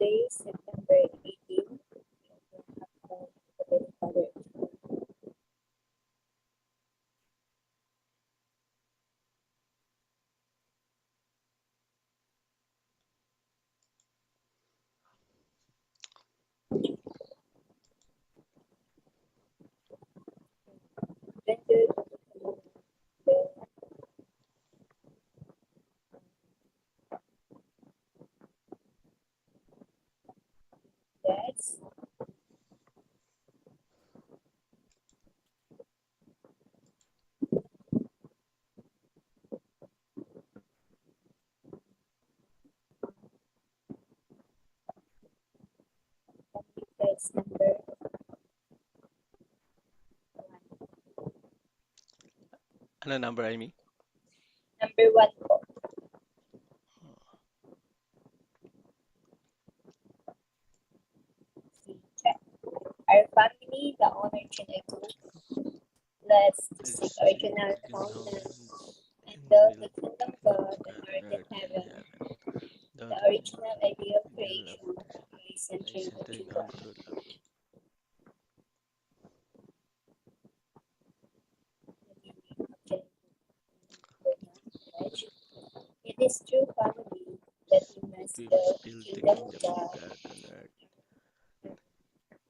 Today, September 18, Father. Yes. That's number Ano number, Amy? number 1 po. Check. Our family, the honor Chineko. Let's seek original holiness and build the kingdom of God on earth and heaven. The original idea of creation is centering on true on God. true love. It is through family that we must We build must build the the kingdom kingdom of of God. God on earth.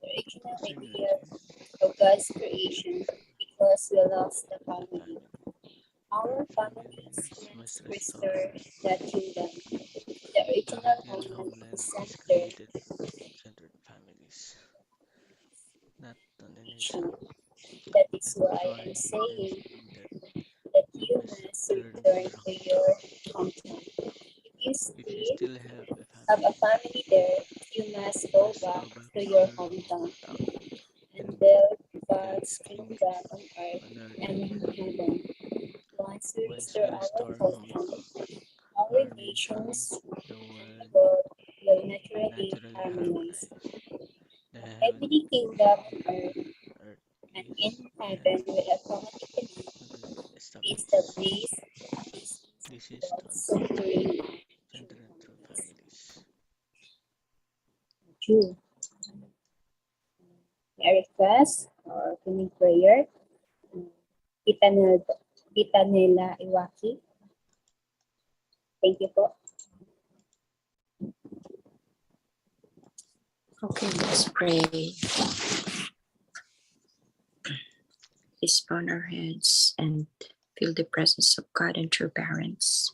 The original idea of God's creation because we lost the family. Our families must restore that kingdom. The The original original homeland homeland is is centered created centered families, not on a nation. nation. That is That is why why I'm I'm saying saying that that you you must must return to return your to hometown. your hometown. If you If you still still have a have a family, family there, you must you go must back go back to to your your hometown hometown and and build build God's the kingdom kingdom on earth on earth and and in heaven. heaven. Once we Once restore we our restore hometown, our our nation, nations the world will will naturally naturally harmonize. harmonize. The Heavenly heavenly kingdom on earth earth and is in in heaven heaven will automatically is the established. place This is of done centering centered through families. true. A request or opening prayer. Tita Nel- Tita Nela Iwaki. Thank you po. Okay, let's pray. Let's bow our heads and feel the presence of God and true parents.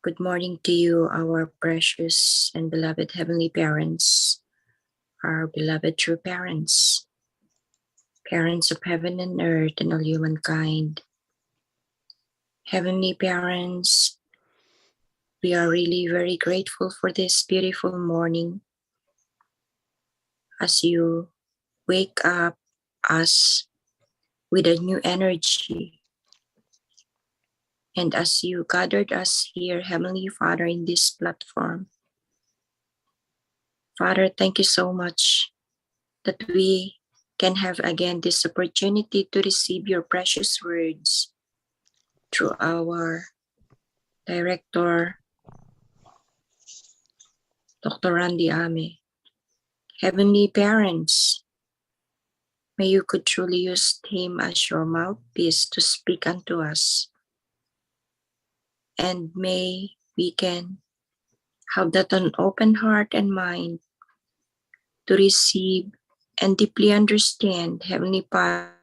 Good morning to you, our precious and beloved heavenly parents, our beloved true parents, parents of heaven and earth and all humankind. Heavenly parents, we are really very grateful for this beautiful morning as you wake up us with a new energy. And as you gathered us here, Heavenly Father, in this platform, Father, thank you so much that we can have again this opportunity to receive your precious words through our director, Dr. Randy Ame. Heavenly parents, may you could truly use him as your mouthpiece to speak unto us. And may we can have that an open heart and mind to receive and deeply understand, Heavenly Father,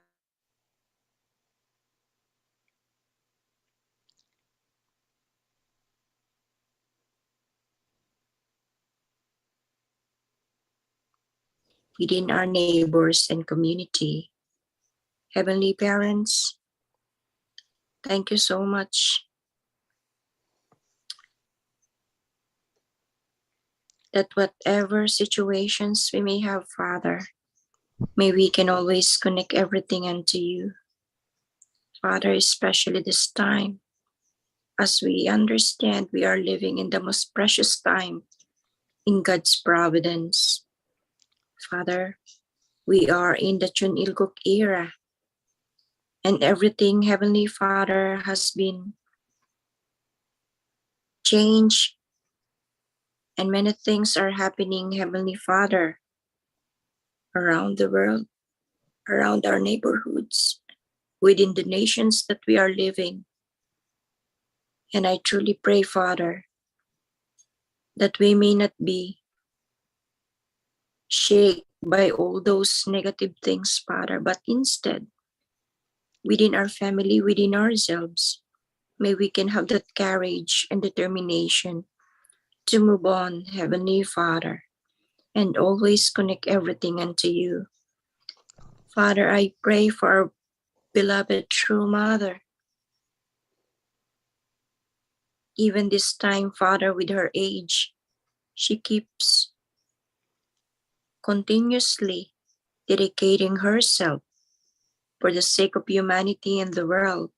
within our neighbors and community. Heavenly parents, thank you so much that whatever situations we may have, Father, may we can always connect everything unto you. Father, especially this time, as we understand we are living in the most precious time in God's providence. Father, we are in the Chunilgok era, and everything, Heavenly Father, has been changed And many things are happening, Heavenly Father, around the world, around our neighborhoods, within the nations that we are living. And I truly pray, Father, that we may not be shaken by all those negative things, Father, but instead, within our family, within ourselves, may we can have that courage and determination to move on, Heavenly Father, and always connect everything unto you. Father, I pray for our beloved true mother, even this time, Father, with her age, she keeps continuously dedicating herself for the sake of humanity and the world.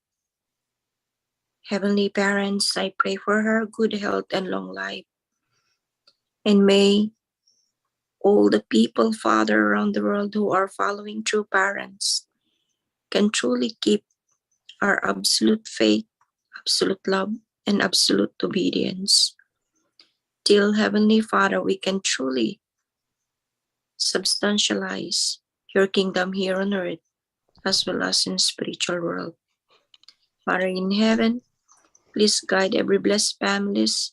Heavenly parents, I pray for her good health and long life. And may all the people, Father, around the world who are following true parents can truly keep our absolute faith, absolute love, and absolute obedience. Till Heavenly Father, we can truly substantialize your kingdom here on earth as well as in spiritual world. Father in heaven, please guide every blessed families,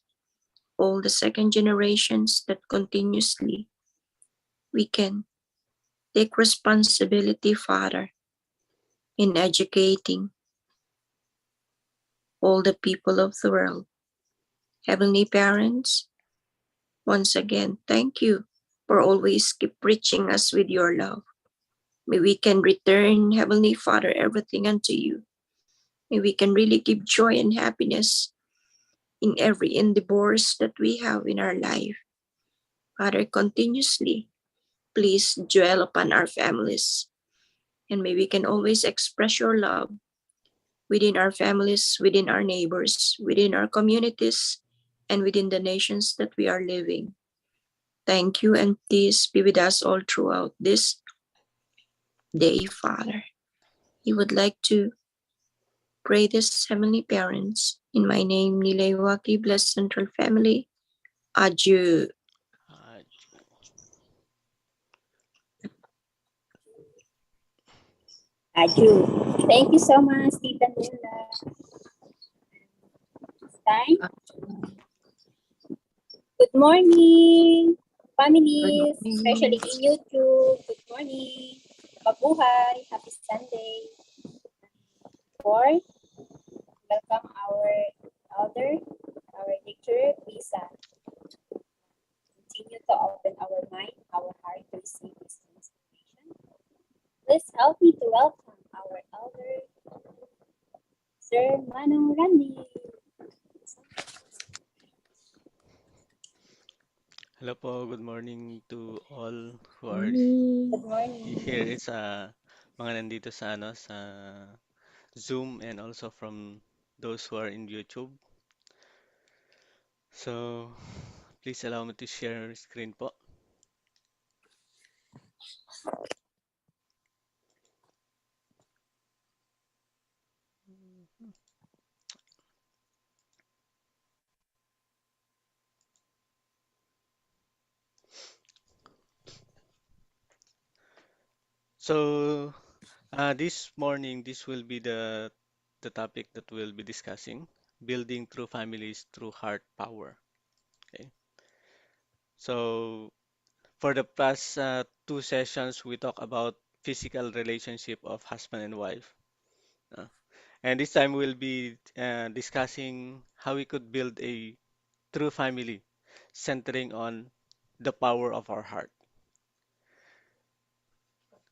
all the second generations that continuously we can take responsibility, Father, in educating all the people of the world. Heavenly parents, once again, thank you for always keep reaching us with your love. May we can return, Heavenly Father, everything unto you. May we can really give joy and happiness in every endeavors that we have in our life. Father, continuously, please dwell upon our families. And may we can always express your love within our families, within our neighbors, within our communities, and within the nations that we are living. Thank you, and please be with us all throughout this day, Father. We would like to pray this, Heavenly Parents. In my name, Nilayawaki, blessed central family. Adieu. Ah, Aju. Thank you so much, Tita Nula. It's time. Good morning, Good families, especially morning. in YouTube. Good morning. Mabuhay. Happy Sunday. For welcome our elder, our teacher, Lisa. Continue to open our mind, our heart to receive this inspiration. Please help me to welcome our elder, Sir Manu Randy. hello po, good morning to all who are Good Morning. here morning. sa mga nandito sa sa Zoom and also from those who are in YouTube. So, please allow me to share screen po. So, this morning, this will be the topic that we'll be discussing, building true families through heart power. Okay. So, for the past two sessions, we talk about physical relationship of husband and wife. Uh, and this time we'll be discussing how we could build a true family, centering on the power of our heart.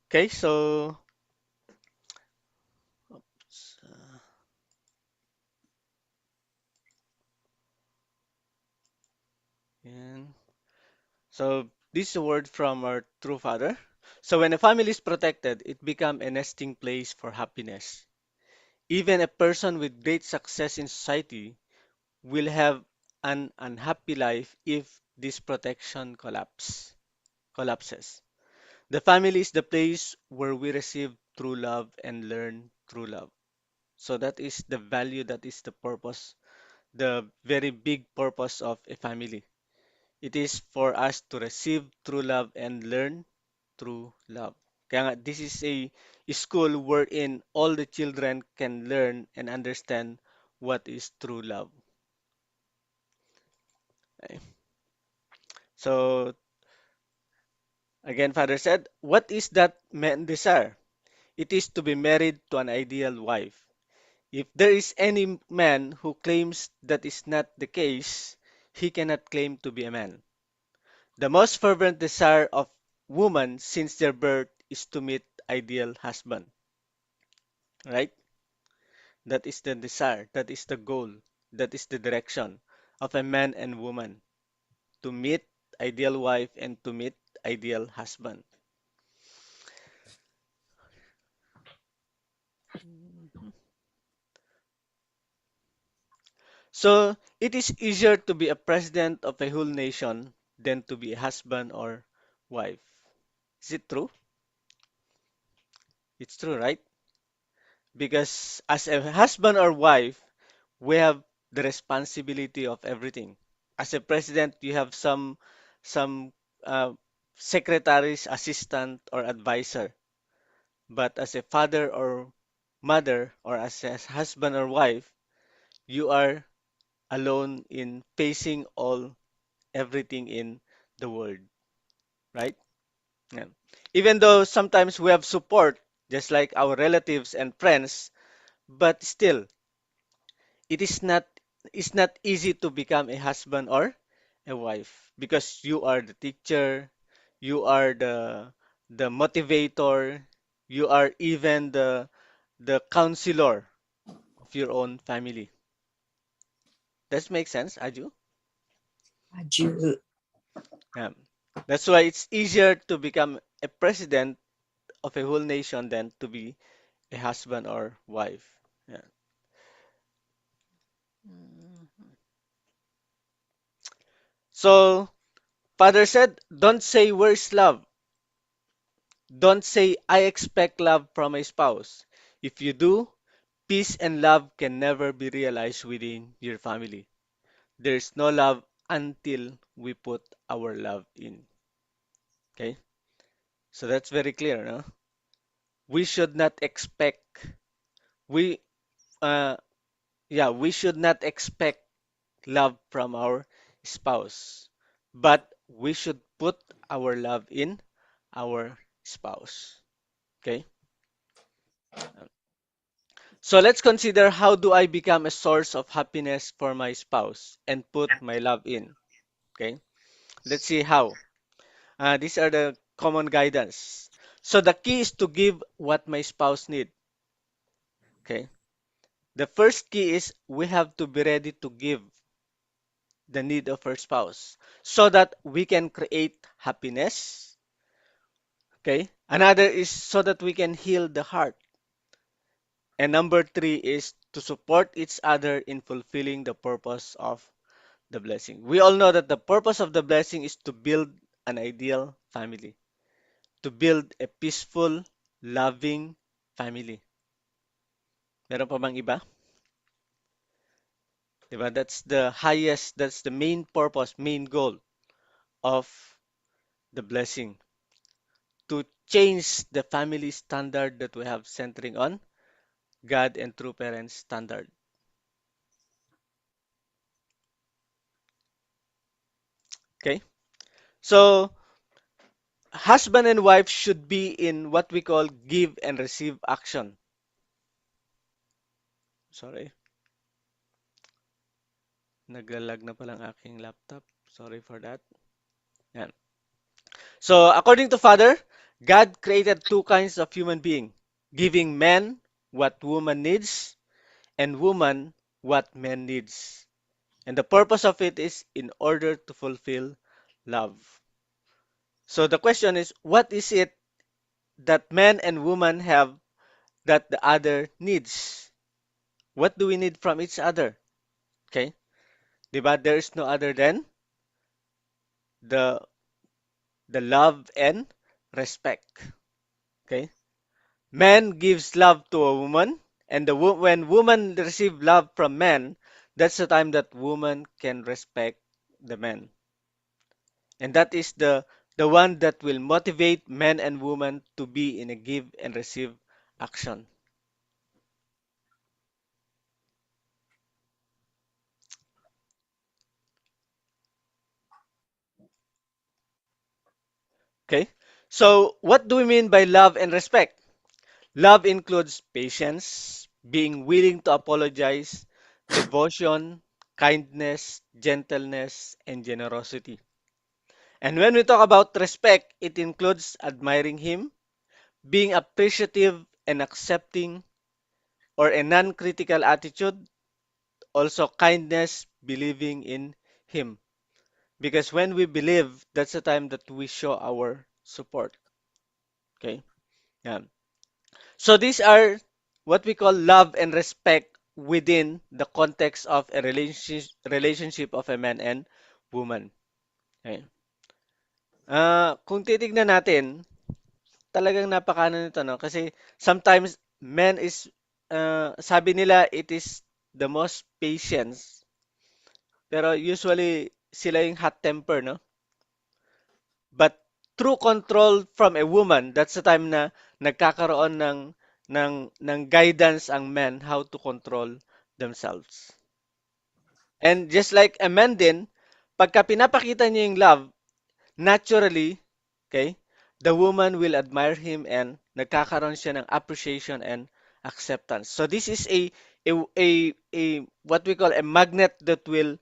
Okay, so oops, and so this is a word from our true father. So when a family is protected, it becomes a nesting place for happiness. Even a person with great success in society will have an unhappy life if this protection collapses. The family is the place where we receive true love and learn true love. So that is the value, that is the purpose, the very big purpose of a family. It is for us to receive true love and learn true love. Kaya nga, this is a school wherein all the children can learn and understand what is true love. Okay. So, again, Father said, what is that men desire? It is to be married to an ideal wife. If there is any man who claims that is not the case, he cannot claim to be a man. The most fervent desire of woman since their birth is to meet ideal husband, right? That is the desire, that is the goal, that is the direction of a man and woman to meet ideal wife and to meet ideal husband. Mhm. So it is easier to be a president of a whole nation than to be a husband or wife. Is it true? It's true, right? Because as a husband or wife, we have the responsibility of everything. As a president, you have some uh, secretaries, assistant, or advisor. But as a father or mother, or as a husband or wife, you are alone in facing all everything in the world, right? Yeah. Even though sometimes we have support, just like our relatives and friends, but still, it is not it's not easy to become a husband or a wife because you are the teacher, you are the motivator, you are even the counselor of your own family. Does make sense, Aju? You, Yeah. That's why it's easier to become a president of a whole nation than to be a husband or wife. Yeah. So, Father said, don't say where's love. Don't say I expect love from my spouse. If you do, peace and love can never be realized within your family. There's no love until we put our love in. Okay? So that's very clear, no? We should not expect we uh we should not expect love from our spouse, but we should put our love in our spouse. Okay? So let's consider how do I become a source of happiness for my spouse and put my love in. Okay? Let's see how. These are the common guidance. So the key is to give what my spouse need. Okay? The first key is we have to be ready to give the need of our spouse so that we can create happiness. Okay? Another is so that we can heal the heart. And number three is to support each other in fulfilling the purpose of the blessing. We all know that the purpose of the blessing is to build an ideal family, to build a peaceful, loving family. Meron pa bang iba? Diba? That's the highest, that's the main purpose, main goal of the blessing. To change the family standard that we have centering on God and true parents standard. Okay? So, husband and wife should be in what we call give and receive action. Sorry, naglalag na palang aking laptop. Sorry for that. Yan. So, according to Father, God created two kinds of human being, giving man what woman needs and woman what man needs. And the purpose of it is in order to fulfill love. So the question is, what is it that man and woman have that the other needs? What do we need from each other? Okay? Diba? There is no other than the the love and respect. Okay? Man gives love to a woman, and when woman receive love from man, that's the time that woman can respect the man. And that is the one that will motivate men and women to be in a give and receive action. Okay? So, what do we mean by love and respect? Love includes patience, being willing to apologize, devotion, kindness, gentleness, and generosity. And when we talk about respect, it includes admiring him, being appreciative and accepting, or a non-critical attitude, also kindness, believing in him. Because when we believe, that's the time that we show our support. Okay? Yeah. So these are what we call love and respect within the context of a relationship of a man and woman. Okay. Kung titignan natin, talagang napakaano nito, no? Kasi sometimes men is, sabi nila it is the most patience. Pero usually sila yung hot temper, no? But true control from a woman, that's the time na nagkakaroon ng guidance ang men how to control themselves. And just like a man din, pagka pinapakita niya yung love, naturally, okay, the woman will admire him and nagkakaroon siya ng appreciation and acceptance. So this is a what we call a magnet that will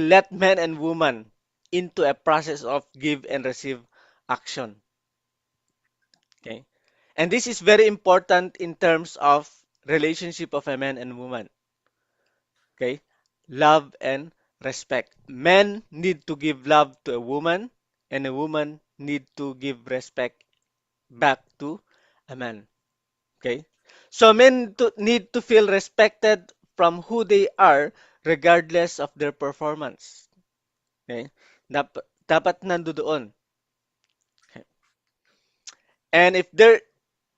let men and woman into a process of give and receive action. Okay? And this is very important in terms of relationship of a man and woman. Okay? Love and respect. Men need to give love to a woman, and a woman need to give respect back to a man. Okay? So need to feel respected from who they are regardless of their performance. Okay? Dapat nandoon. Okay? And if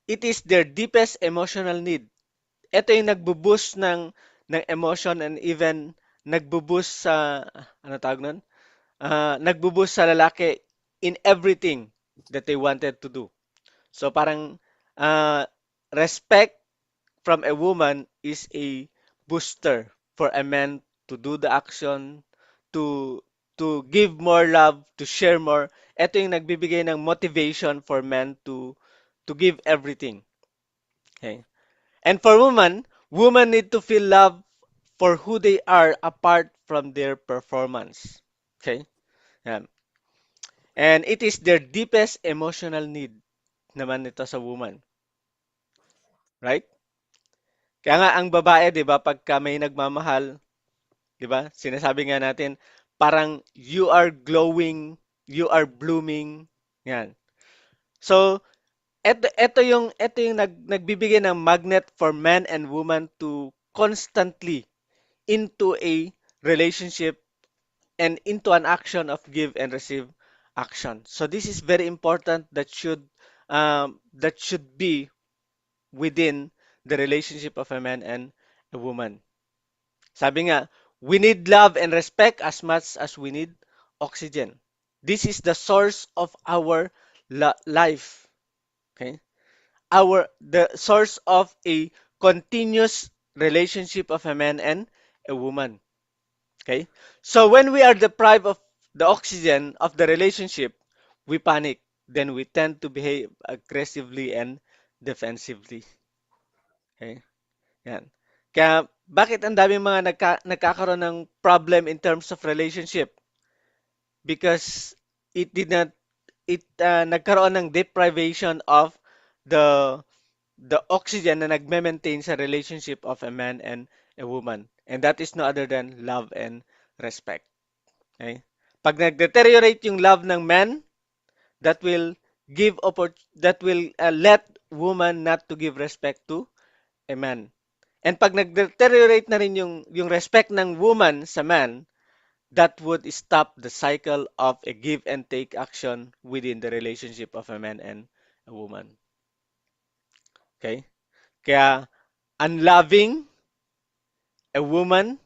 it is their deepest emotional need, ito yung nagbo-boost ng emotion and even nagbo-boost sa, ano tawag nun? Nagbo-boost sa lalaki in everything that they wanted to do. So parang uh, respect from a woman is a booster for a man to do the action, to give more love, to share more. Ito yung nagbibigay ng motivation for men to give everything. Okay? And for women need to feel love for who they are apart from their performance. Okay? Yan. And it is their deepest emotional need naman nito sa woman. Right? Kaya nga ang babae, 'di ba, pagka may nagmamahal, 'di ba? Sinasabi nga natin, parang you are glowing, you are blooming. Yan. So, eto yung nagbibigay ng magnet for men and women to constantly into a relationship and into an action of give and receive action. So this is very important that should be within the relationship of a man and a woman. Sabi nga, we need love and respect as much as we need oxygen. This is the source of our life. Okay? The source of a continuous relationship of a man and a woman. Okay? So when we are deprived of the oxygen of the relationship, we panic. Then we tend to behave aggressively and defensively. Okay? Yan. Kaya bakit ang daming mga nagkakaroon ng problem in terms of relationship? Because it did not it nagkaroon ng deprivation of the oxygen na nagme-maintain sa relationship of a man and a woman. And that is no other than love and respect. Okay? Pag nag-deteriorate yung love ng man, that will let woman not to give respect to a man. And pag nag-deteriorate na rin yung respect ng woman sa man, that would stop the cycle of a give and take action within the relationship of a man and a woman. Okay? Kaya unloving a woman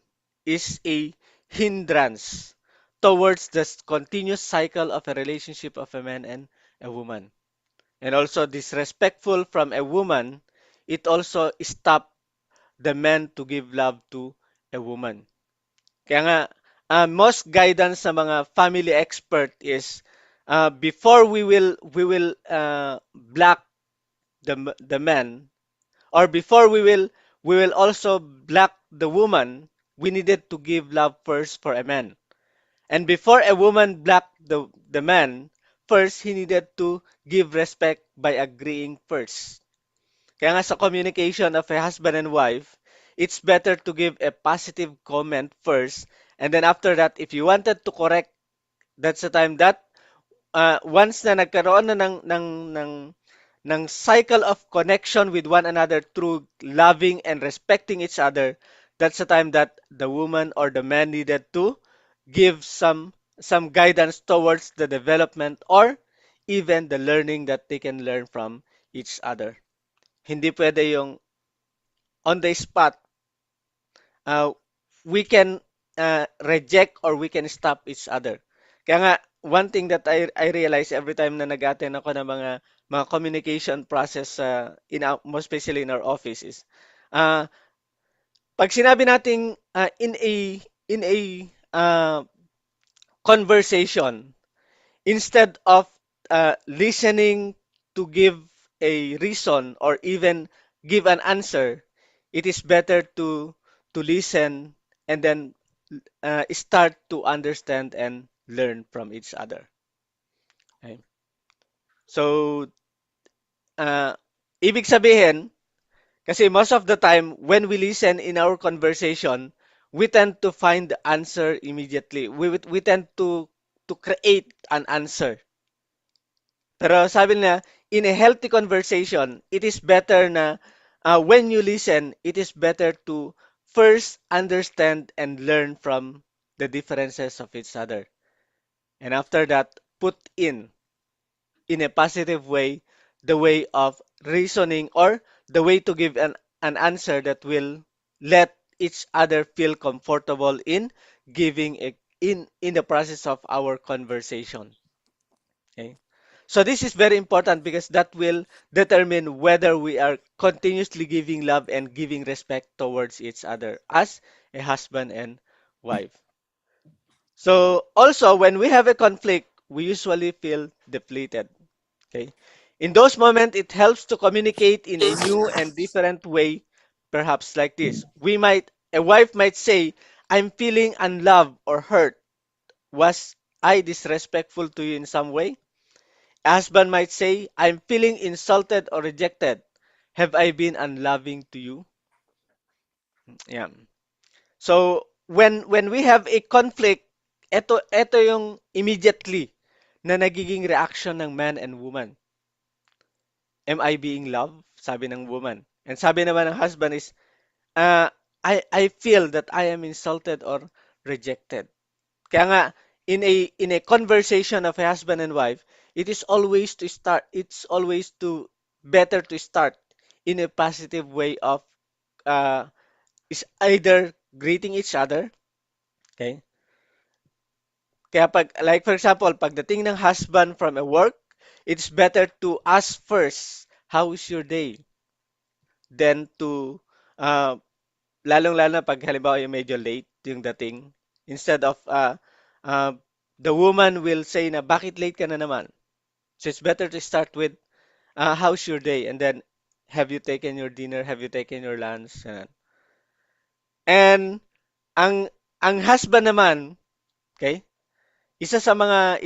is a hindrance towards the continuous cycle of a relationship of a man and a woman. And also disrespectful from a woman, it also stop the man to give love to a woman. Kaya nga, most guidance sa mga family expert is before we will block the man, or before we will also block the woman, we needed to give love first for a man. And before a woman blocked the man, first he needed to give respect by agreeing first. Kaya nga sa communication of a husband and wife, it's better to give a positive comment first, and then after that, if you wanted to correct, that's the time that once na nagkaroon na ng cycle of connection with one another through loving and respecting each other, that's the time that the woman or the man needed to give some guidance towards the development or even the learning that they can learn from each other. Hindi pwede yung on the spot, uh, we can reject or we can stop each other. Kaya nga, one thing that I realize every time na nag-attend ako ng mga communication process most especially in our office is uh, pag sinabi nating in a uh, conversation, instead of listening to give a reason or even give an answer, it is better to listen and then start to understand and learn from each other. Okay? So, uh, ibig sabihin, kasi most of the time, when we listen in our conversation, we tend to find the answer immediately. We tend to create an answer. Pero sabi niya, in a healthy conversation, it is better na when you listen, it is better to first understand and learn from the differences of each other. And after that, put in a positive way the way of reasoning or the way to give an answer that will let each other feel comfortable in giving in the process of our conversation. Okay? So this is very important because that will determine whether we are continuously giving love and giving respect towards each other as a husband and wife. So also when we have a conflict, we usually feel depleted. Okay. In those moments, it helps to communicate in a new and different way, perhaps like this. A wife might say, I'm feeling unloved or hurt. Was I disrespectful to you in some way? A husband might say, I'm feeling insulted or rejected. Have I been unloving to you? Yeah. So, when we have a conflict, ito yung immediately na nagiging reaction ng man and woman. Am I being loved? Sabi ng woman. And sabi naman ng husband is, uh, I feel that I am insulted or rejected. Kaya nga, in a conversation of a husband and wife, it's always to better to start in a positive way of uh, is either greeting each other, okay? Kaya like for example, pagdating ng husband from a work, it's better to ask first, how is your day? Then to uh, lalong-lalo na pag halimbawa yung medyo late yung dating, instead of uh, the woman will say na bakit late ka na naman? So it's better to start with how's your day, and then have you taken your dinner, have you taken your lunch, ganun. And ang husband naman, okay? Isa sa mga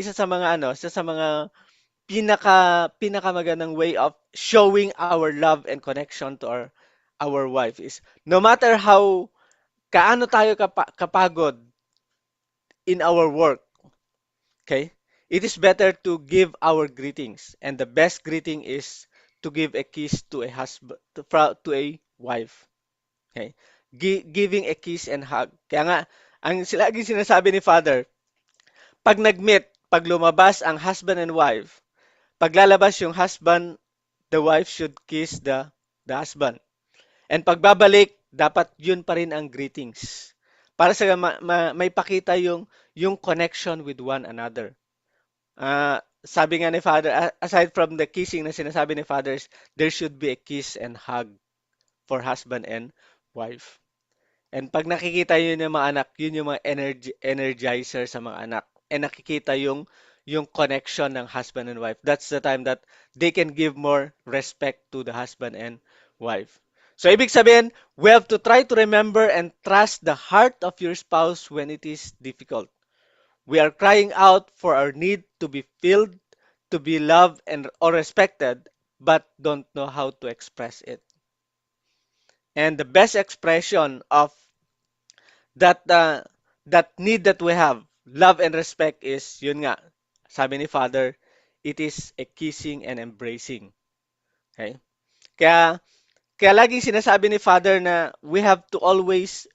pinakamagandang way of showing our love and connection to our wife is no matter how kaano tayo kapagod in our work, okay? It is better to give our greetings, and the best greeting is to give a kiss to a husband, to a wife, okay? Giving a kiss and hug. Kaya nga, ang laging sinasabi ni Father, pag lumabas ang husband and wife, paglalabas yung husband, the wife should kiss the husband. And pagbabalik, dapat yun pa rin ang greetings. Para sa may pakita yung connection with one another. Sabi nga ni Father, aside from the kissing na sinasabi ni Fathers, there should be a kiss and hug for husband and wife. And pag nakikita yun yung mga anak, yun yung mga energizer sa mga anak. And nakikita yung connection ng husband and wife. That's the time that they can give more respect to the husband and wife. So, ibig sabihin, we have to try to remember and trust the heart of your spouse when it is difficult. We are crying out for our need to be filled, to be loved and or respected, but don't know how to express it. And the best expression of that that need that we have, love and respect is yun nga, sabi ni Father, it is a kissing and embracing. Okay? Kaya kaya laging sinasabi ni Father na we have to always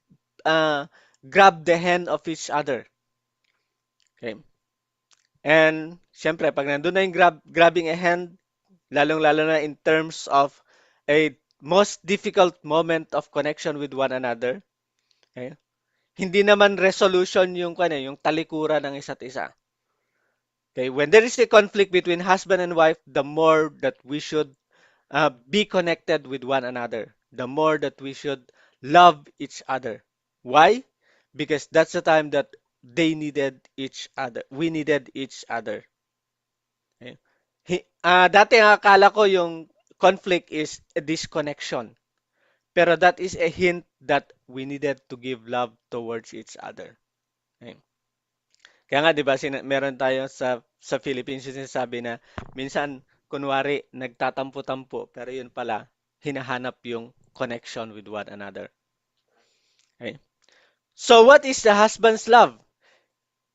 uh, grab the hand of each other. Okay? And syempre, pag nandun na yung grabbing a hand, lalong-lalo na in terms of a most difficult moment of connection with one another, okay? Hindi naman resolution yung talikuran ng isa't isa. Okay, when there is a conflict between husband and wife, the more that we should be connected with one another, the more that we should love each other. Why? Because that's the time that they needed each other. We needed each other. Okay? Dati ang akala ko yung conflict is a disconnection. Pero that is a hint that we needed to give love towards each other. Okay? Kaya nga 'di ba meron tayo sa Philippines yung sinasabi na minsan kunwari nagtatampo-tampo pero yun pala hinahanap yung connection with one another. Okay? So what is the husband's love?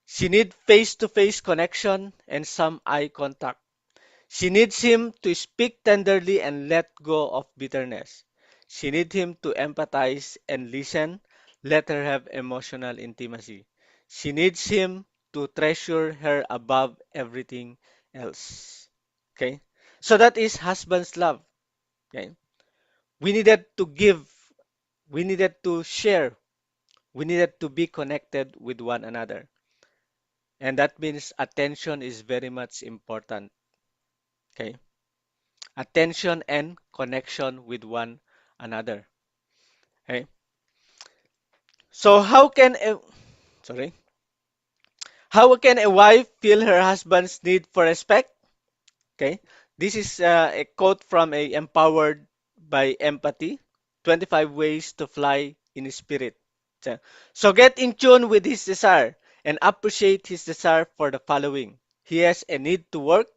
She need face-to-face connection and some eye contact. She needs him to speak tenderly and let go of bitterness. She needs him to empathize and listen, let her have emotional intimacy. She needs him to treasure her above everything else. Okay? So that is husband's love. Okay? We needed to give, we needed to share, we needed to be connected with one another. And that means attention is very much important. Okay? Attention and connection with one another. Okay? So sorry, how can a wife feel her husband's need for respect? Okay, this is a quote from a Empowered by Empathy, 25 Ways to Fly in Spirit. So get in tune with his desire and appreciate his desire for the following. He has a need to work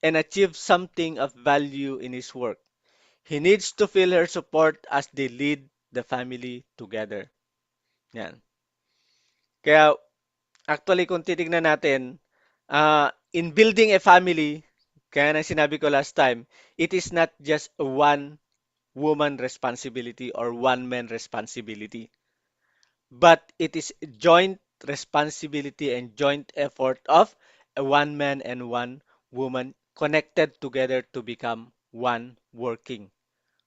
and achieve something of value in his work. He needs to feel her support as they lead the family together. Yan. Kaya actually kung titignan natin, in building a family, kaya na sinabi ko last time, it is not just a one woman responsibility or one man responsibility, but it is joint responsibility and joint effort of a one man and one woman connected together to become one working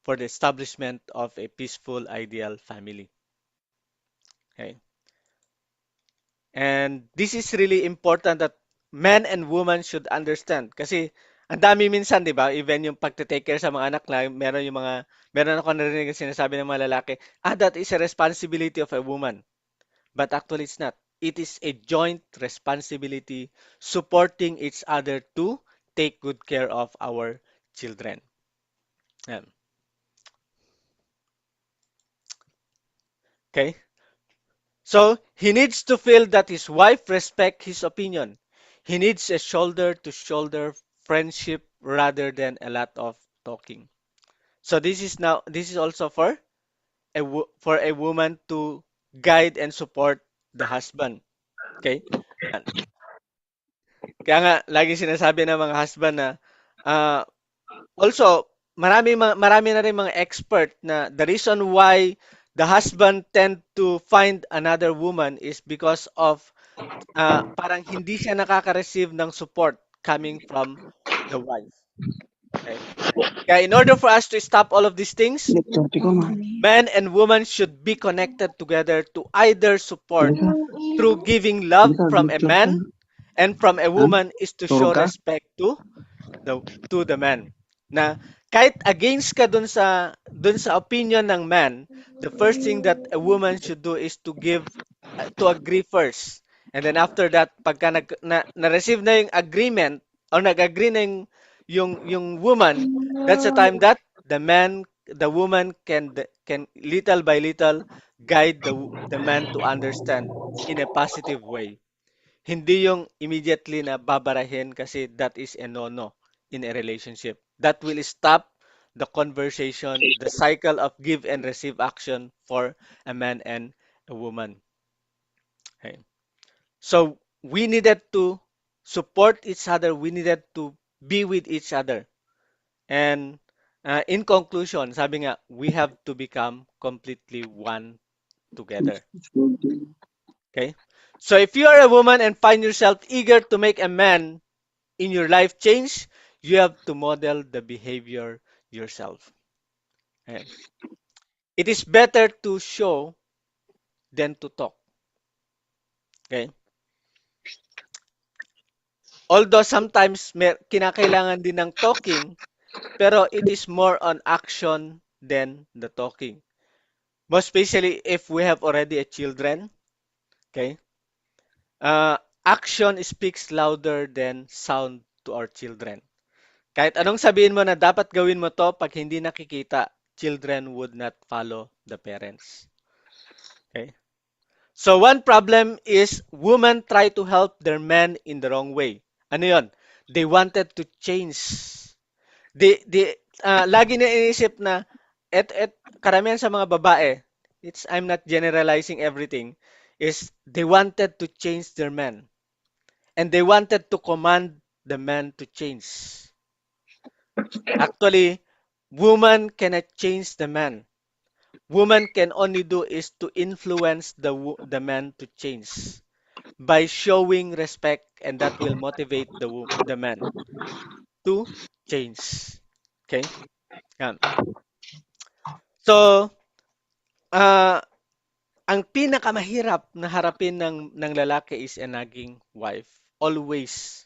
for the establishment of a peaceful, ideal family. Okay? And this is really important that men and women should understand. Kasi ang dami minsan, di ba, even yung pagte-take care sa mga anak na meron ako narinig na sinasabi ng mga lalaki, that is a responsibility of a woman. But actually, it's not. It is a joint responsibility supporting each other to take good care of our children. Yan. Okay? So he needs to feel that his wife respect his opinion. He needs a shoulder-to-shoulder friendship rather than a lot of talking. So this is also for for a woman to guide and support the husband. Okay? Yan. Kaya nga lagi sinasabi ng mga husband na uh, also marami na rin mga expert na the reason why the husband tend to find another woman is because of parang hindi siya nakaka-receive ng support coming from the wife. Okay? Kaya in order for us to stop all of these things, Electronic ko man. man and woman should be connected together to either support Bisa, through giving love bisa from a Bluetooth kan? man and from a Hah? woman is to Turun show ka? respect the the man. Na kahit against ka dun sa opinion ng man, the first thing that a woman should do is to to agree first. And then after that, pagka na-receive na yung agreement or nag-agree na yung woman, that's the time that the woman can little by little guide the man to understand in a positive way. Hindi yung immediately na babarahin kasi that is a no-no in a relationship. That will stop the conversation, the cycle of give and receive action for a man and a woman. Okay. So we needed to support each other. We needed to be with each other. And in conclusion, sabi nga, we have to become completely one together. Okay? So if you are a woman and find yourself eager to make a man in your life change, you have to model the behavior yourself. Okay? It is better to show than to talk. Okay? Although sometimes kinakailangan din ng talking, pero it is more on action than the talking. Most especially if we have already a children, okay? Action speaks louder than sound to our children. Kahit anong sabihin mo na dapat gawin mo to, pag hindi nakikita, children would not follow the parents. Okay? So one problem is women try to help their men in the wrong way. Ano yon? They wanted to change. Lagi na inisip na karamihan sa mga babae, I'm not generalizing everything, is they wanted to change their men. And they wanted to command the men to change. Actually, woman cannot change the man. Woman can only do is to influence the man to change by showing respect, and that will motivate the man to change. Okay? Yan. So, ah ang pinakamahirap na harapin ng lalaki is a nagging wife. Always.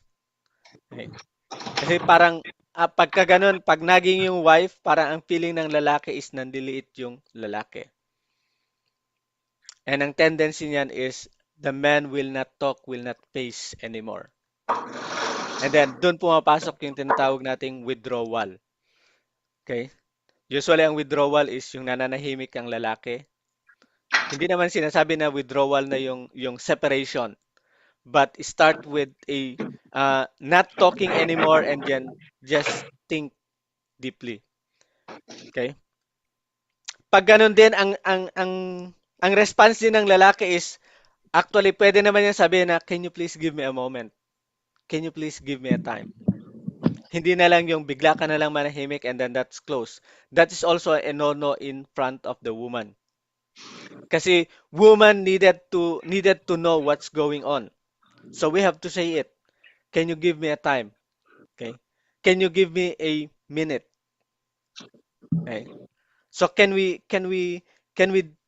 Okay? Kasi parang pagka ganun, pag naging yung wife, parang ang feeling ng lalaki is nandiliit yung lalaki. And ang tendency niyan is the man will not talk, will not face anymore. And then, doon pumapasok yung tinatawag nating withdrawal. Okay? Usually, ang withdrawal is yung nananahimik ang lalaki. Hindi naman sinasabi na withdrawal na yung separation. But start with a not talking anymore and then just think deeply. Okay? Pag ganun din ang response din ng lalaki is actually pwede naman niya sabihin na can you please give me a moment? Can you please give me a time? Hindi na lang yung bigla ka na lang manahimik and then that's close. That is also a no-no in front of the woman. Kasi woman needed to know what's going on. So we have to say it. Can you give me a time? Okay? Can you give me a minute? Okay? So can we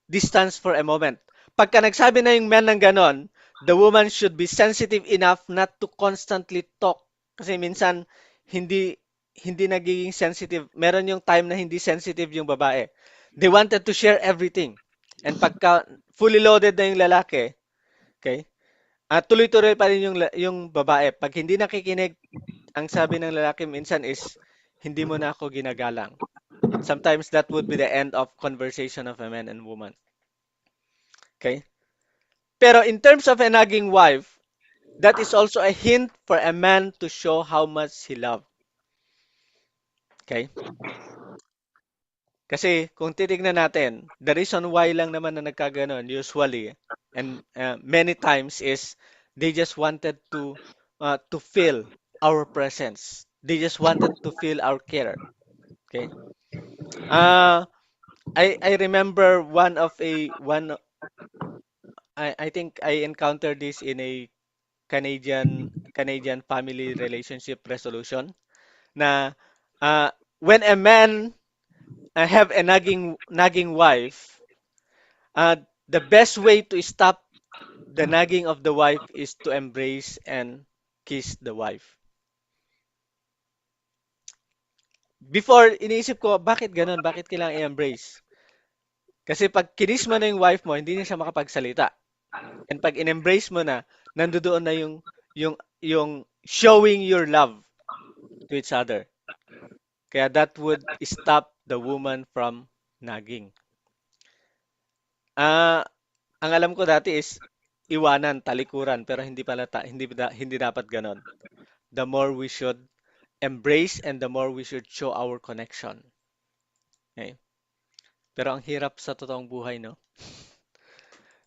distance for a moment? Pagka nagsabi na yung man ng ganon, the woman should be sensitive enough not to constantly talk. Kasi minsan hindi hindi nagiging sensitive. Meron yung time na hindi sensitive yung babae. They wanted to share everything. And pagka fully loaded na yung lalaki, okay? Tuloy-tuloy pa rin yung babae. Pag hindi nakikinig, ang sabi ng lalaki minsan is hindi mo na ako ginagalang. Sometimes that would be the end of conversation of a man and woman. Okay? Pero in terms of a nagging wife, that is also a hint for a man to show how much he loved. Okay? Kasi kung titignan natin, the reason why lang naman na nagkaganon usually and many times is they just wanted to feel our presence. They just wanted to feel our care. Okay? Uh, I remember I think I encountered this in a Canadian family relationship resolution na When a man have a nagging wife, uh, the best way to stop the nagging of the wife is to embrace and kiss the wife. Before, iniisip ko, bakit ganun? Bakit kailangan i-embrace? Kasi pag kinis mo na yung wife mo, hindi na siya makapagsalita. And pag in-embrace mo na, nandoon na yung showing your love to each other. Kaya that would stop the woman from nagging. Ah, ang alam ko dati is iwanan, talikuran, pero hindi dapat ganon. The more we should embrace and the more we should show our connection. Okay? Pero ang hirap sa totoong buhay, no?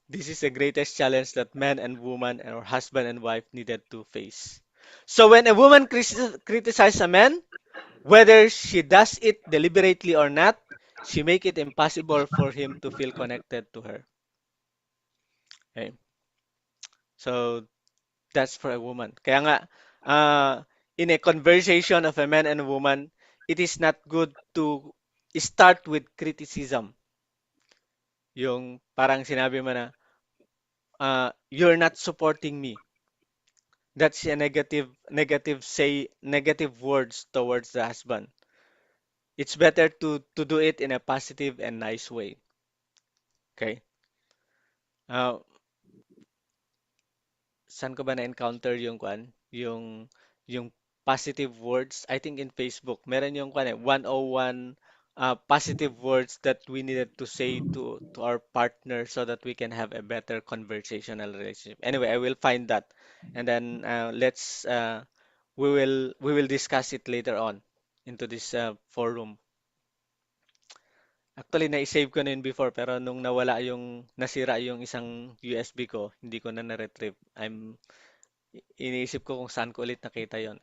This is the greatest challenge that man and woman or husband and wife needed to face. So when a woman criticizes a man, whether she does it deliberately or not, she make it impossible for him to feel connected to her. Okay? So that's for a woman. Kaya nga, uh, in a conversation of a man and a woman, it is not good to start with criticism. Yung parang sinabi mo na, you're not supporting me. That's a negative words towards the husband. It's better to do it in a positive and nice way. Okay? Uh, Saan ko ba na-encounter yung yung positive words? I think in Facebook. Meron yung 101 positive words that we needed to say to our partner so that we can have a better conversational relationship. Anyway, I will find that. And then let's we will discuss it later on into this forum. Actually, na-save ko na yun before pero nung nasira yung isang USB ko, hindi ko na na-retrieve. Iniisip ko kung saan ko ulit nakita yon.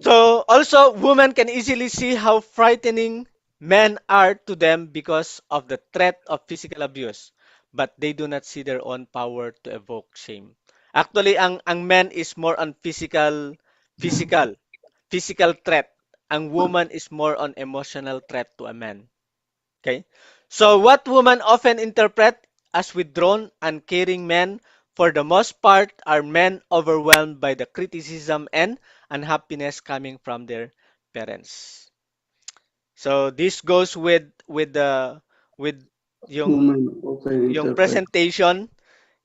So, also, women can easily see how frightening men are to them because of the threat of physical abuse, but they do not see their own power to evoke shame. Actually, ang men is more on physical, physical threat. Ang woman is more on emotional threat to a man. Okay? So what women often interpret as withdrawn, uncaring men, for the most part, are men overwhelmed by the criticism and unhappiness coming from their parents. So this goes with yung Women often yung interpret presentation,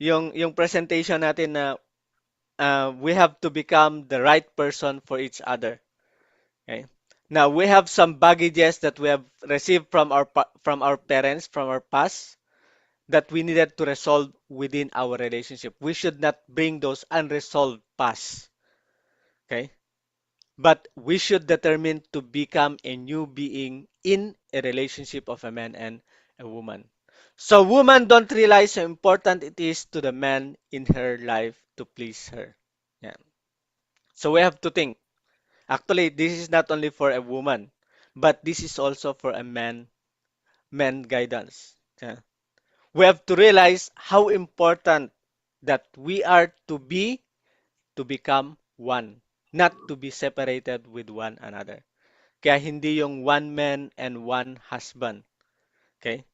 yung presentation natin na we have to become the right person for each other. Okay. Now we have some baggages that we have received from our parents from our past that we needed to resolve within our relationship. We should not bring those unresolved past. Okay? But we should determine to become a new being in a relationship of a man and a woman. So women don't realize how important it is to the man in her life to please her. Yeah. So we have to think. Actually, this is not only for a woman, but this is also for a man guidance. Yeah. We have to realize how important that we are to become one, not to be separated with one another. Kaya hindi yung one man and one husband, okay?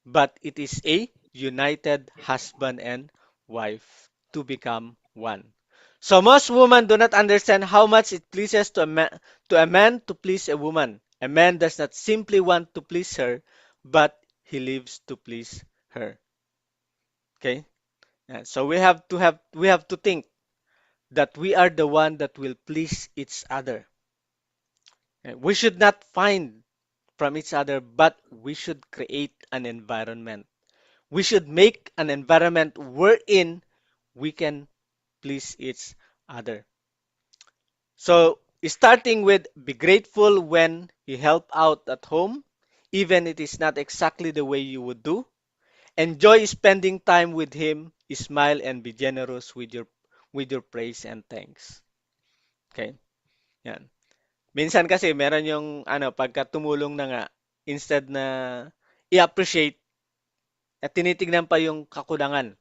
But it is a united husband and wife to become one. So most women do not understand how much it pleases to a man to please a woman. A man does not simply want to please her, but he lives to please her. Okay? So we have to think that we are the one that will please each other. We should not find from each other, but we should create an environment. We should make an environment wherein we can please each other. So starting with be grateful when you help out at home, even it is not exactly the way you would do. Enjoy spending time with him, smile and be generous with your praise and thanks. Okay? Yan. Minsan kasi meron yung pagka tumulong na nga instead na i-appreciate at tinitignan pa yung kakulangan.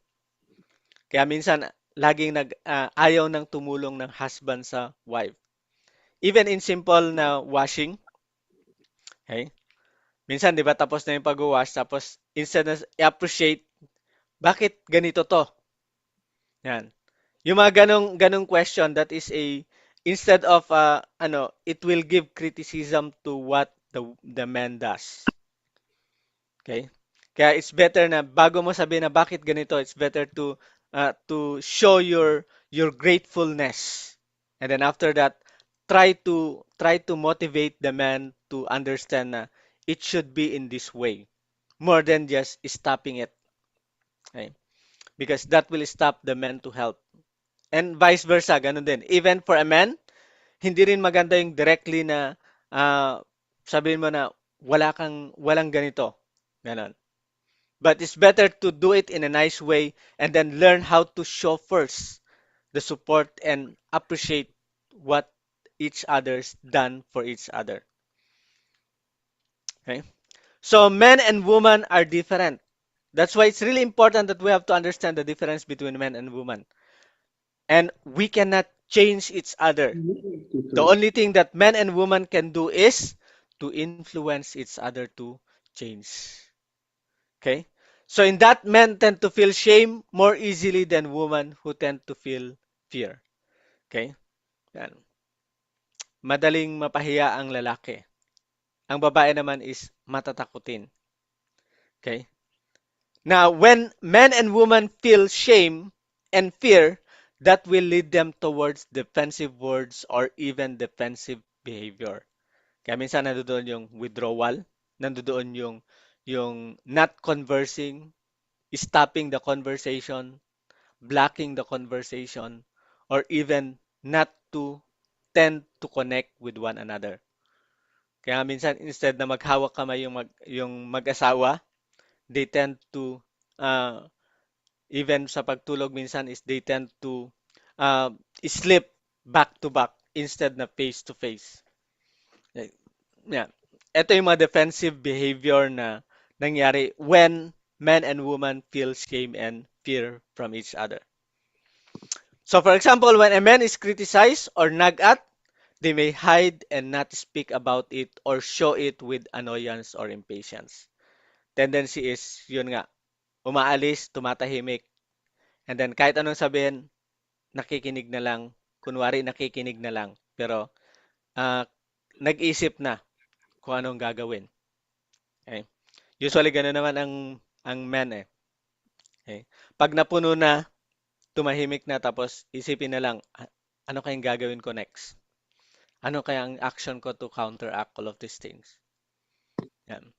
Kaya minsan laging ayaw ng tumulong ng husband sa wife. Even in simple na washing, okay? Minsan, di ba, tapos na yung pag-wash, tapos instead na i-appreciate, bakit ganito to? Yan. Yung mga ganong question, that is a, instead of, it will give criticism to what the man does. Okay? Kaya it's better na bago mo sabihin na bakit ganito, it's better to show your gratefulness. And then after that, try to motivate the man to understand na it should be in this way more than just stopping it. Okay? Because that will stop the man to help. And vice versa, ganun din. Even for a man, hindi rin maganda yung directly na sabihin mo na walang ganito. Ganon. But it's better to do it in a nice way and then learn how to show first the support and appreciate what each other's done for each other. Okay? So men and women are different. That's why it's really important that we have to understand the difference between men and women. And we cannot change each other. The only thing that men and women can do is to influence each other to change. Okay? So in that, men tend to feel shame more easily than women who tend to feel fear. Okay? Yan. Madaling mapahiya ang lalaki. Ang babae naman is matatakutin. Okay? Now, when men and women feel shame and fear, that will lead them towards defensive words or even defensive behavior. Kaya minsan nandoon yung withdrawal, nandoon yung not conversing, stopping the conversation, blocking the conversation, or even not to tend to connect with one another. Kaya minsan instead na maghawak kamay yung mag-asawa, they tend to uh, even sa pagtulog minsan is they tend to uh, sleep back to back instead na face to face. Yeah. Ito yung mga defensive behavior na nangyari when men and women feel shame and fear from each other. So for example, when a man is criticized or nagged at, they may hide and not speak about it or show it with annoyance or impatience. Tendency is, yun nga, umaalis, tumatahimik, and then kahit anong sabihin, nakikinig na lang, kunwari nakikinig na lang, pero ah, nag-isip na kung anong gagawin. Okay? Usually, gano'n naman ang men eh. Okay? Pag napuno na, tumahimik na, tapos isipin na lang, ano kayang gagawin ko next? Ano kaya ang action ko to counteract all of these things? Yan.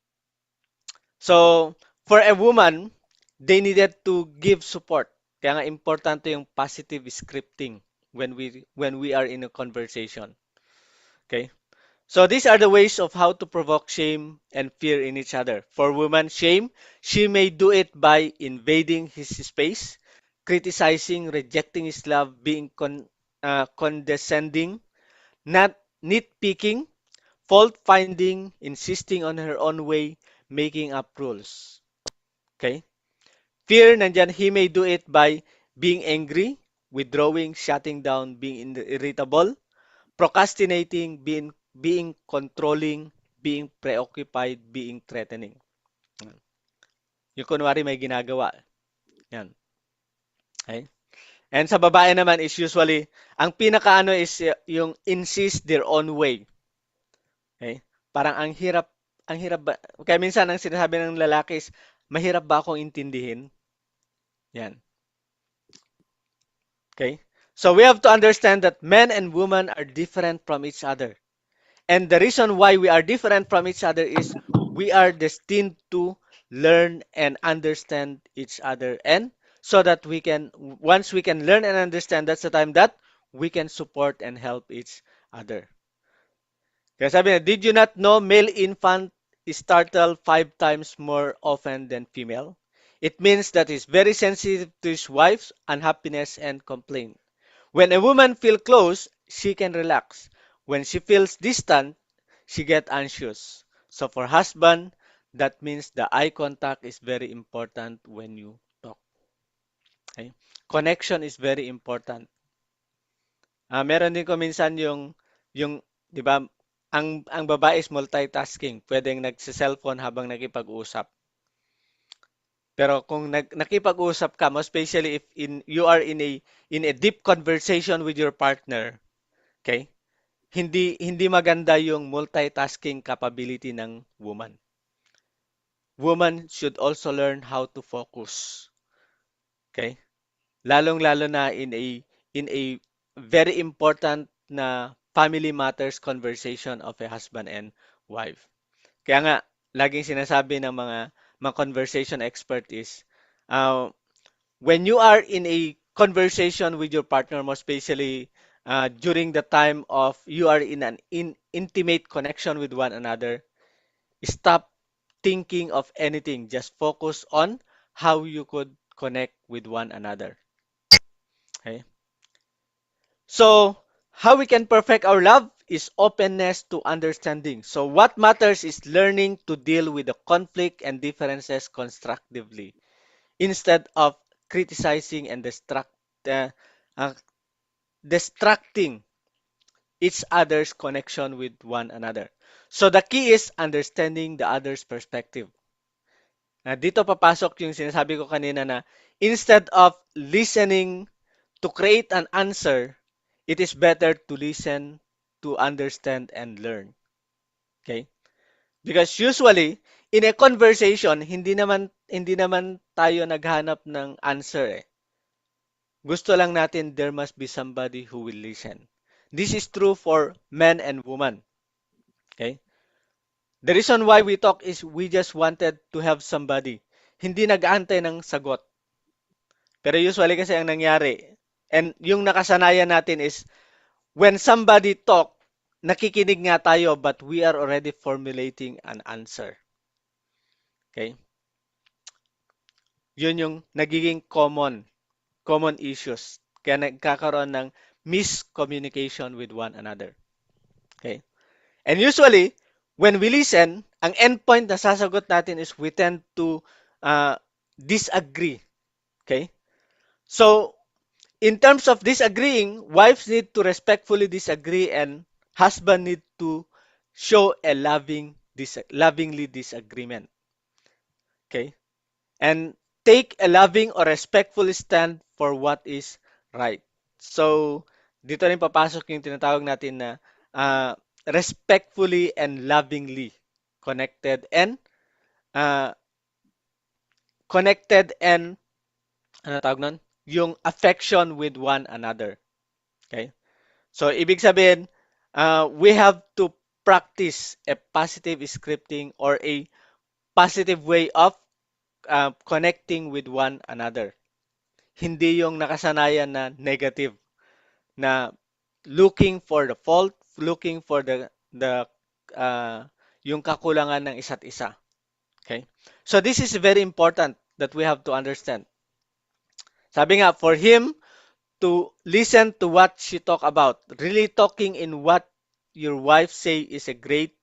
So, for a woman, they needed to give support. Kaya nga importante yung positive scripting when we are in a conversation. Okay? So these are the ways of how to provoke shame and fear in each other. For women, shame, she may do it by invading his space, criticizing, rejecting his love, being condescending, not nitpicking, fault finding, insisting on her own way, making up rules. Okay? Fear, nandyan, he may do it by being angry, withdrawing, shutting down, being irritable, procrastinating, being controlling, being preoccupied, being threatening. Yung kunwari may ginagawa. Yan. Okay? And sa babae naman is usually, ang pinakaano is yung insist their own way. Okay? Parang ang hirap ba, kaya minsan ang sinasabi ng lalaki is, mahirap ba akong intindihin? Yan. Okay? So we have to understand that men and women are different from each other. And the reason why we are different from each other is we are destined to learn and understand each other. And so that once we can learn and understand, that's the time that we can support and help each other. Kaya sabi niya, did you not know male infant is startled 5 times more often than female? It means that he's very sensitive to his wife's unhappiness and complaint. When a woman feels close, she can relax. When she feels distant, she get anxious. So for husband, that means the eye contact is very important when you talk. Okay? Connection is very important. Meron din ko minsan yung 'Di ba? Ang babae is multitasking, pwedeng nagse-cellphone habang nakipag-usap. Pero kung nakipag-usap ka, most especially if you are in a deep conversation with your partner, okay? Hindi maganda yung multitasking capability ng woman. Woman should also learn how to focus, okay? Lalong-lalo na in a very important na family matters conversation of a husband and wife. Kaya nga, laging sinasabi ng mga conversation expert is, uh, when you are in a conversation with your partner, more especially during the time of you are in an intimate connection with one another, stop thinking of anything. Just focus on how you could connect with one another. Okay? So, how we can perfect our love is openness to understanding. So, what matters is learning to deal with the conflict and differences constructively instead of criticizing and uh, uh, distracting each other's connection with one another. So, the key is understanding the other's perspective. Dito papasok yung sinasabi ko kanina na instead of listening to create an answer, it is better to listen, to understand, and learn. Okay? Because usually, in a conversation, hindi naman tayo naghanap ng answer eh. Gusto lang natin there must be somebody who will listen. This is true for men and women. Okay? The reason why we talk is we just wanted to have somebody. Hindi nag-aantay ng sagot. Pero usually kasi ang nangyari, and yung nakasanayan natin is when somebody talk, nakikinig nga tayo but we are already formulating an answer. Okay? Yun yung nagiging common issues. Kaya nagkakaroon ng miscommunication with one another. Okay? And usually, when we listen, ang endpoint na sasagot natin is we tend to uh, disagree. Okay? So, in terms of disagreeing, wives need to respectfully disagree and husband need to show a lovingly disagreement. Okay? And take a loving or respectful stand for what is right. So, dito rin papasok yung tinatawag natin na respectfully and lovingly connected and uh, connected and ano tawag nun? Yung affection with one another. Okay? So, ibig sabihin, we have to practice a positive scripting or a positive way of connecting with one another. Hindi yung nakasanayan na negative, na looking for the fault, looking for the uh, yung kakulangan ng isa't isa. Okay? So this is very important that we have to understand. Sabi nga, for him to listen to what she talk about, really talking in what your wife say is a great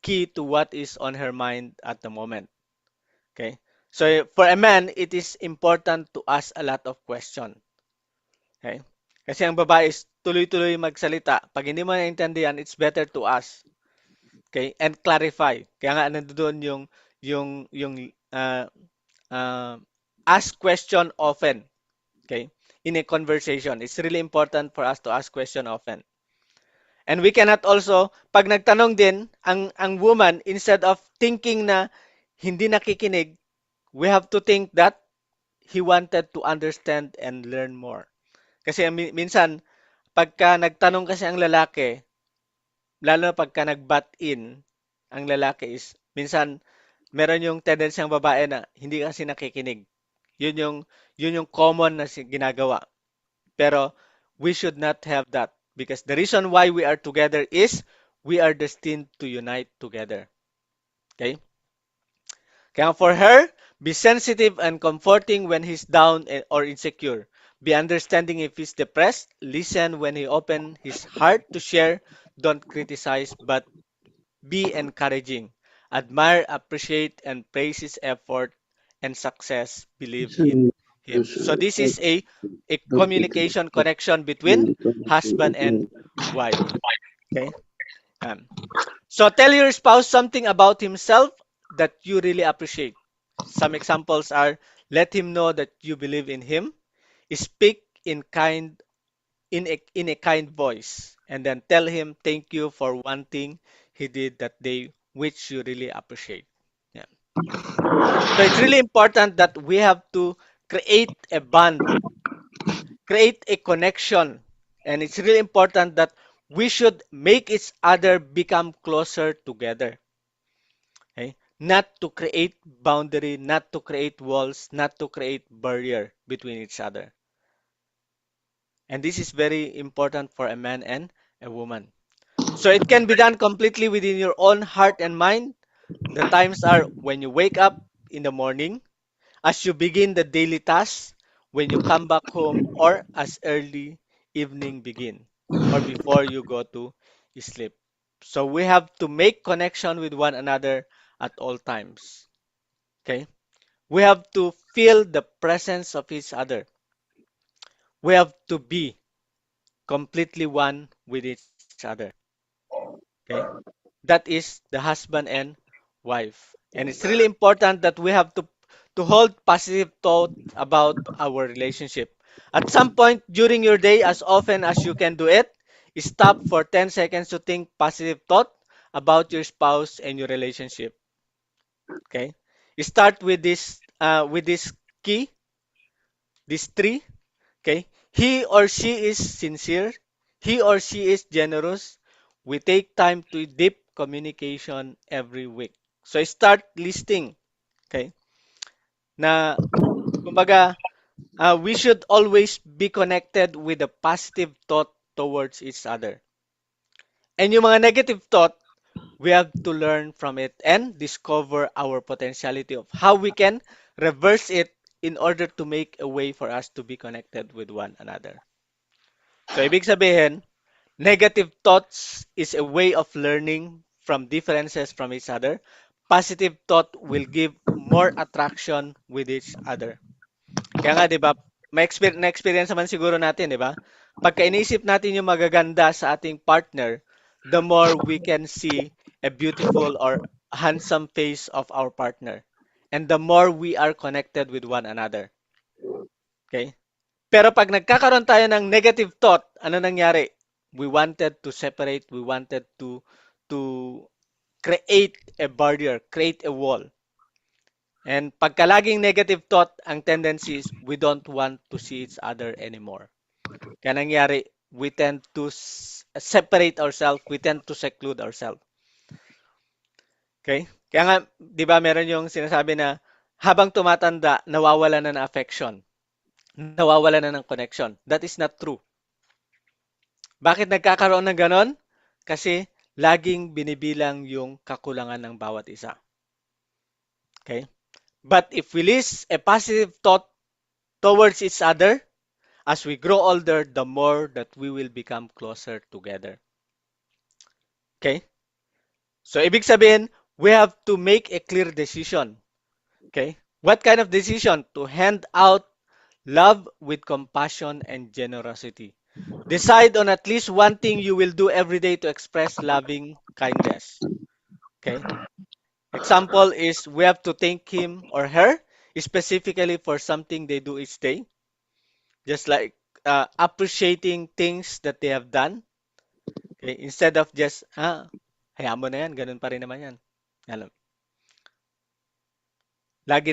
key to what is on her mind at the moment. Okay? So for a man, it is important to ask a lot of questions. Okay? Kasi ang babae is tuloy-tuloy magsalita. Pag hindi mo naintindihan, it's better to ask. Okay? And clarify. Kaya nga nandoon yung uh, ask question often. Okay? In a conversation, it's really important for us to ask question often. And we cannot also, pag nagtanong din, ang woman, instead of thinking na hindi nakikinig, we have to think that he wanted to understand and learn more. Kasi minsan, pagka nagtanong kasi ang lalaki, lalo na pagka nag-butt in, ang lalaki is, minsan, meron yung tendency ng babae na hindi kasi nakikinig. Yun yung, yun yung common na ginagawa. Pero, we should not have that. Because the reason why we are together is, we are destined to unite together. Okay? Kaya for her, be sensitive and comforting when he's down or insecure. Be understanding if he's depressed. Listen when he open his heart to share. Don't criticize, but be encouraging. Admire, appreciate, and praise his effort and success. Believe in Listen, him. So this like is a the communication connection between communication husband and between wife. Okay? Um, so tell your spouse something about himself that you really appreciate. Some examples are let him know that you believe in him, speak in a kind voice, and then tell him thank you for one thing he did that day which you really appreciate. Yeah. So it's really important that we have to create a bond, create a connection, and it's really important that we should make each other become closer together. Okay? Not to create boundary, not to create walls, not to create barrier between each other. And this is very important for a man and a woman. So it can be done completely within your own heart and mind. The times are when you wake up in the morning, as you begin the daily tasks, when you come back home, or as early evening begin, or before you go to sleep. So we have to make connection with one another at all times. Okay? We have to feel the presence of each other. We have to be completely one with each other. Okay? That is the husband and wife. And it's really important that we have to hold positive thought about our relationship. At some point during your day, as often as you can do it, stop for 10 seconds to think positive thought about your spouse and your relationship. Okay? Start with this key, these three. Okay? He or she is sincere. He or she is generous. We take time to deep communication every week. So start listing, okay? Na kumbaga, we should always be connected with a positive thought towards each other. And yung mga negative thought, we have to learn from it and discover our potentiality of how we can reverse it in order to make a way for us to be connected with one another. So, ibig sabihin, negative thoughts is a way of learning from differences from each other. Positive thought will give more attraction with each other. Kaya nga, di ba, na-experience naman siguro natin, di ba? Pagka inisip natin yung magaganda sa ating partner, the more we can see a beautiful or handsome face of our partner. And the more we are connected with one another. Okay? Pero pag nagkakaroon tayo ng negative thought, ano nangyari? We wanted to separate, we wanted to create a barrier, create a wall. And pagka laging negative thought, ang tendency is we don't want to see each other anymore. Kaya nangyari, we tend to separate ourselves, we tend to seclude ourselves. Okay? Kaya nga, di ba meron yung sinasabi na habang tumatanda, nawawala na ng affection, nawawala na ng connection. That is not true. Bakit nagkakaroon ng ganon? Kasi laging binibilang yung kakulangan ng bawat isa. Okay? But if we list a positive thought towards each other, as we grow older, the more that we will become closer together. Okay? So, ibig sabihin, we have to make a clear decision. Okay? What kind of decision? To hand out love with compassion and generosity. Decide on at least one thing you will do every day to express loving kindness. Okay? Example is we have to thank him or her specifically for something they do each day. Just like appreciating things that they have done. Okay? Instead of just, hayaan mo na yan, ganun pa rin naman yan. Alam, lagi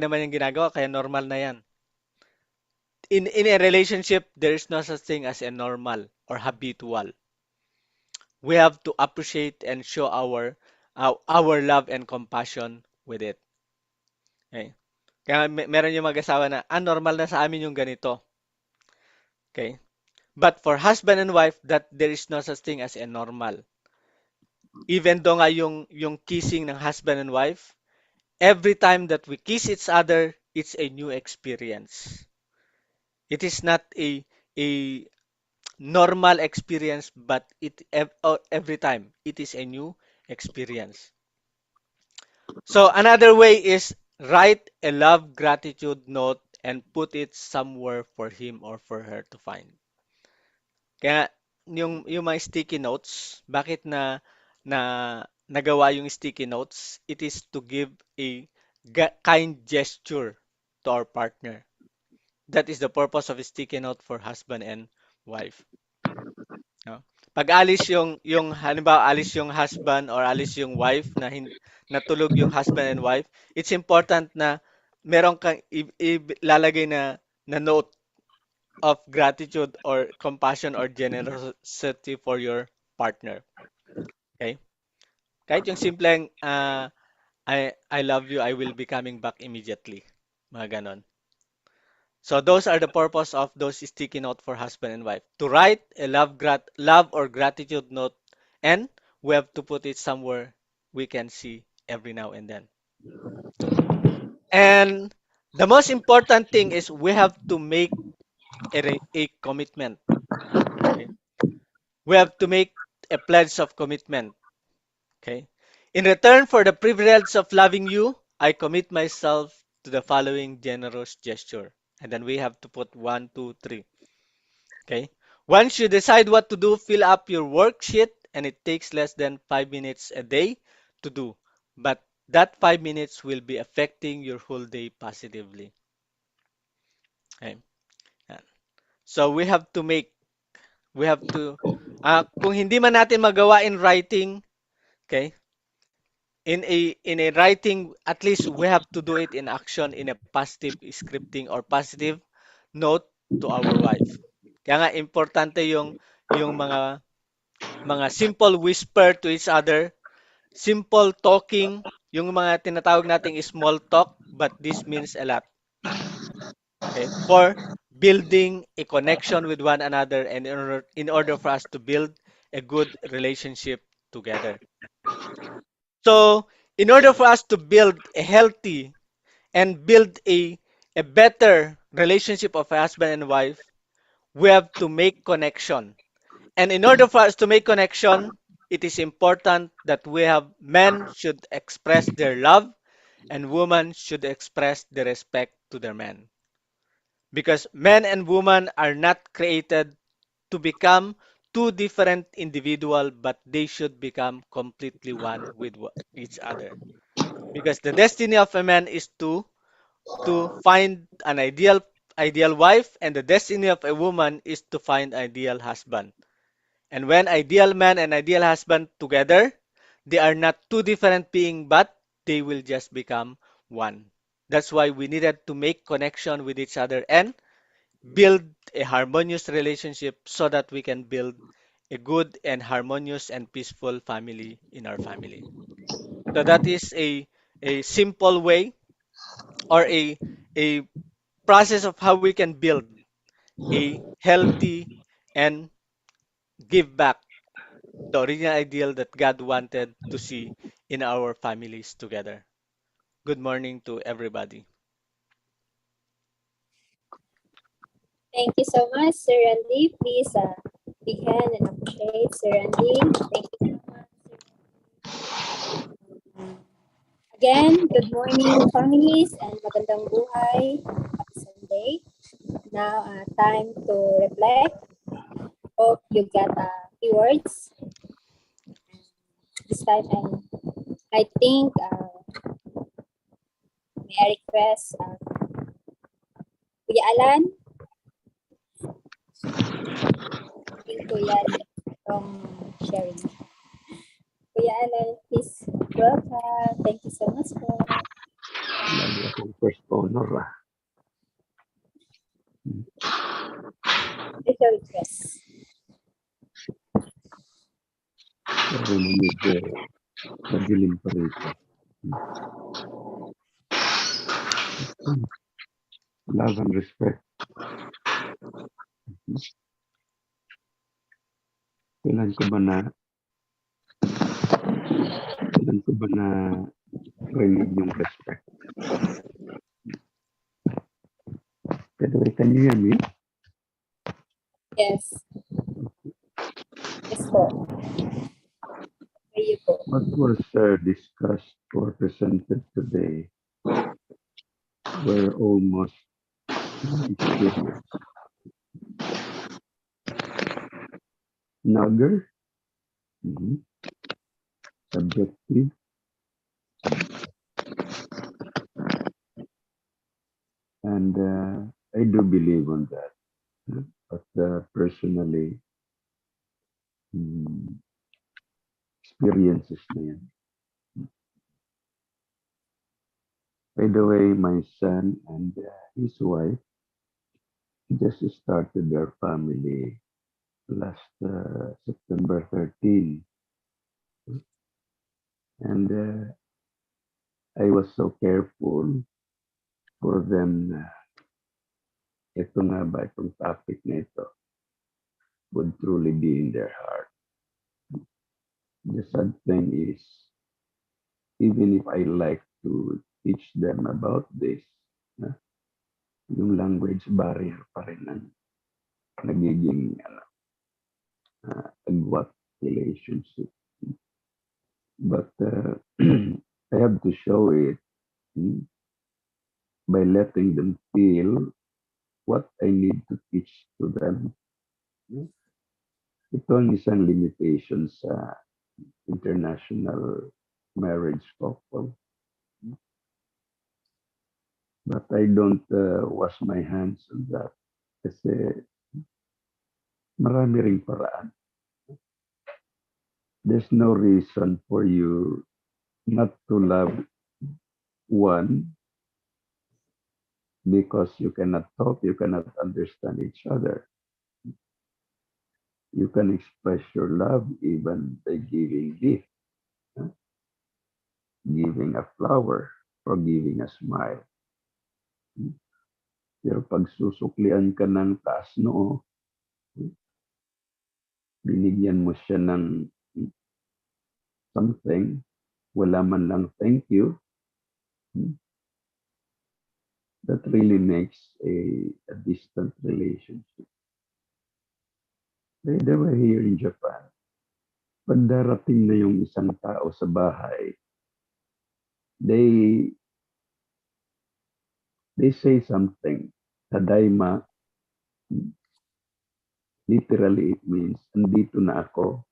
naman yung ginagawa, kaya normal na yan. In a relationship, there is no such thing as a normal or habitual. We have to appreciate and show our love and compassion with it. Okay? Kaya meron yung mag-asawa na, normal na sa amin yung ganito. Okay? But for husband and wife, that there is no such thing as a normal. Even though nga yung kissing ng husband and wife, every time that we kiss each other, it's a new experience. It is not a normal experience, but every time it is a new experience. So another way is write a love gratitude note and put it somewhere for him or for her to find. Kaya yung mga sticky notes, bakit na nagawa yung sticky notes? It is to give a kind gesture to our partner. That is the purpose of a sticky note for husband and wife. No? Pag alis yung halimbawa alis yung husband or alis yung wife natulog yung husband and wife, it's important na meron kang ilalagay na note of gratitude or compassion or generosity for your partner. Okay? Kahit yung simpleng I love you, I will be coming back immediately. Mga ganon. So those are the purpose of those sticky note for husband and wife. To write a love or gratitude note, and we have to put it somewhere we can see every now and then. And the most important thing is we have to make a commitment. Okay? We have to make a pledge of commitment. Okay? In return for the privilege of loving you, I commit myself to the following generous gesture. And then we have to put one, two, three. Okay? Once you decide what to do, fill up your worksheet, and it takes less than 5 minutes a day to do. But that 5 minutes will be affecting your whole day positively. Okay? Yan. So we have to, kung hindi man natin magawa in writing, okay, in a writing, at least we have to do it in action in a positive scripting or positive note to our wife. Kaya nga importante yung mga simple whisper to each other, simple talking, yung mga tinatawag nating small talk, but this means a lot. Okay? For building a connection with one another and in order for us to build a good relationship together. So, in order for us to build a healthy and build a better relationship of husband and wife, we have to make connection. And in order for us to make connection, it is important that men should express their love and women should express their respect to their men. Because men and women are not created to become two different individuals, but they should become completely one with each other. Because the destiny of a man is to find an ideal wife, and the destiny of a woman is to find ideal husband. And when ideal man and ideal husband together, they are not two different beings, but they will just become one. That's why we needed to make connection with each other and build a harmonious relationship so that we can build a good and harmonious and peaceful family in our family. So that is a simple way or a process of how we can build a healthy and give back the original ideal that God wanted to see in our families together. Good morning to everybody. Thank you so much, Sir Randy. Please, big hand and appreciate Sir Randy. Thank you so much, again, good morning, families, and magandang buhay. Happy Sunday. Now, time to reflect. Hope you got keywords. This time, I think, may I request Kuya Alan? I think Kuya from sharing. Kuya Alan, please welcome. Thank you so much po. Lagi akong first honor Special request. Pero medyo madilim pa rito. Love and respect. Kailan ko ba na rinig yung respect? Pero can you hear me? Yes. Yes po. Here you go. What was discussed or presented today were almost experience. nugger, mhm, subjective, mhm, and I do believe on that. But personally, mm, experiences na yan. By the way, my son and his wife just started their family last September 13. And I was so careful for them na ito nga ba itong topic na ito would truly be in their heart. The sad thing is, even if I like to teach them about this, na, yung language barrier pa rin ang nagiging agwat relationship. But I have to show it mm, by letting them feel what I need to teach to them. Ito ang isang limitation sa international marriage couple. But I don't wash my hands on that kasi marami ring paraan. There's no reason for you not to love one because you cannot talk, you cannot understand each other. You can express your love even by giving gift, huh? Giving a flower or giving a smile. Pero pag susuklian ka ng taas noo, binigyan mo siya ng something, wala man lang thank you, that really makes a distant relationship. By the way, here in Japan, pag darating na yung isang tao sa bahay, they say something. Tadaima, literally it means, andito na ako.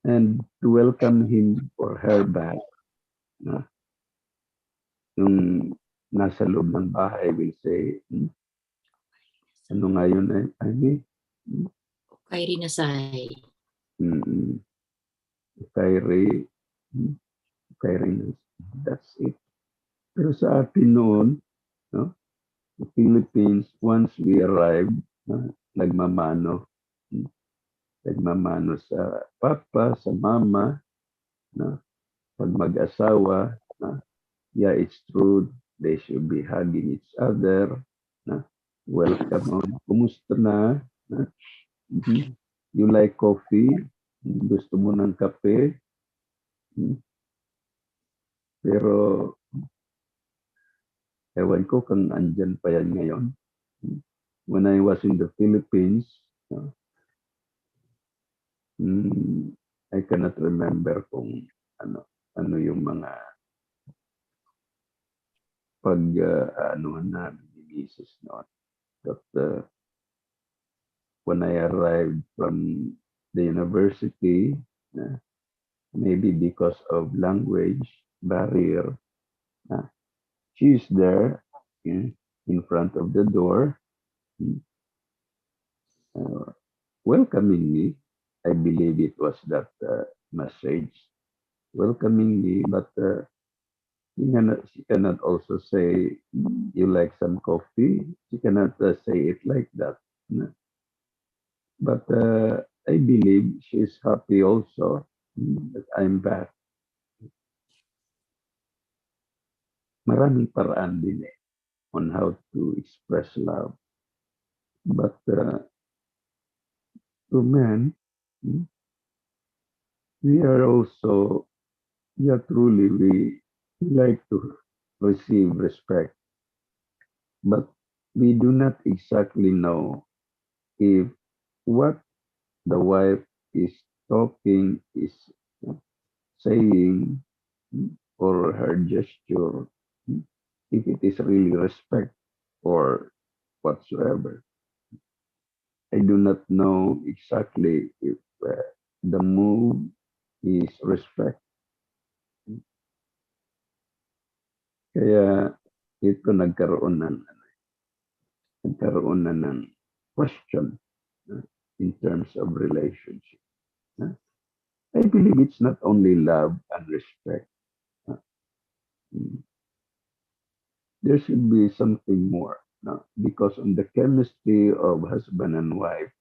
And to welcome him or her back, na, yung nasa loob ng bahay will say, ano nga yun eh, Ani? Kairi nasay. Kairi, Kairi, that's it. Pero sa atin noon, no, the Philippines, once we arrived, nagmamano. Nagmamano sa papa, sa mama, no, pag mag-asawa, no, yeah, it's true, they should be hugging each other, no, welcome on, kumusta na, no? You like coffee, gusto mo ng kape, pero ewan ko kung andyan pa yan ngayon. When I was in the Philippines, I cannot remember kung ano yung mga anuhan namin ni Mrs. noon. But when I arrived from the university, maybe because of language barrier, she's there in front of the door, welcoming me. I believe it was that message, welcoming me, but she cannot also say, you like some coffee? She cannot say it like that. But I believe she's happy also that I'm back. Maraming paraan din on how to express love. But to men, we are also, truly, we like to receive respect. But we do not exactly know if what the wife is talking, is saying, or her gesture, if it is really respect or whatsoever. I do not know exactly if the move is respect. Kaya ito nagkaroon na ng question uh, in terms of relationship. Uh, I believe it's not only love and respect. Uh, mm, there should be something more. No? Because on the chemistry of husband and wife,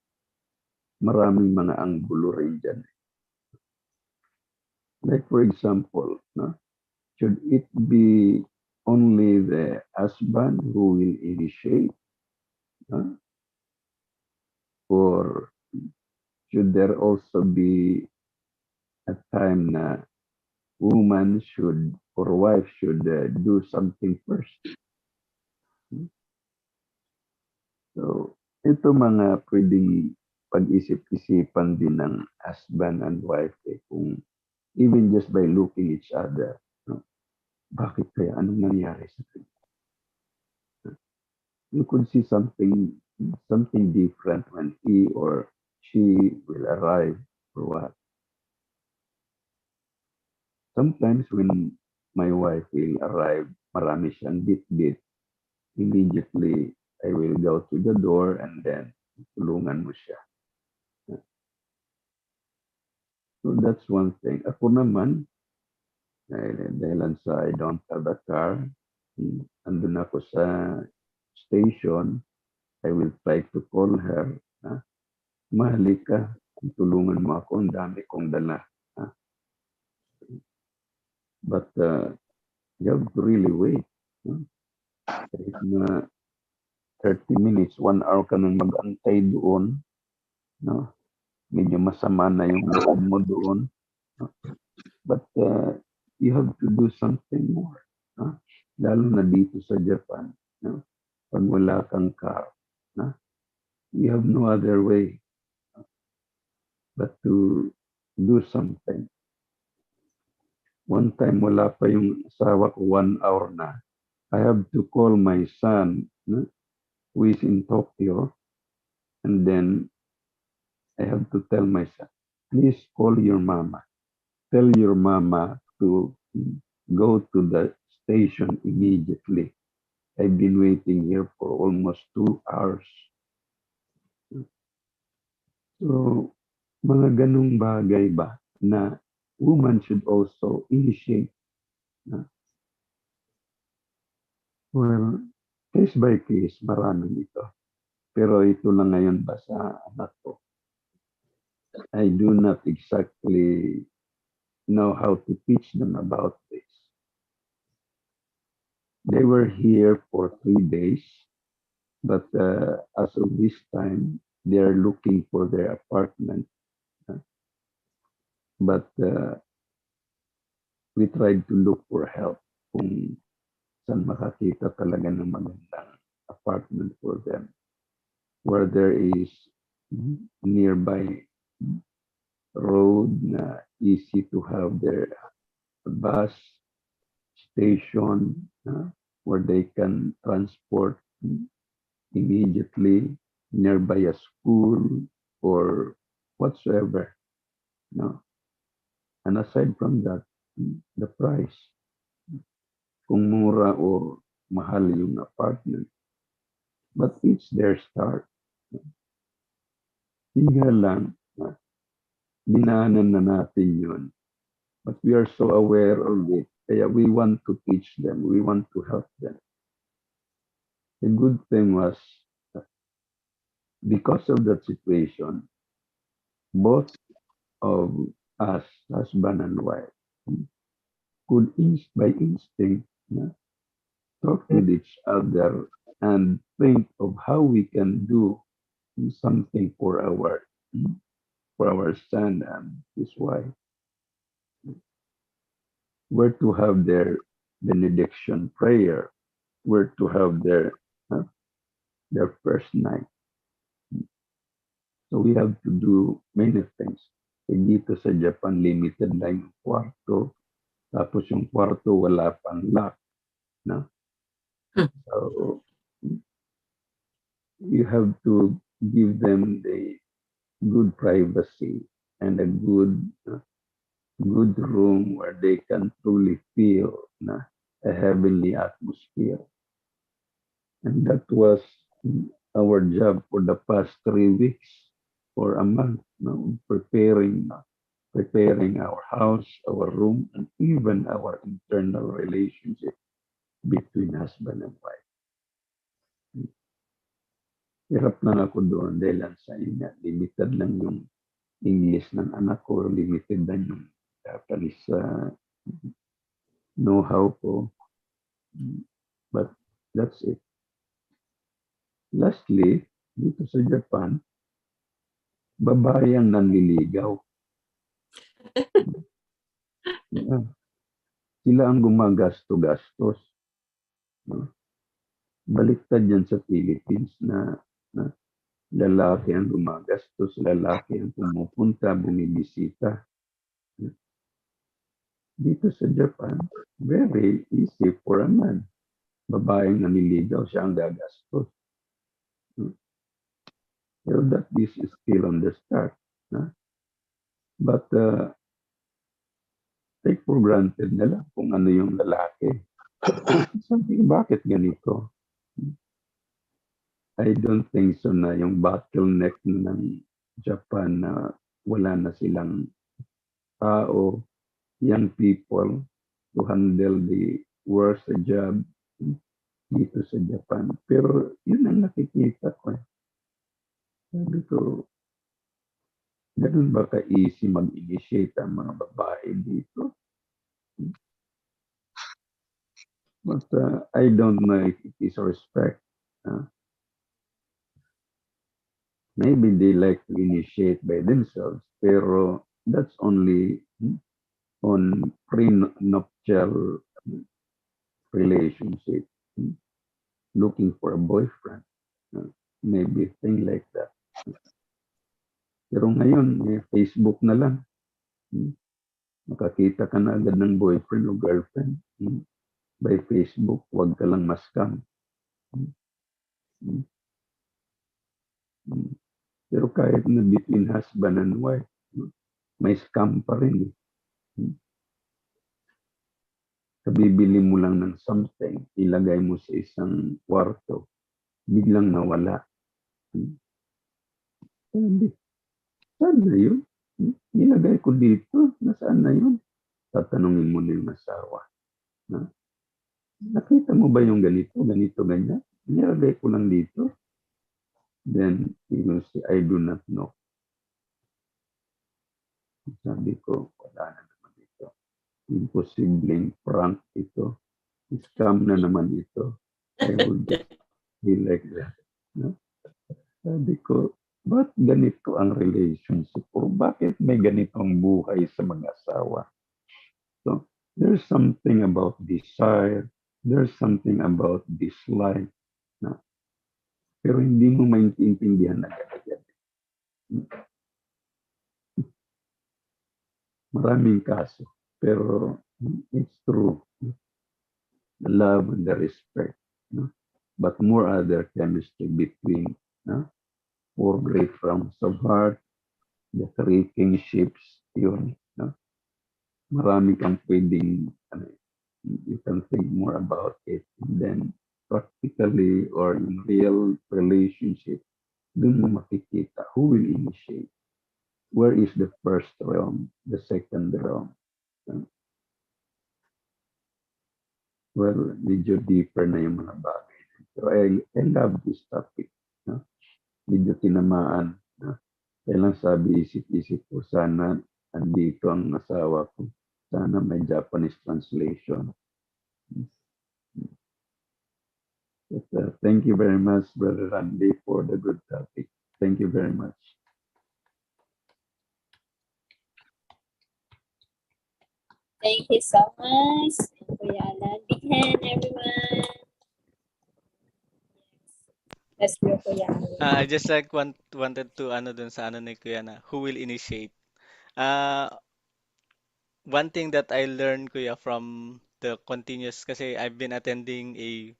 maraming mga anggulo rin dyan. Like for example, no? Should it be only the husband who will initiate? No? Or should there also be a time na woman should or wife should do something first? So, ito mga pwedeng pag-isip-isipan din ng husband and wife kung even just by looking each other, no? Bakit kaya? Anong nangyari sa kanya? You could see something different when he or she will arrive or what. Sometimes when my wife will arrive, marami siyang bit-bit. Immediately, I will go to the door and then tulungan mo siya. So that's one thing. Ako naman, dahil sa I don't have a car, andun ako sa station, I will try to call her. Mahalik ka, tulungan mo ako, ang dami kong dala. But you have to really wait. Kahit na 30 minutes, 1 hour ka nang mag-antay doon, no? Medyo masama na yung loob mo doon. No? But you have to do something more. No? Lalo na dito sa Japan. No? Pag wala kang car, no? You have no other way but to do something. One time, wala pa yung asawa ko, 1 hour na. I have to call my son, no? Who is in Tokyo, and then I have to tell my son, please call your mama. Tell your mama to go to the station immediately. I've been waiting here for almost 2 hours. So, mga ganung bagay ba na woman should also initiate. Well, case by case, maraming ito. Pero ito lang ngayon ba sa anak ko? I do not exactly know how to teach them about this. They were here for 3 days, but as of this time, they are looking for their apartment. But we tried to look for help kung saan makakita talaga ng magandang apartment for them, where there is nearby road na easy to have their bus station where they can transport immediately nearby a school or whatsoever. No? And aside from that, the price, kung mura o mahal yung apartment, but it's their start. Higa lang, dinaanan na natin yun. But we are so aware of it. Kaya we want to teach them. We want to help them. The good thing was, because of that situation, both of us, husband and wife, could by instinct talk with each other and think of how we can do something for our son and his wife. Where to have their benediction prayer, where to have their first night. So we have to do many things. Eh, dito sa Japan, limited lang yung kwarto. Tapos yung kwarto, wala pang lock. No? So you have to give them the good privacy and a good room where they can truly feel a heavenly atmosphere. And that was our job for the past 3 weeks or a month, preparing our house, our room, and even our internal relationship between husband and wife. Hirap lang ako doon dahil lang sa ina, limited lang yung English ng anak ko, limited lang yung Japanese know-how ko. But that's it. Lastly, dito sa Japan, babae ang nanliligaw. Yeah. Sila ang gumagasto-gastos. No? Baliktad yan sa Philippines na lalaki ang gumagastos, lalaki ang pumupunta, bumibisita. Dito sa Japan, very easy for a man. Babaeng nanliligaw, siya ang gagastos. So that this is still on the start. But take for granted nila kung ano yung lalaki. Sabi, bakit ganito? I don't think so na yung bottleneck ng Japan na wala na silang tao, young people to handle the worst job dito sa Japan. Pero yun ang nakikita ko. Sabi ko, ganun ba ka-easy mag-initiate ang mga babae dito? But I don't know if it is respect. Maybe they like to initiate by themselves, pero that's only on prenuptial relationship, looking for a boyfriend, maybe thing like that. Pero ngayon, Facebook na lang. Makakita ka na agad ng boyfriend o girlfriend by Facebook, huwag ka lang ma-scam. Pero kahit na between husband and wife, may scam pa rin. Kabibili mo lang ng something, ilagay mo sa isang kwarto, biglang nawala. Sabi, saan na yun? Nilagay ko dito, nasaan na yun? Tatanungin mo na yung asawa. Nakita mo ba yung ganito, ganyan? Nilagay ko lang dito. Then, he will say, I do not know. Sabi ko, wala na naman ito. Imposibleng prank ito. Scam na naman ito. I will just be like that. Sabi ko, ba't ganito ang relationship? O bakit may ganitong buhay sa mga asawa? So, there's something about desire. There's something about dislike. Pero hindi mo maintindihan agad-agad. Maraming kaso. Pero it's true. The love and the respect. But more other chemistry between 4 great realms of heart, the 3 kingships, yun. Marami kang pwedeng, you can think more about it. And then practically or in real relationship, dun mo makikita who will initiate. Where is the first realm, the second realm? Well, medyo deeper na yung mga bagay. So I love this topic. Medyo tinamaan. Kaya lang sabi, isip-isip ko, sana andito ang asawa ko. Sana may Japanese translation. But, thank you very much, Brother Randy, for the good topic. Thank you very much. Thank you so much, Kuya Alan. Big hand, everyone. Let's go, Kuya Alan. I just like wanted to ano dun sa ano ni Kuya na who will initiate. One thing that I learned Kuya from the continuous kasi I've been attending a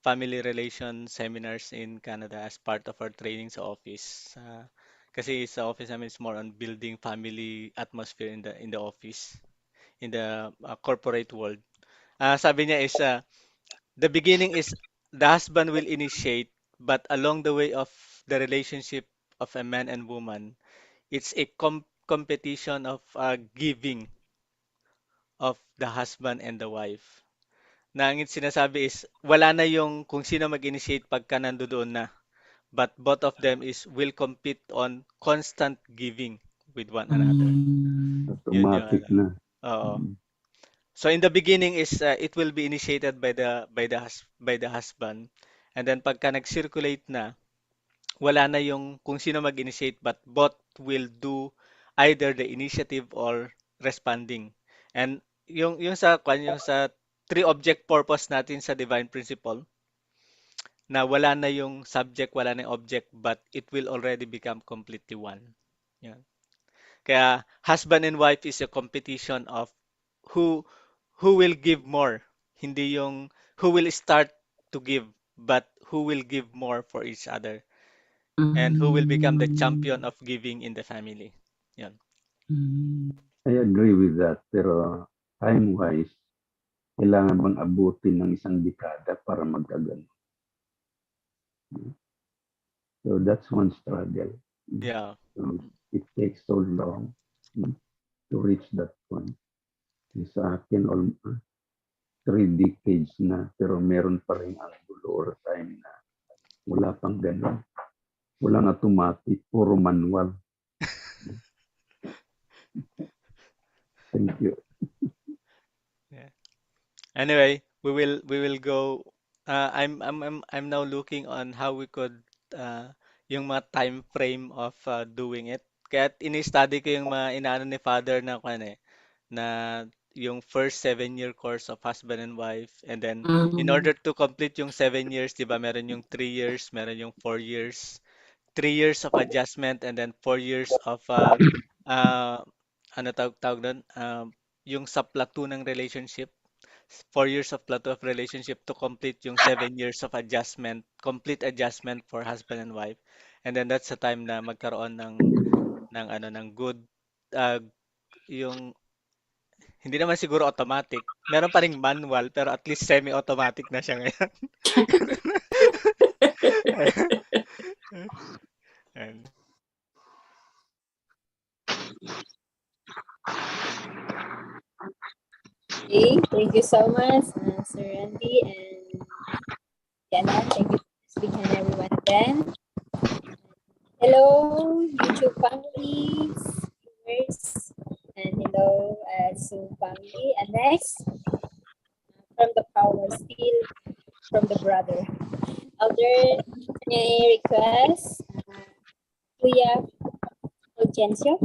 family relation seminars in Canada as part of our training sa office. Kasi sa office namin is more on building family atmosphere in the office, in the corporate world. Sabi niya is the beginning is the husband will initiate, but along the way of the relationship of a man and woman, it's a competition of giving of the husband and the wife. Na ang sinasabi is wala na yung kung sino mag-initiate pagka nandoon na. But both of them is will compete on constant giving with one another. Yun yung Automatic ano. na. Oo. Mm. So in the beginning is it will be initiated by by the husband. And then pagka nag-circulate na, wala na yung kung sino mag-initiate but both will do either the initiative or responding. And yung sa three object purpose natin sa divine principle na wala na yung subject, wala na yung object but it will already become completely one. Yan. Kaya husband and wife is a competition of who who will give more. Hindi yung who will start to give but who will give more for each other and who will become the champion of giving in the family. Yan. I agree with that. Pero time-wise, kailangan bang abutin ng isang dekada para magkagano? So that's one struggle. Yeah. So it takes so long to reach that point. Sa akin, almost 3 decades na, pero meron pa rin ang gulo or time na wala pang gano'n. Walang automatic, puro manual. Thank you. Yeah. Anyway, we will go I'm now looking on how we could yung mga time frame of doing it. Kaya ini-study ko yung mga inaano ni Father na kung ano na yung first 7-year course of husband and wife and then in order to complete yung 7 years, 'di ba, meron yung 3 years, meron yung 4 years, 3 years of adjustment and then 4 years of uh, ano tawag doon? Yung sa plateau ng relationship 4 years of plateau of relationship to complete yung 7 years of adjustment, complete adjustment for husband and wife. And then that's the time na magkaroon ng good uh, yung hindi naman siguro automatic. Meron pa ring manual pero at least semi-automatic na siya ngayon. And, Okay, thank you so much, Sir Randy and Jana. Thank you for speaking everyone again. Hello, YouTube families, viewers, and hello, Zoom family. And next, from the power still from the brother. Elder, may request, Kuya Fulgencio.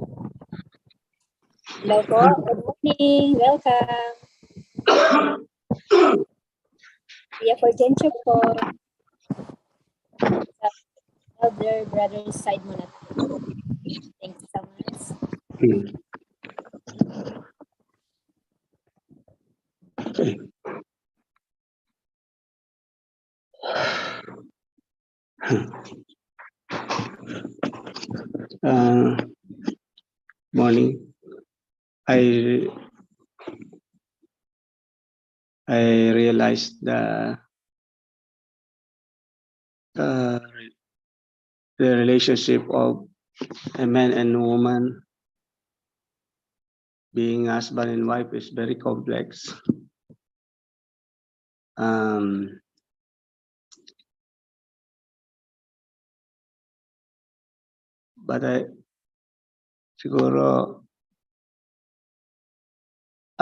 Hello po, good morning, welcome. Kuya Fulgencio po, sa elder brother's side mo na. Thank you so much. Morning. I realized the the relationship of a man and woman being husband and wife is very complex. But siguro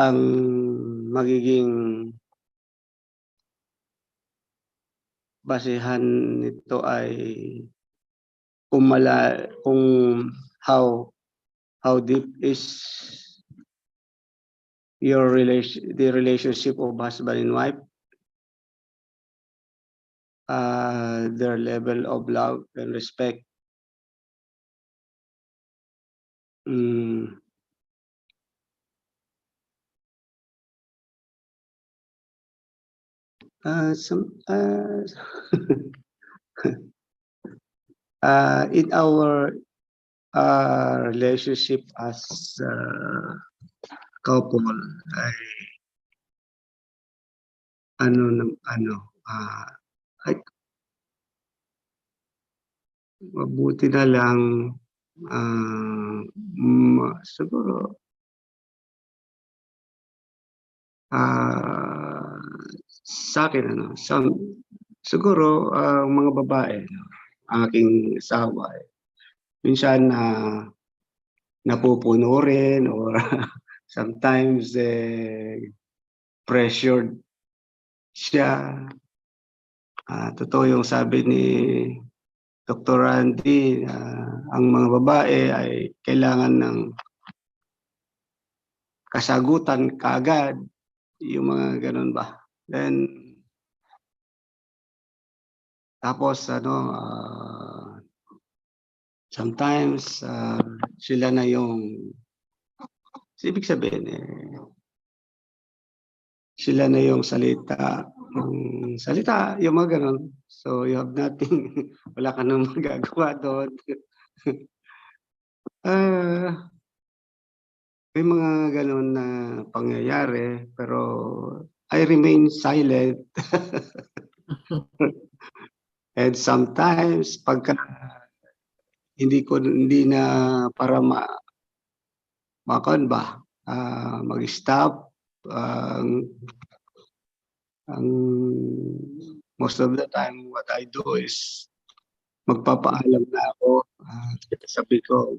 ang magiging basehan nito ay kung how deep is the relationship of husband and wife, their level of love and respect. In our relationship as couple, ay ay mabuti na lang, siguro, sa'kin siguro ang mga babae, aking asawa, minsan napupuno rin or sometimes pressured siya. Totoo yung sabi ni Dr. Randy, ang mga babae ay kailangan ng kasagutan kaagad, yung mga ganun ba. Then tapos sometimes sila na yung ibig sabihin sila na yung salita, yung mga ganun. So you have nothing, wala ka nang magagawa doon. May mga ganun na pangyayari, pero I remain silent. And sometimes pagka hindi na para mag-stop, most of the time what I do is magpapaalam na ako. Sabi ko,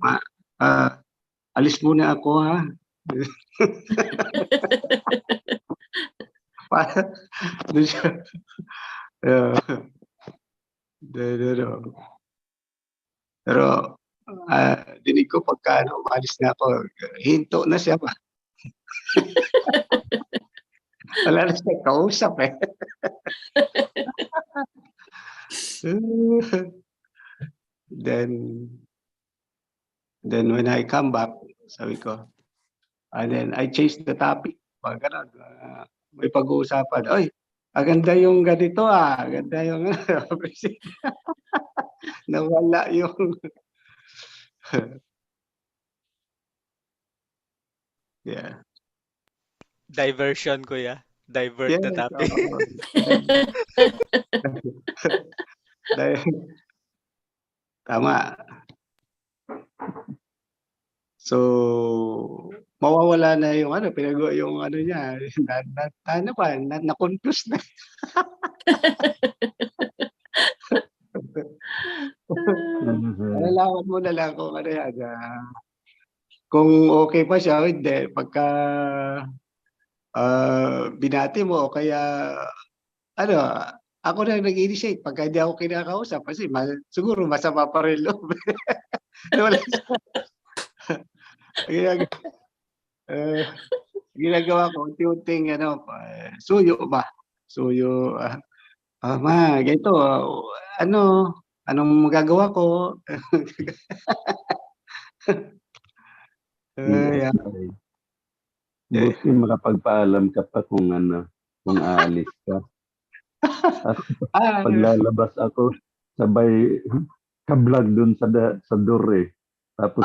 alis muna ako ha. Doon siya. Pero dinig ko pagka umalis na ako, hinto na siya pa. Wala na siya kausap eh. Then when I come back, sabi ko, and then I change the topic. Pag ganun, may pag-uusapan. Oy, aganda yung ganito aganda yung nawala yung yeah. Diversion, kuya. Divert the Yes, topic. Tama. So, mawawala na yung yung niya, na-confuse na. Malalaman mo na lang kung yan, kung okay pa siya o hindi, pagka binati mo o kaya ako na nag-initiate pagka hindi ako kinakausap kasi siguro masama pa rin loob. Wala ginagawa ko unti-unting suyo ba? Suyo, ma, ganito, anong magagawa ko? Yeah. Buti makapagpaalam ka pa kung aalis ka. Paglalabas ako, sabay ka-vlog dun sa door eh. Tapos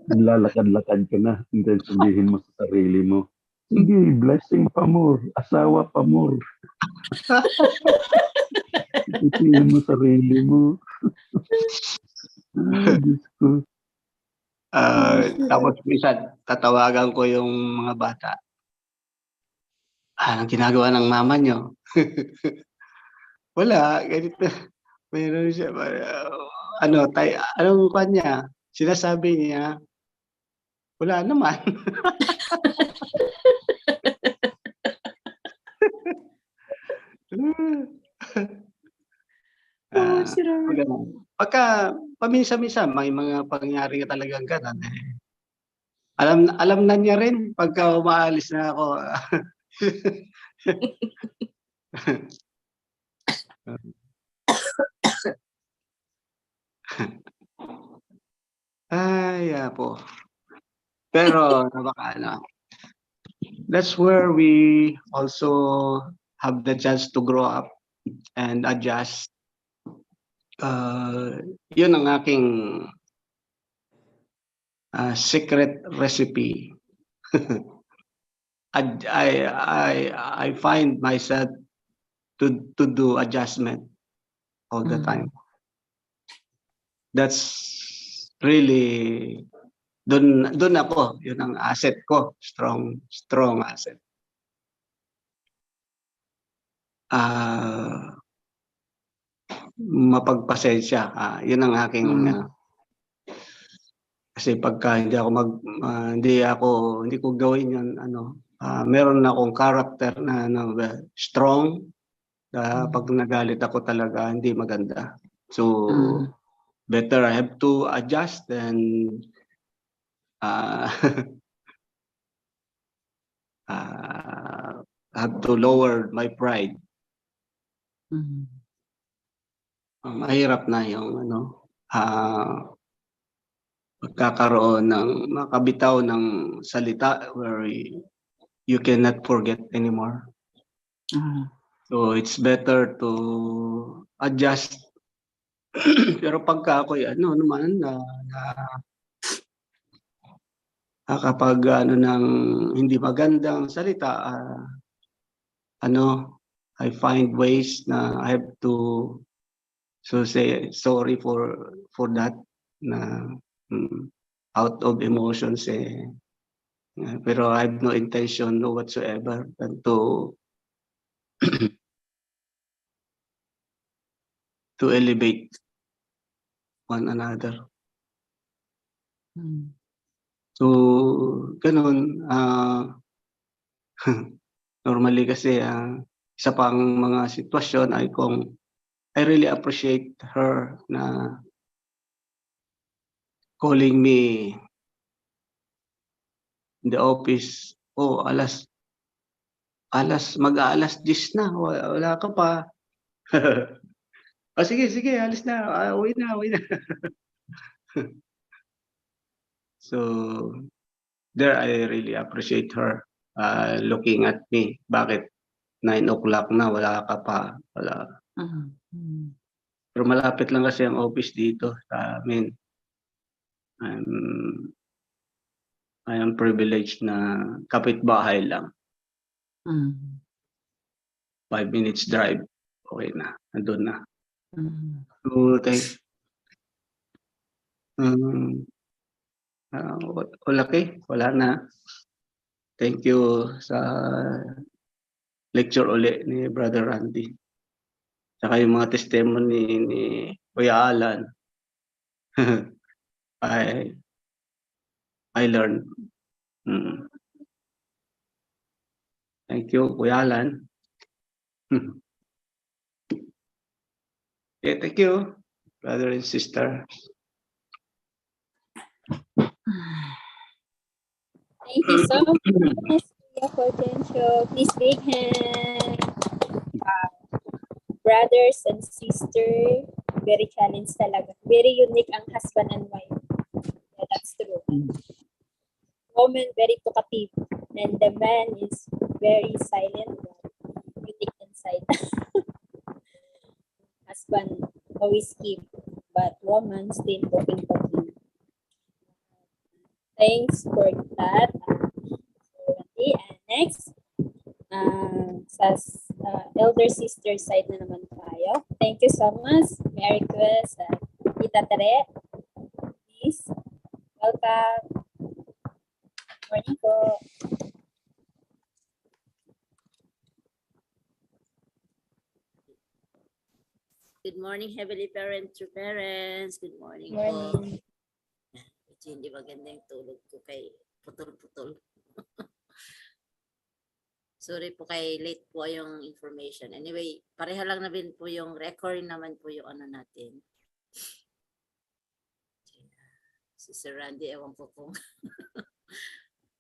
maglalakad-lakad ka na. Hindi sabihin mo sa sarili mo, sige, blessing pa more, asawa pa more. Isipin mo sarili mo. Diyos ko. Tapos minsan, tatawagan ko yung mga bata. Anong ginagawa ng mama nyo? Wala, ganito. Mayroon siya, anong kanya? Sinasabi niya, wala naman. Pagka paminsan-minsan may mga pangyayari talagang ganun alam na niya rin pagka umaalis na ako. Ay, po. Pero that's where we also have the chance to grow up and adjust. Yun ang aking secret recipe. I find myself to do adjustment all the time. That's really dun ako, yun ang asset ko, strong asset. Mapagpasensya, yun ang aking kasi pagka hindi ko gawin yun, meron akong character na strong, pag nagalit ako talaga hindi maganda. So better I have to adjust and have to lower my pride. Mahirap na yung magkakaroon ng makabitaw ng salita where you cannot forget anymore. So it's better to adjust. Pero pagka ako kapag ng hindi magandang salita, I find ways na I have to say sorry for that na out of emotions pero I have no intention whatsoever than to elevate one another. So ganun, normally kasi isa pang mga sitwasyon ay kung I really appreciate her na calling me in the office, mag-aalas 10 na, wala ka pa. Sige, alis na, uwi na. So there I really appreciate her looking at me. Bakit 9 o'clock na, wala ka pa? Wala. Pero malapit lang kasi ang office dito sa amin. I am privileged na kapitbahay lang. 5 minutes drive. Okay na, nandun na. So, wala na. Thank you sa lecture uli ni Brother Randy. Saka yung mga testimony ni Kuya Alan. I learned. Thank you, Kuya Alan. Yeah, thank you, brother and sister. Thank you so much, Kuya Potential. Please big hand. Brothers and sister, very challenged talaga. Very unique ang husband and wife. Yeah, that's true. Woman, very talkative. And the man is very silent, unique inside. Husband always keep, but woman still talking. Thanks for that. And next, sa elder sister side na naman tayo. Thank you so much. Merry Christmas, Tita Tere. Please, welcome. Morning po. Good morning, Heavenly Parent, true parents. Good morning po. Morning. Hindi maganda yung tulog ko kay putol-putol. Sorry po kay late po yung information. Anyway, pareha lang na din po yung record naman po yung ano natin. Si Sir Randy, ewan ko kung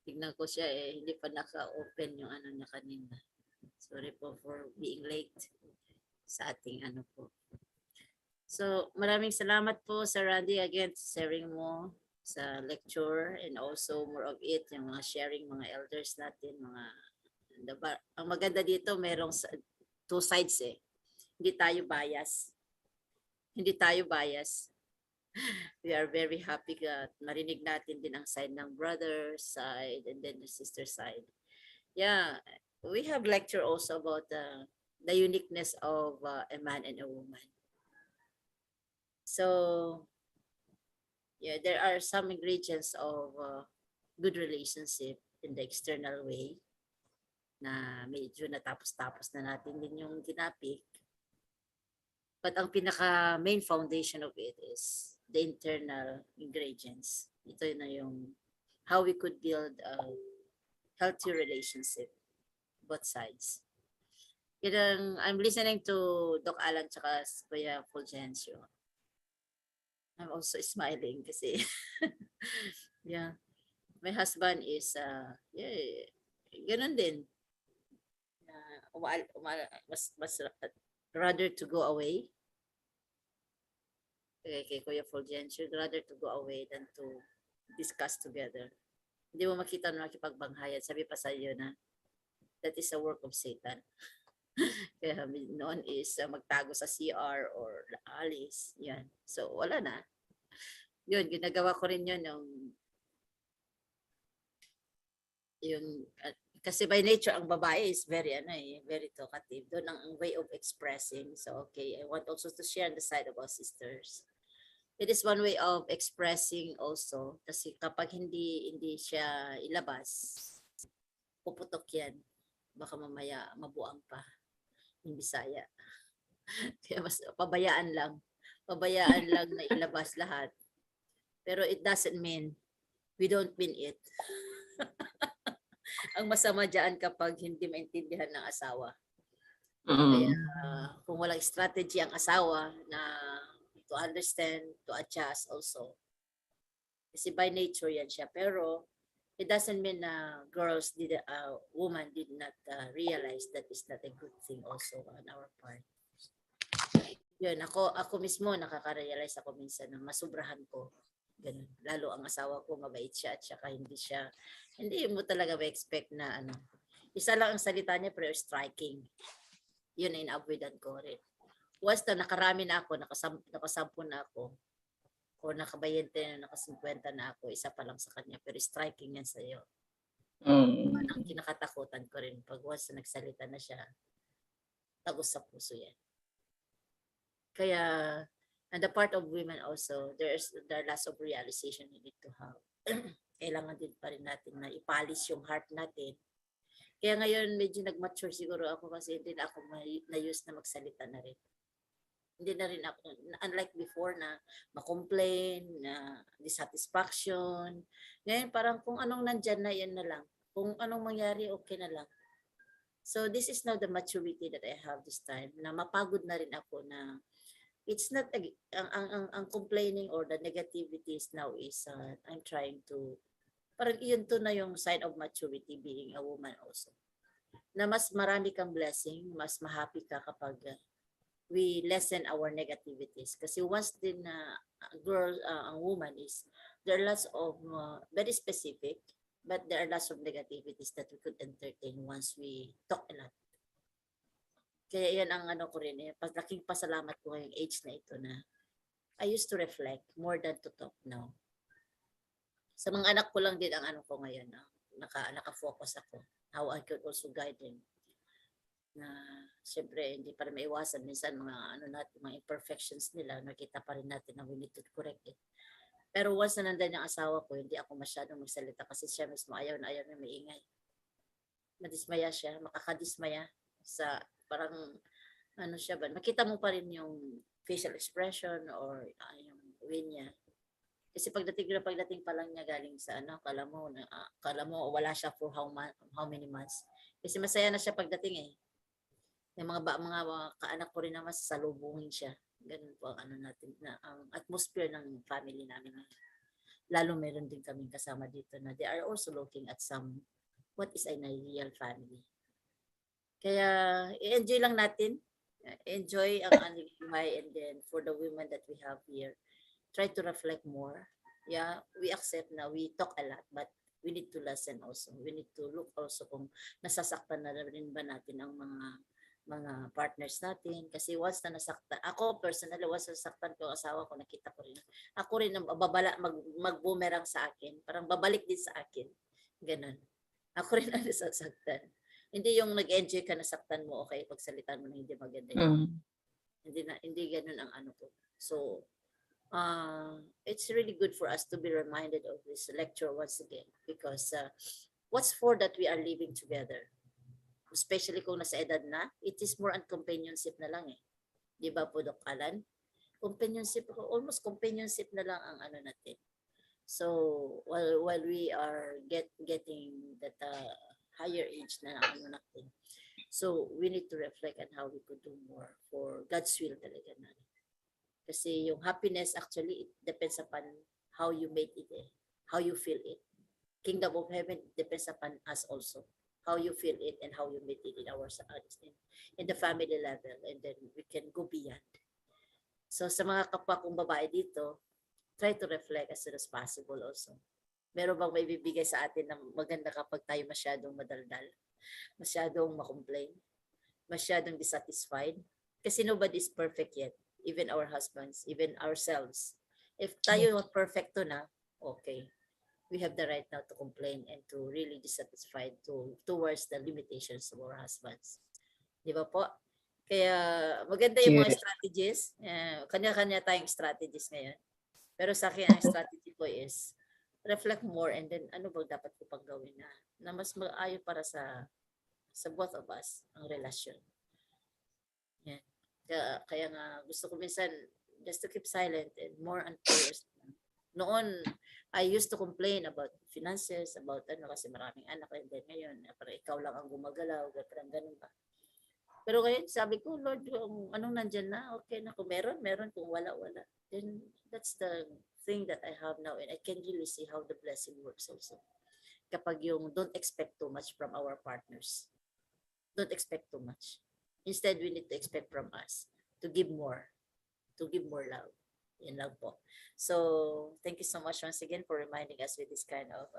tignan ko siya hindi pa naka-open yung ano niya kanina. Sorry po for being late sa ating ano po. So, maraming salamat po Sir Randy again sharing mo sa lecture and also more of it, yung mga sharing mga elders natin, mga Ang maganda dito, merong two sides eh. Hindi tayo bias. Hindi tayo bias. We are very happy that marinig natin din ang side ng brother side and then the sister side. Yeah, we have lecture also about the uniqueness of a man and a woman. So, yeah, there are some ingredients of good relationship in the external way na medyo natapos-tapos na natin din yung tinapik. But ang pinaka main foundation of it is the internal ingredients. Ito na yung how we could build a healthy relationship, both sides. I'm listening to Doc Alan tsaka Kuya Fulgencio. I'm also smiling kasi yeah, my husband is ganun din. Mas rather to go away. Kay Kuya Fulgencio, rather to go away than to discuss together. Hindi mo makita na makipagbanghayan. Sabi pa sa iyo na that is a work of Satan. Kaya noon is magtago sa CR or alis. Yan. So, wala na. Yun, ginagawa ko rin yun kasi by nature ang babae is very very talkative. Doon ang way of expressing. So okay, I want also to share the side of our sisters. It is one way of expressing also kasi kapag hindi siya ilabas, puputok yan. Baka mamaya mabuang pa yung Bisaya. Kaya mas pabayaan lang na ilabas lahat. Pero it doesn't mean we don't mean it. Ang masama dyan kapag hindi maintindihan ng asawa. Kaya kung walang strategy ang asawa na to understand, to adjust also. Kasi by nature yan siya. Pero it doesn't mean na woman did not realize that is not a good thing also on our part. Yun, ako mismo nakaka-realize ako minsan na masubrahan ko. Ganun. Lalo ang asawa ko, mabait siya at saka hindi mo talaga ma-expect na isa lang ang salita niya pero striking. Yun ay ina-avoidan ko rin. Once na nakarami na ako, nakasampu na ako, o naka-20 na, naka-50 na ako, isa pa lang sa kanya, pero striking yan sa'yo. Ang kinakatakutan ko rin, pag once na nagsalita na siya, tagos sa puso yan. Kaya, and the part of women also, there are lots of realization we need to have. Kailangan din pa rin natin na ipalis yung heart natin. Kaya ngayon, medyo nag-mature siguro ako kasi hindi na ako na-use na magsalita na rin. Hindi na rin ako, unlike before na ma-complain, na dissatisfaction. Ngayon parang kung anong nandyan na, yan na lang. Kung anong mangyari, okay na lang. So this is now the maturity that I have this time, na mapagod na rin ako na it's not, ang complaining or the negativities now is, I'm trying to, parang yun to na yung sign of maturity being a woman also. Na mas marami kang blessing, mas ma-happy ka kapag we lessen our negativities. Kasi once din a woman is, there are lots of very specific, but there are lots of negativities that we could entertain once we talk a lot. Kaya yan ang ko rin laking pasalamat ko ngayong age na ito na I used to reflect more than to talk now. Sa mga anak ko lang din ang ko ngayon, naka-focus ako. How I could also guide them. Na siyempre hindi pa rin maiwasan minsan mga imperfections nila, nakita pa rin natin na we need to correct it. Pero once na nandiyan yung asawa ko, hindi ako masyadong magsalita kasi siya mismo ayaw na maingay. Madismaya siya, makakadismaya sa parang siya ba, makita mo pa rin yung facial expression or yung way niya. Kasi pagdating pa lang niya galing sa kala mo wala siya for how many months. Kasi masaya na siya pagdating Yung mga kaanak ko rin naman sasalubungin siya. Ganun po ang natin na ang atmosphere ng family namin. Lalo meron din kaming kasama dito na they are also looking at what is an ideal family. Kaya i-enjoy lang natin. Enjoy ang buhay, and then for the women that we have here, try to reflect more. Yeah, we accept na we talk a lot, but we need to listen also. We need to look also kung nasasaktan na rin ba natin ang mga partners natin. Kasi once na nasaktan, ako personally, once nasaktan ko ang asawa ko, nakita ko rin. Ako rin ang mag-boomerang sa akin. Parang babalik din sa akin. Ganun. Ako rin ang nasasaktan. Hindi yung nag-enjoy ka, nasaktan mo, okay, pagsalitan mo na hindi maganda. Hindi ganun ang ano ko. So, it's really good for us to be reminded of this lecture once again because what's for that we are living together, especially kung nasa edad na, it is more on companionship na lang eh. Di ba po, Doc Alan? Companionship, almost companionship na lang ang ano natin. So while we are getting that higher age na ano natin, so we need to reflect on how we could do more for God's will talaga na. Kasi yung happiness actually it depends upon how you made it, how you feel it. Kingdom of heaven depends upon us also, how you feel it and how you made it in our in the family level, and then we can go beyond. So sa mga kapwa kong babae dito, try to reflect as soon as possible also. Meron bang may bibigay sa atin na maganda kapag tayo masyadong madaldal, masyadong makomplain, masyadong dissatisfied? Kasi nobody is perfect yet. Even our husbands, even ourselves. If tayo perfecto na, okay, we have the right now to complain and to really dissatisfied towards the limitations of our husbands. Di ba po? Kaya maganda yung mga strategies. Kanya-kanya tayong strategies ngayon. Pero sa akin, ang strategy ko is reflect more and then ano ba dapat ko pang gawin na mas maayon para sa both of us, ang relasyon. Yan. Kaya nga gusto ko minsan just to keep silent and more on prayers. Noon, I used to complain about finances, about kasi maraming anak, and then ngayon, parang ikaw lang ang gumagalaw, parang ganun ba. Pero ngayon, sabi ko, Lord, yung anong nandyan na, okay na, kung meron, kung wala. Then that's the thing that I have now, and I can really see how the blessing works also. Kapag yung don't expect too much from our partners. Don't expect too much. Instead, we need to expect from us to give more love. Yan lang po. So, thank you so much once again for reminding us with this kind of,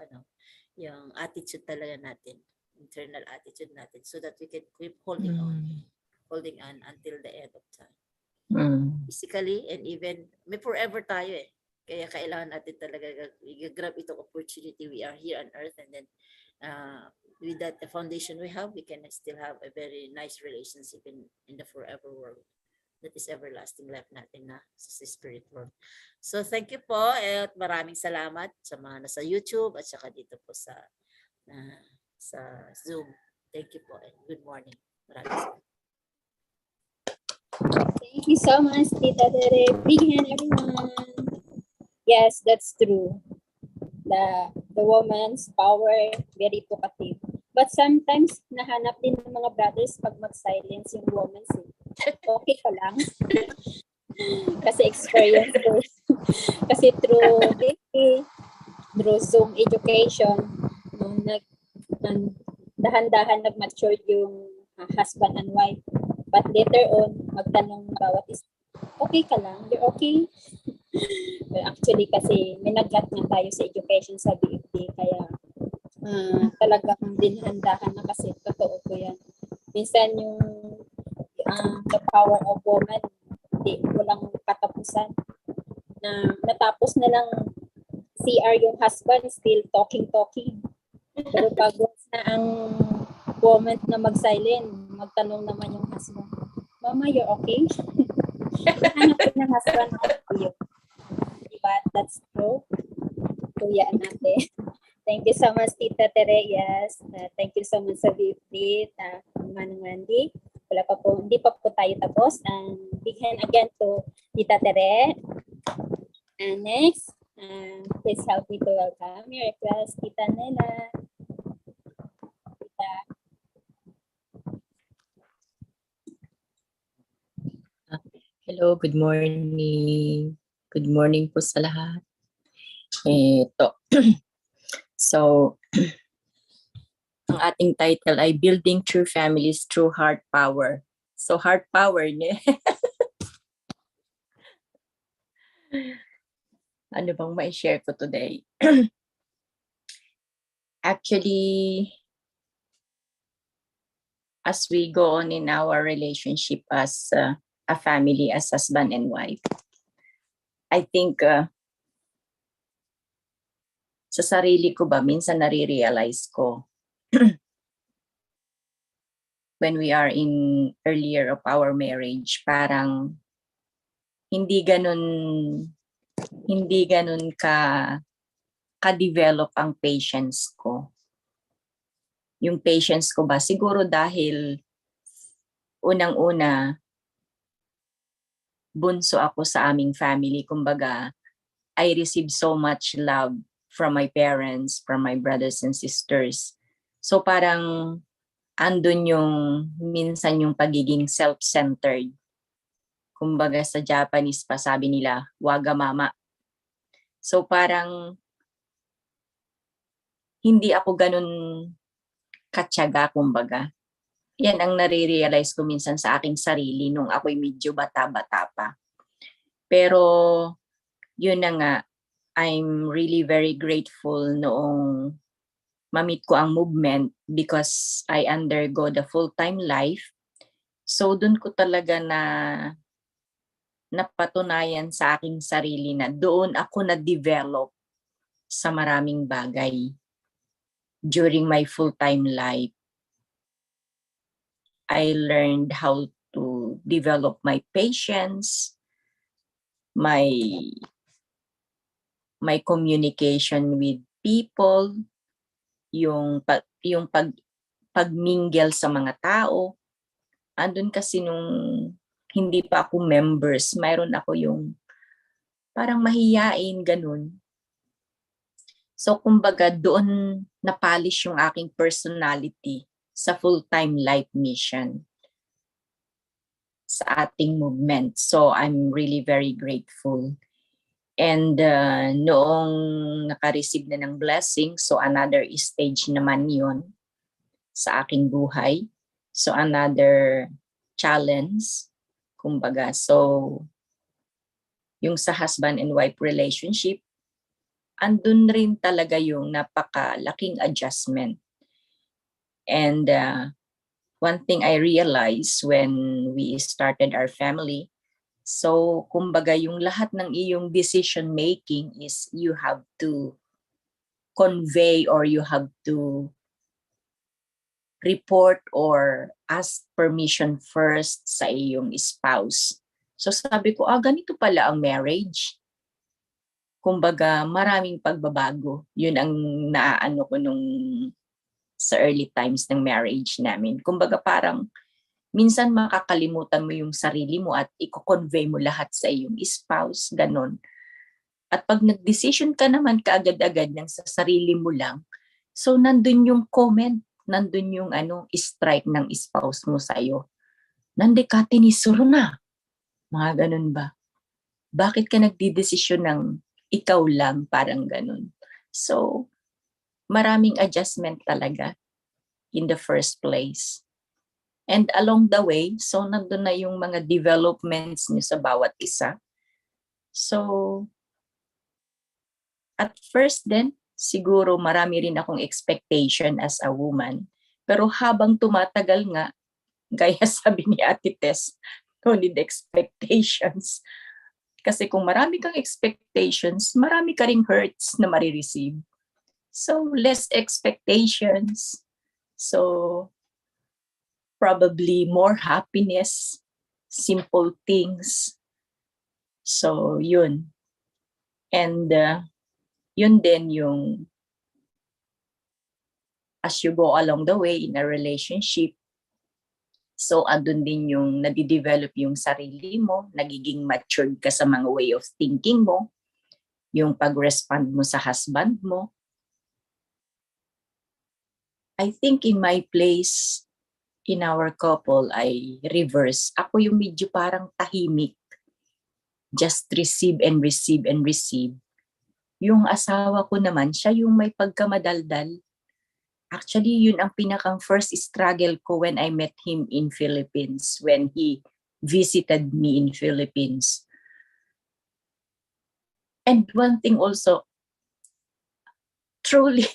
yung attitude talaga natin, internal attitude natin, so that we can keep holding on until the end of time. Physically, and even, may forever tayo eh. Kaya kailangan natin talaga i-grab itong opportunity. We are here on earth, and then, with that the foundation we have, we can still have a very nice relationship in the forever world that is everlasting life natin na sa spirit world. So thank you po at maraming salamat sa mga nasa YouTube at saka dito po sa Zoom. Thank you po and good morning. Maraming salamat. Thank you so much, Tita Tere. Big hand, everyone. Yes, that's true. The woman's power, very talkative. But sometimes, nahanap din ng mga brothers pag mag-silence yung woman. Okay ka lang. Kasi experience ko. Kasi through BFD, through Zoom education, nung dahan-dahan nag-mature yung husband and wife. But later on, magtanong bawat isa, okay ka lang? You're okay? Well, actually, kasi may nag-got nga tayo sa education sa BFD, kaya talagang dinhandahan na kasi totoo ko yan. Minsan yung the power of woman, walang katapusan. Na natapos na lang CR yung husband, still talking. Pero pag na ang woman na mag-silent, magtanong naman yung husband, Mama, you're okay? Hanap ko ng husband ako. Diba? That's true. Kuya natin. Thank you so much, Tita Tere. Yes. Thank you so much sa BFD, Manong Randy. Hindi pa po tayo tapos. And big hand again to Tita Tere. And next, please help me to welcome your request, Tita Nela. Tita. Hello, good morning. Good morning po sa lahat. Ito. So, ang ating title ay Building True Families Through Heart Power. So, heart power niya. Ano bang ma-share ko today? Actually, as we go on in our relationship as a family, as husband and wife, I think sa sarili ko ba, minsan nare-realize ko when we are in earlier of our marriage, parang hindi ganun ka-develop ang patience ko. Yung patience ko ba, siguro dahil unang-una, bunso ako sa aming family. Kumbaga, I received so much love from my parents, from my brothers and sisters. So parang andun yung minsan yung pagiging self-centered. Kumbaga sa Japanese pa sabi nila, wagamama. So parang hindi ako ganun katyaga, kumbaga. Yan ang nare-realize ko minsan sa aking sarili nung ako'y medyo bata-bata pa. Pero yun na nga, I'm really very grateful noong ma-meet ko ang movement because I undergo the full-time life. So dun ko talaga napatunayan sa aking sarili na doon ako na-develop sa maraming bagay during my full-time life. I learned how to develop my patience, my communication with people, yung pagmingle sa mga tao. Andun kasi nung hindi pa ako members, mayroon ako yung parang mahiyain, ganun. So kumbaga doon na-polish yung aking personality sa full-time life mission sa ating movement. So I'm really very grateful. And noong naka-receive na ng blessing, so another stage naman yon sa aking buhay. So another challenge, kumbaga. So yung sa husband and wife relationship, andun rin talaga yung napakalaking adjustment. And one thing I realized when we started our family, so kumbaga yung lahat ng iyong decision making is you have to convey or you have to report or ask permission first sa iyong spouse. So sabi ko, ganito pala ang marriage. Kumbaga maraming pagbabago. Yun ang naaano ko nung sa early times ng marriage namin. Kumbaga parang minsan makakalimutan mo yung sarili mo at i-convey mo lahat sa iyong spouse, ganon. At pag nag-decision ka naman kaagad-agad ng sa sarili mo lang, so nandun yung comment, nandun yung strike ng spouse mo sa iyo. Nandi ka tinisuro na. Mga ganon ba? Bakit ka nagdidesisyon ng ikaw lang, parang ganon. So, maraming adjustment talaga in the first place. And along the way, so nandun na yung mga developments niyo sa bawat isa. So, at first then, siguro marami rin akong expectation as a woman. Pero habang tumatagal nga, gaya sabi ni Ate Tess, no need expectations. Kasi kung marami kang expectations, marami ka ring hurts na marireceive. So, less expectations. So, probably more happiness, simple things. So, yun. And yun din yung as you go along the way in a relationship, so andun din yung nadidevelop yung sarili mo, nagiging matured ka sa mga way of thinking mo, yung pag-respond mo sa husband mo. I think in my place, in our couple, ay reverse. Ako yung medyo parang tahimik. Just receive and receive and receive. Yung asawa ko naman, siya yung may pagkamadaldal. Actually, yun ang pinakang first struggle ko when I met him in Philippines, when he visited me in Philippines. And one thing also, truly,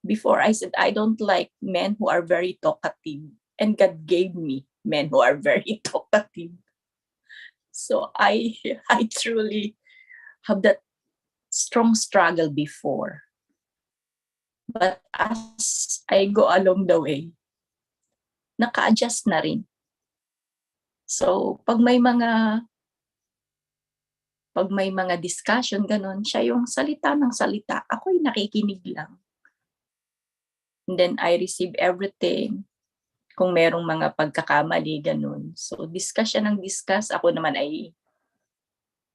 Before I said, I don't like men who are very talkative. And God gave me men who are very talkative. So I truly have that strong struggle before. But as I go along the way, naka-adjust na rin. So pag may mga discussion, ganun, siya yung salita ng salita. Ako'y nakikinig lang. And then I receive everything. Kung merong mga pagkakamali, ganun. So discuss siya ng discuss. Ako naman ay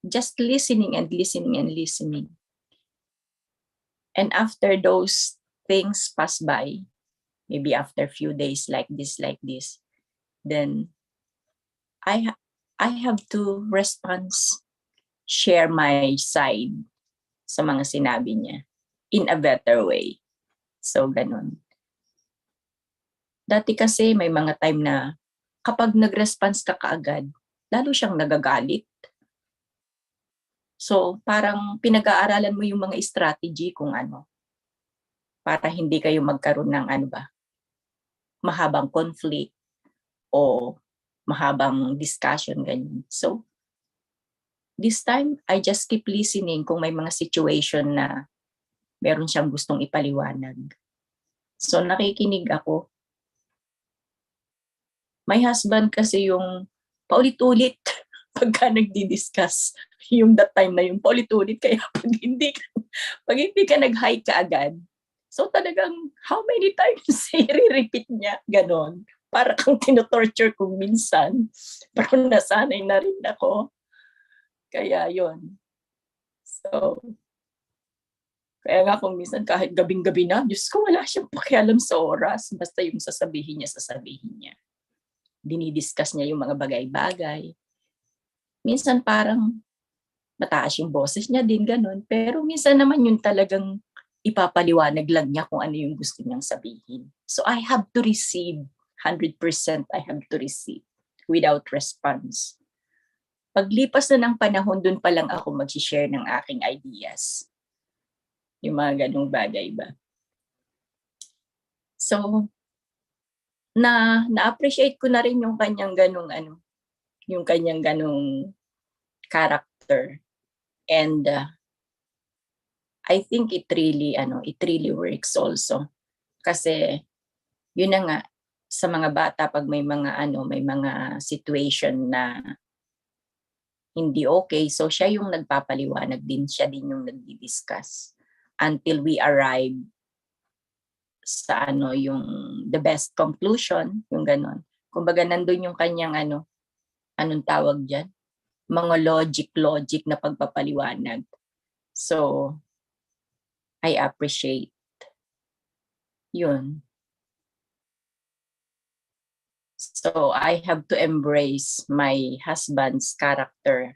just listening and listening and listening. And after those things pass by, maybe after a few days like this, then I have to share my side sa mga sinabi niya in a better way. So, ganun. Dati kasi may mga time na kapag nag-response ka kaagad, lalo siyang nagagalit. So, parang pinag-aaralan mo yung mga strategy kung ano, para hindi kayo magkaroon ng mahabang conflict o mahabang discussion, ganyan. So, this time, I just keep listening kung may mga situation na meron siyang gustong ipaliwanag. So, nakikinig ako. My husband kasi yung paulit-ulit pagka nagdi-discuss yung that time na yung paulit-ulit. Kaya pag hindi ka nag-hi ka agad, so talagang how many times i-repeat niya, ganon. Para kang tinotorture kung minsan. Pero nasanay na rin ako. Kaya yon. So, kaya nga kung minsan kahit gabing-gabi na, Diyos ko, wala siyang pakialam sa oras. Basta yung sasabihin niya. Dinidiscuss niya yung mga bagay-bagay. Minsan parang mataas yung boses niya din, ganun. Pero minsan naman yun talagang ipapaliwanag lang niya kung ano yung gusto niyang sabihin. So I have to receive, 100% I have to receive without response. Paglipas na ng panahon, dun pa lang ako mag-share ng aking ideas. Yung mga ganung bagay ba. So, na-appreciate ko na rin yung kanyang ganung character. And I think it really works also. Kasi yun na nga, sa mga bata pag may mga situation na hindi okay, so siya yung nagpapaliwanag din, siya din yung nagdi-discuss until we arrive sa yung the best conclusion, yung ganon. Kumbaga nandun yung kanyang anong tawag diyan? Mga logic na pagpapaliwanag. So I appreciate yun. So I have to embrace my husband's character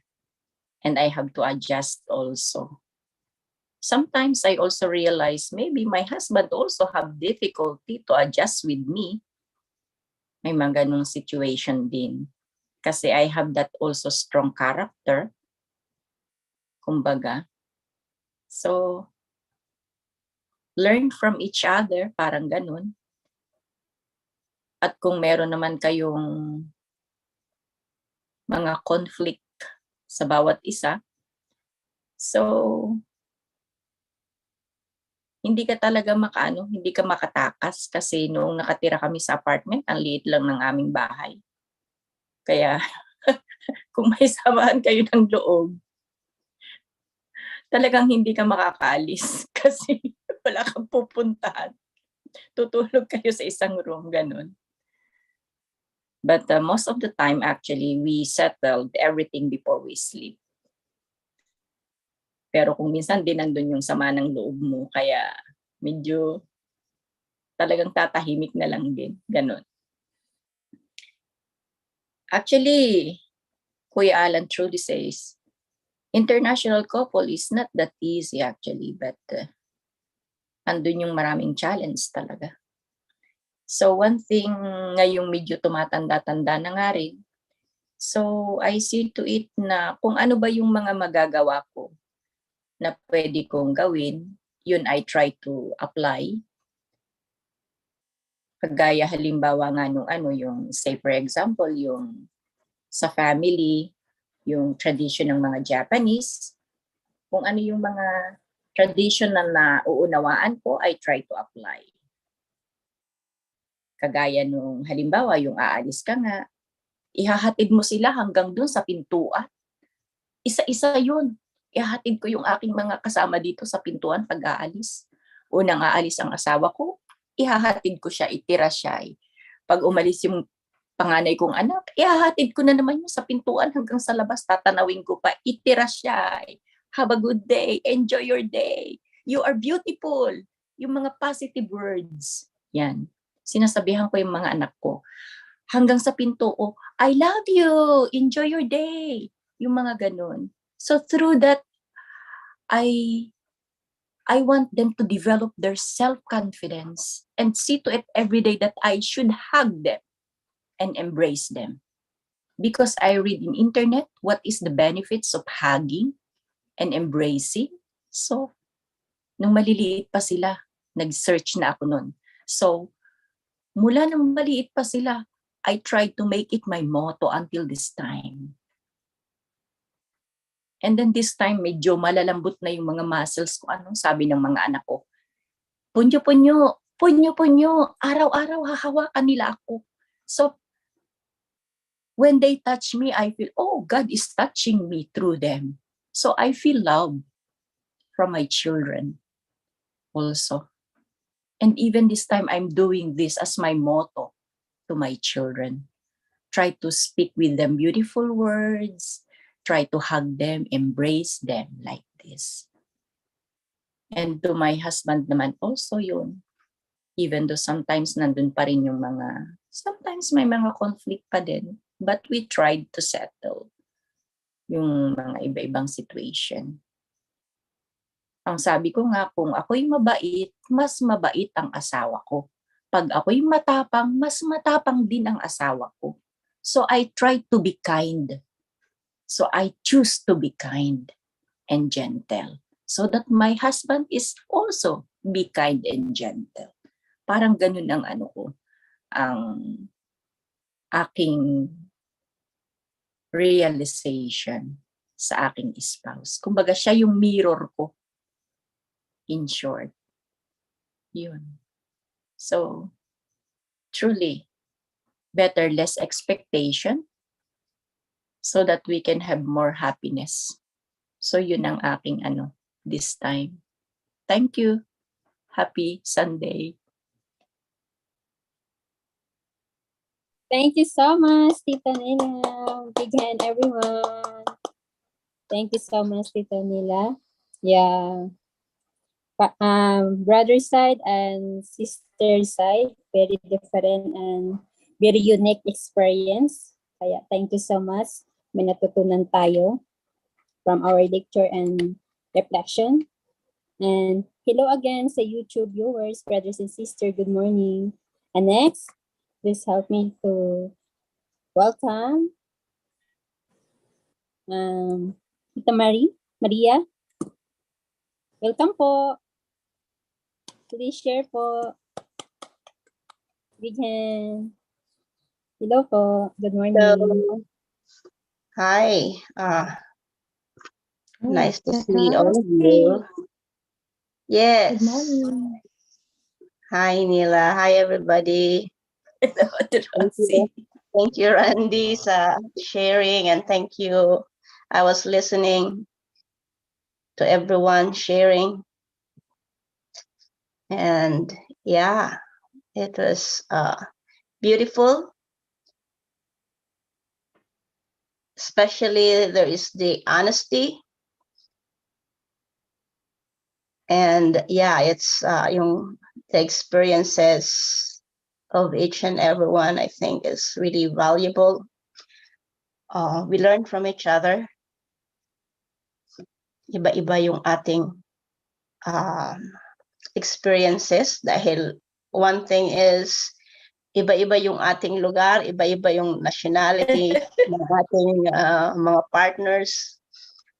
and I have to adjust also. Sometimes I also realize maybe my husband also have difficulty to adjust with me. May mga ganung situation din. Kasi I have that also strong character. Kumbaga. So, learn from each other, parang ganun. At kung meron naman kayong mga conflict sa bawat isa, so hindi ka talaga hindi ka makatakas kasi noong nakatira kami sa apartment, ang liit lang ng aming bahay. Kaya kung may samahan kayo ng loob, talagang hindi ka makakaalis kasi wala kang pupuntahan. Tutulog kayo sa isang room, ganun. But most of the time, actually, we settled everything before we sleep. Pero kung minsan din nandun yung sama ng loob mo, kaya medyo talagang tatahimik na lang din. Ganun. Actually, Kuya Alan truly says, international couple is not that easy actually, but andun yung maraming challenge talaga. So one thing ngayong medyo tumatanda-tanda na nga rin, so I see to it na kung ano ba yung mga magagawa ko na pwede kong gawin, yun I try to apply. Kagaya halimbawa nga nung yung say for example, yung sa family, yung tradition ng mga Japanese, kung ano yung mga tradition na nauunawaan ko, I try to apply. Kagaya nung halimbawa, yung aalis ka nga, ihahatid mo sila hanggang dun sa pintuan. Isa-isa yun. Ihahatid ko yung aking mga kasama dito sa pintuan pag aalis. Unang aalis ang asawa ko, ihahatid ko siya, itira siya. Pag umalis yung panganay kong anak, ihahatid ko na naman yun sa pintuan hanggang sa labas, tatanawin ko pa, itira siya. Have a good day, enjoy your day, you are beautiful. Yung mga positive words, yan. Sinasabihan ko yung mga anak ko. Hanggang sa pinto, I love you, enjoy your day. Yung mga ganun. So through that, I want them to develop their self-confidence and see to it every day that I should hug them and embrace them. Because I read in internet what is the benefits of hugging and embracing. So, nung maliliit pa sila, nag-search na ako nun. So, mula nung maliit pa sila, I tried to make it my motto until this time. And then this time, medyo malalambot na yung mga muscles ko. Anong sabi ng mga anak ko? Punyo-punyo, punyo-punyo, araw-araw hahawakan nila ako. So, when they touch me, I feel, oh, God is touching me through them. So I feel love from my children also. And even this time, I'm doing this as my motto to my children. Try to speak with them beautiful words. Try to hug them, embrace them like this. And to my husband naman also yun. Even though sometimes nandun pa rin yung sometimes may mga conflict pa din. But we tried to settle yung mga iba-ibang situation. Ang sabi ko nga, kung ako'y mabait, mas mabait ang asawa ko. Pag ako'y matapang, mas matapang din ang asawa ko. So I try to be kind. So I choose to be kind and gentle. So that my husband is also be kind and gentle. Parang ganun ang ang aking realization sa aking spouse. Kumbaga siya yung mirror ko. In short. Yun. So, truly, better less expectation so that we can have more happiness. So, yun ang aking this time. Thank you. Happy Sunday. Thank you so much, Tita Nila. Big hand, everyone. Thank you so much, Tita Nila. Yeah. Brother side and sister side, very different and very unique experience. Kaya thank you so much. May natutunan tayo from our lecture and reflection. And hello again sa YouTube viewers, brothers and sisters, good morning. And next, please help me to welcome Tita Maria. Welcome po. Please share po. Big hand. Hello po. Good morning. Hello. Hi. Nice to see all of you. Yes. Good morning. Hi, Nila. Hi, everybody. Thank you, Randy, for sharing, and thank you. I was listening to everyone sharing. And yeah, it was beautiful. Especially there is the honesty. And yeah, it's the experiences of each and everyone, I think, is really valuable. We learn from each other. Iba-iba yung ating experiences dahil one thing is iba-iba yung ating lugar, iba-iba yung nationality ng ating mga partners.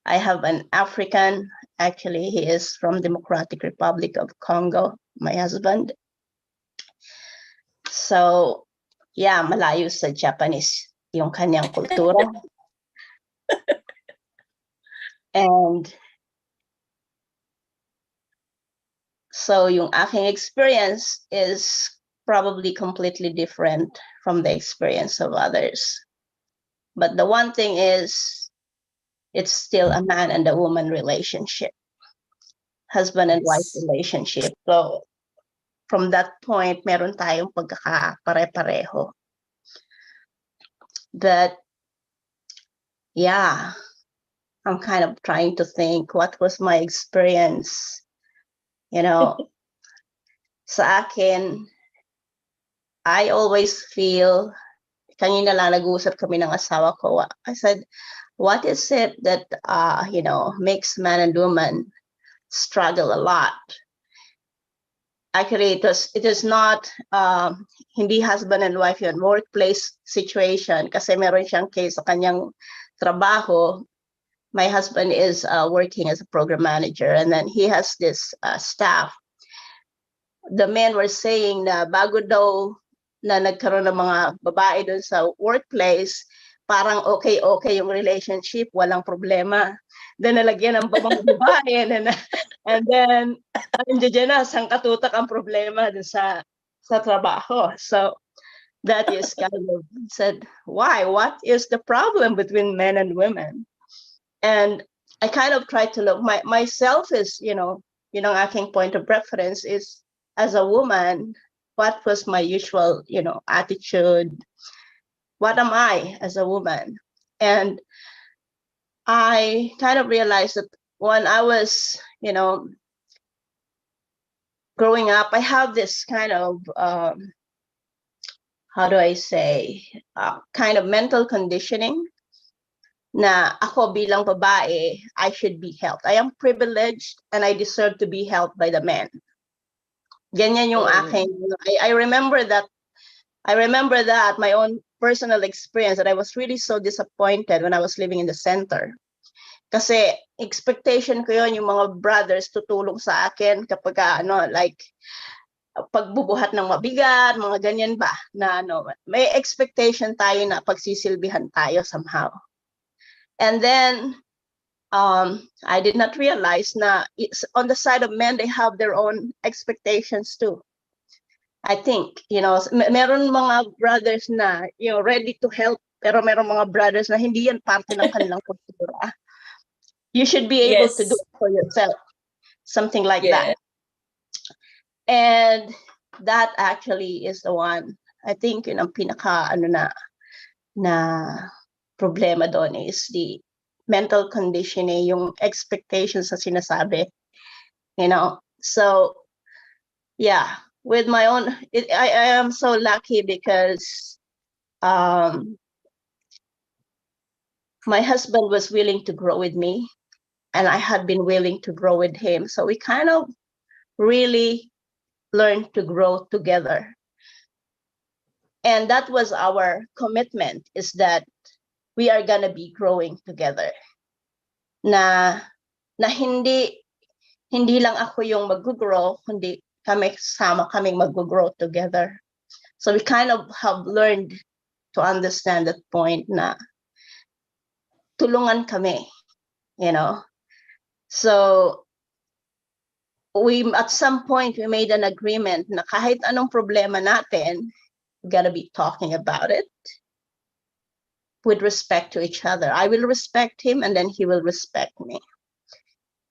I have an African, actually he is from Democratic Republic of Congo, my husband. So, yeah, malayo sa Japanese yung kanyang kultura. And so yung aking experience is probably completely different from the experience of others. But the one thing is, it's still a man and a woman relationship, husband and wife relationship. So from that point, meron tayong pagkakapare-pareho. But yeah, I'm kind of trying to think what was my experience, sa akin, I always feel, kanina lang nag-uusap kami ng asawa ko, I said, what is it that, makes man and woman struggle a lot? Actually, it is not, hindi husband and wife yun, workplace situation, kasi meron siyang case sa kanyang trabaho. My husband is working as a program manager, and then he has this staff. The men were saying na bago daw na nagkaroon ng mga babae doon sa workplace, parang okay yung relationship, walang problema. Then nalagyan ng mga babae, and then nandiyan na, sangkatutak ang problema doon sa trabaho. So that is kind of said, why? What is the problem between men and women? And I kind of tried to look, myself is, aking point of reference is, as a woman, what was my usual, attitude? What am I as a woman? And I kind of realized that when I was, growing up, I have this kind of, how do I say, kind of mental conditioning na ako bilang babae, I should be helped. I am privileged and I deserve to be helped by the men. Ganyan yung aking, I remember that, my own personal experience, that I was really so disappointed when I was living in the center. Kasi expectation ko yun, yung mga brothers tutulong sa akin kapag like pagbubuhat ng mabigat, mga ganyan ba, na may expectation tayo na pagsisilbihan tayo somehow. And then I did not realize na it's on the side of men, they have their own expectations too. I think, meron mga brothers na, ready to help, pero meron mga brothers na hindi yan parte ng kanilang kultura. You should be able to do it for yourself. Something like that. And that actually is the one, I think, ang pinaka, na problema doon is the mental conditioning, yung expectations sa sinasabi. So, yeah, with my own, I am so lucky because my husband was willing to grow with me, and I had been willing to grow with him. So we kind of really learned to grow together. And that was our commitment, is that we are gonna be growing together. Na hindi lang ako yung mag-grow, kundi kaming mag-grow together. So we kind of have learned to understand that point na tulungan kami, So at some point we made an agreement na kahit anong problema natin, we gotta be talking about it with respect to each other. I will respect him, and then he will respect me.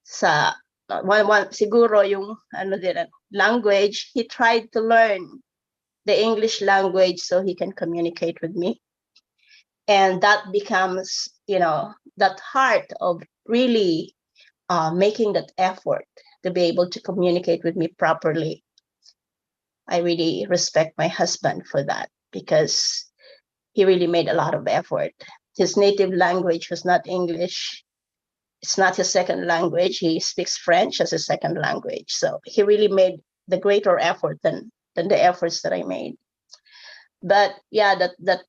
Sa siguro yung language, he tried to learn the English language so he can communicate with me. And that becomes, that heart of really making that effort to be able to communicate with me properly. I really respect my husband for that, because he really made a lot of effort. His native language was not English. It's not his second language. He speaks French as his second language. So he really made the greater effort than the efforts that I made. But yeah, that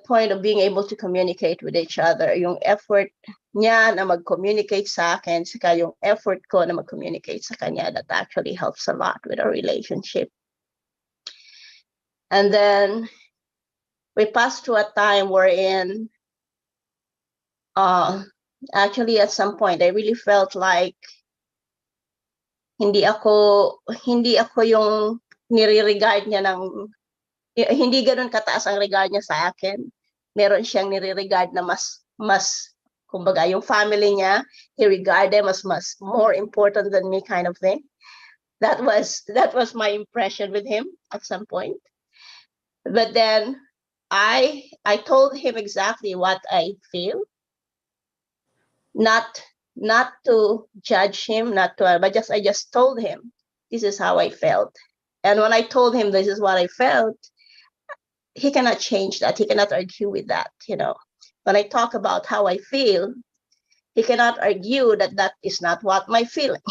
point of being able to communicate with each other, yung effort niya na mag-communicate sa akin, saka yung effort ko na mag-communicate sa kanya, that actually helps a lot with our relationship. And then we passed through a time wherein actually at some point I really felt like hindi ako yung nire-regard niya ng hindi ganoon kataas ang regard niya sa akin. Meron siyang nire-regard na mas kumbaga yung family niya, he regarded them as more important than me kind of thing. That was my impression with him at some point. But then I told him exactly what I feel, not to judge him, but I just told him this is how I felt. And when I told him this is what I felt, he cannot change that. He cannot argue with that. When I talk about how I feel, he cannot argue that is not what my feeling,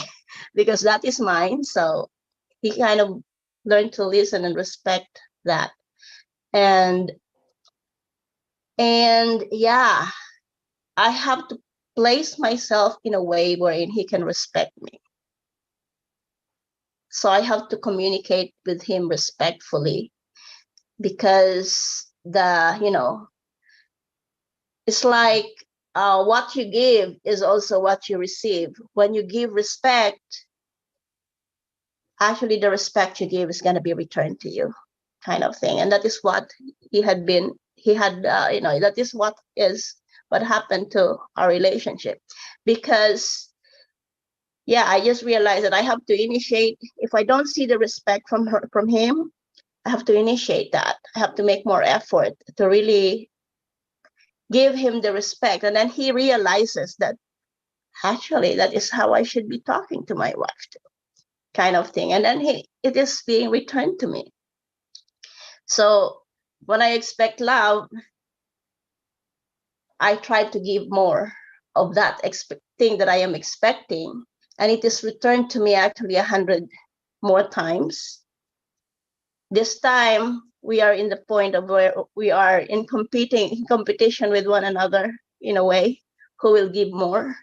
because that is mine. So he kind of learned to listen and respect that. And yeah, I have to place myself in a way wherein he can respect me. So I have to communicate with him respectfully, because it's like what you give is also what you receive. When you give respect, actually the respect you give is going to be returned to you, kind of thing. And that is what that is what happened to our relationship. Because I just realized that I have to initiate. If I don't see the respect from him, I have to initiate that. I have to make more effort to really give him the respect. And then he realizes that actually that is how I should be talking to my wife too, kind of thing. And then it is being returned to me. So when I expect love, I try to give more of that thing that I am expecting, and it is returned to me actually 100 more times. This time we are in the point of where we are in competition with one another in a way, who will give more.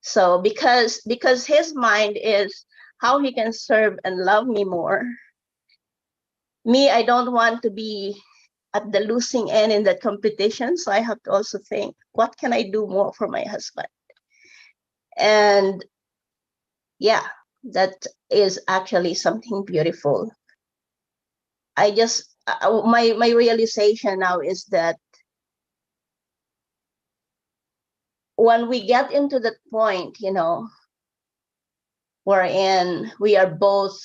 So because his mind is how he can serve and love me more. Me, I don't want to be at the losing end in that competition. So I have to also think, what can I do more for my husband? And that is actually something beautiful. I just, my realization now is that when we get into that point, wherein we are both,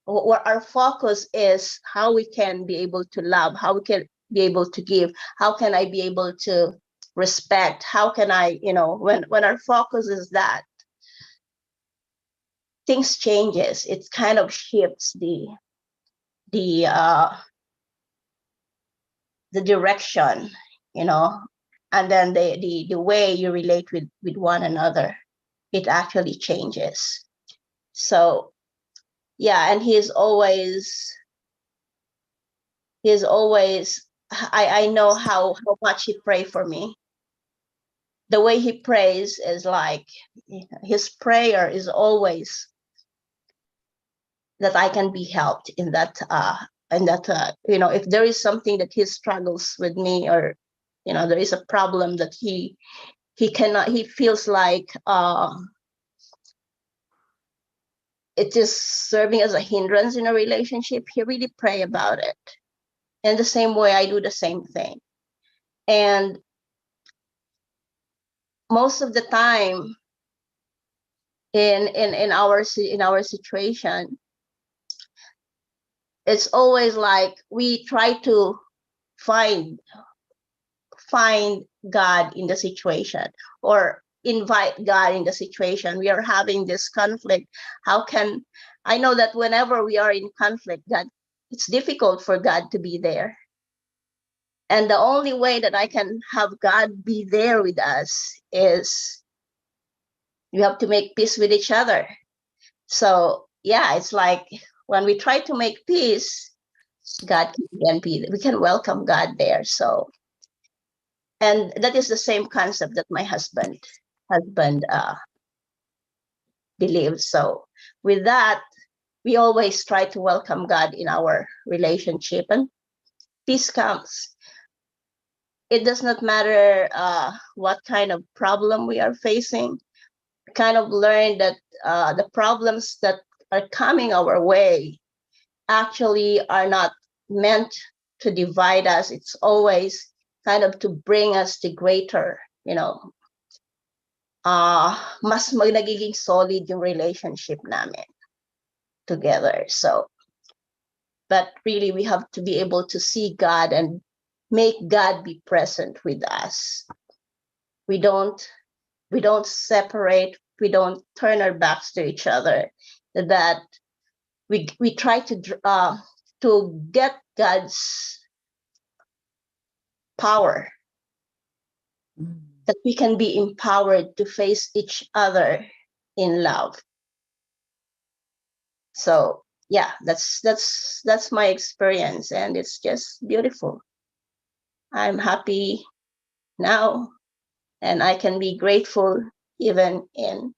where our focus is how we can be able to love, how we can be able to give, how can I be able to respect, how can I, when our focus is that, things changes. It kind of shifts the direction, and then the way you relate with one another, it actually changes. So and he's always I know how much he pray for me. The way he prays is like, his prayer is always that I can be helped in that if there is something that he struggles with me, or there is a problem that he feels like it is serving as a hindrance in a relationship, he really pray about it. In the same way, I do the same thing. And most of the time in our situation, it's always like we try to find God in the situation, or invite God in the situation. We are having this conflict. I know that whenever we are in conflict, it's difficult for God to be there. And the only way that I can have God be there with us is you have to make peace with each other. So it's like when we try to make peace, God can be, we can welcome God there. So, and that is the same concept that my husband believes. So with that, we always try to welcome God in our relationship. And peace comes. It does not matter what kind of problem we are facing. Kind of learn that the problems that are coming our way actually are not meant to divide us. It's always kind of to bring us to greater, mas nagiging solid yung relationship namin together. So, but really we have to be able to see God and make God be present with us. We don't separate, we don't turn our backs to each other. That we try to get God's power, that we can be empowered to face each other in love. So yeah, that's my experience, and it's just beautiful. I'm happy now, and I can be grateful even in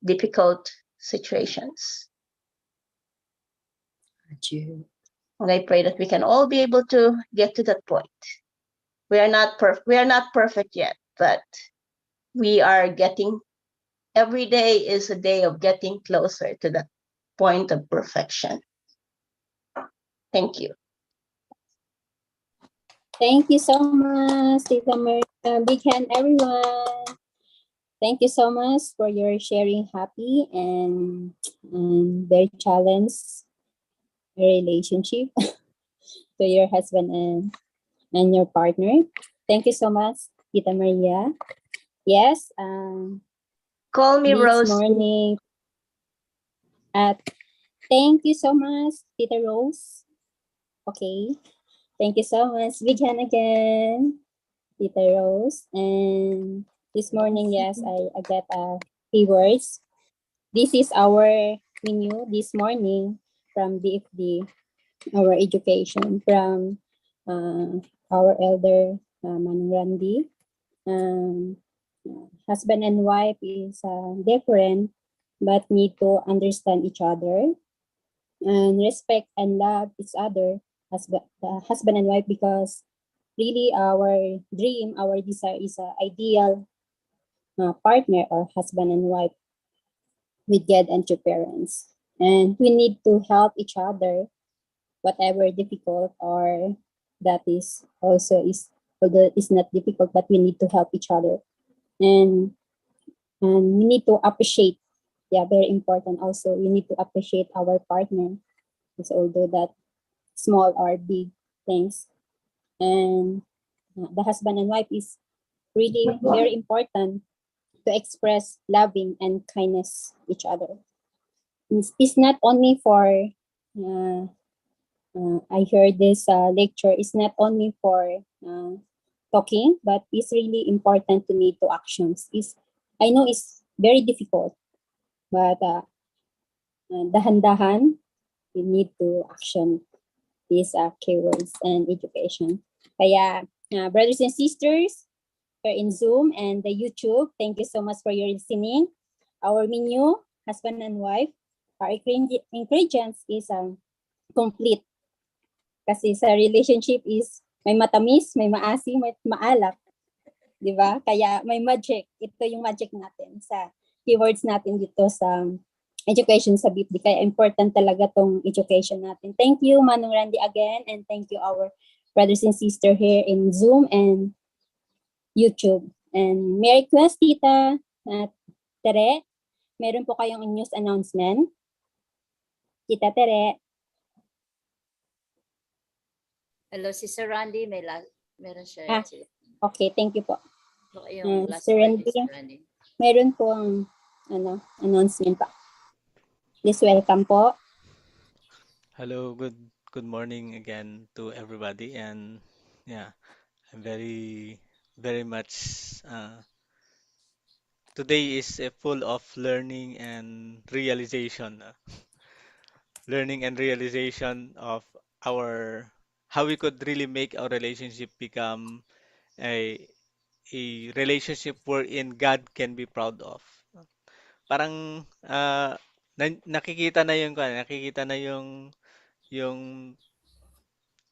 difficult situations. You. And I pray that we can all be able to get to that point. We are not perfect yet, but we are getting, every day is a day of getting closer to that point of perfection. Thank you. Thank you so much, Tita Maria. Big hand, everyone. Thank you so much for your sharing happy and very challenged relationship to your husband and your partner. Thank you so much, Tita Maria. Yes, Call me this Rose. morning at thank you so much, Tita Rose. Okay. Thank you so much. Big hand again, Tita Rose. And this morning, yes, I got keywords. This is our menu this morning from BFD, our education from our elder Manong Randy. Husband and wife is different, but need to understand each other and respect and love each other, husband and wife, because really our dream, our desire is an ideal partner or husband and wife with God and your parents. And we need to help each other, whatever difficult or that is also is, although it's not difficult, but we need to help each other. And we need to appreciate, yeah, very important also, we need to appreciate our partner, is although that small or big things. And the husband and wife is really very important to express loving and kindness each other. It's not only for I heard this lecture, it's not only for talking, but it's really important to need to actions. I know it's very difficult, but dahan-dahan, we need to action these keywords and education. Kaya, brothers and sisters, here in Zoom and the YouTube, thank you so much for your listening. Our menu, husband and wife, our ingredients is complete. Kasi sa relationship is may matamis, may maasim, may maalak. Di ba? Kaya may magic. Ito yung magic natin sa keywords natin dito sa education sa BFD. Kaya important talaga tong education natin. Thank you, Manong Randy, again. And thank you, our brothers and sisters here in Zoom and YouTube. And may request, Tita Tere, meron po kayong news announcement. Tita Tere. Hello, Sister Randy. Meron siya. Okay, thank you po. So, yung last Sir word Randy, is Randy. meron po ang announcement pa. Please welcome po. Hello, good morning again to everybody, and yeah, I'm very much today is full of learning and realization of our how we could really make our relationship become a a relationship wherein God can be proud of. Parang nakikita na yung yung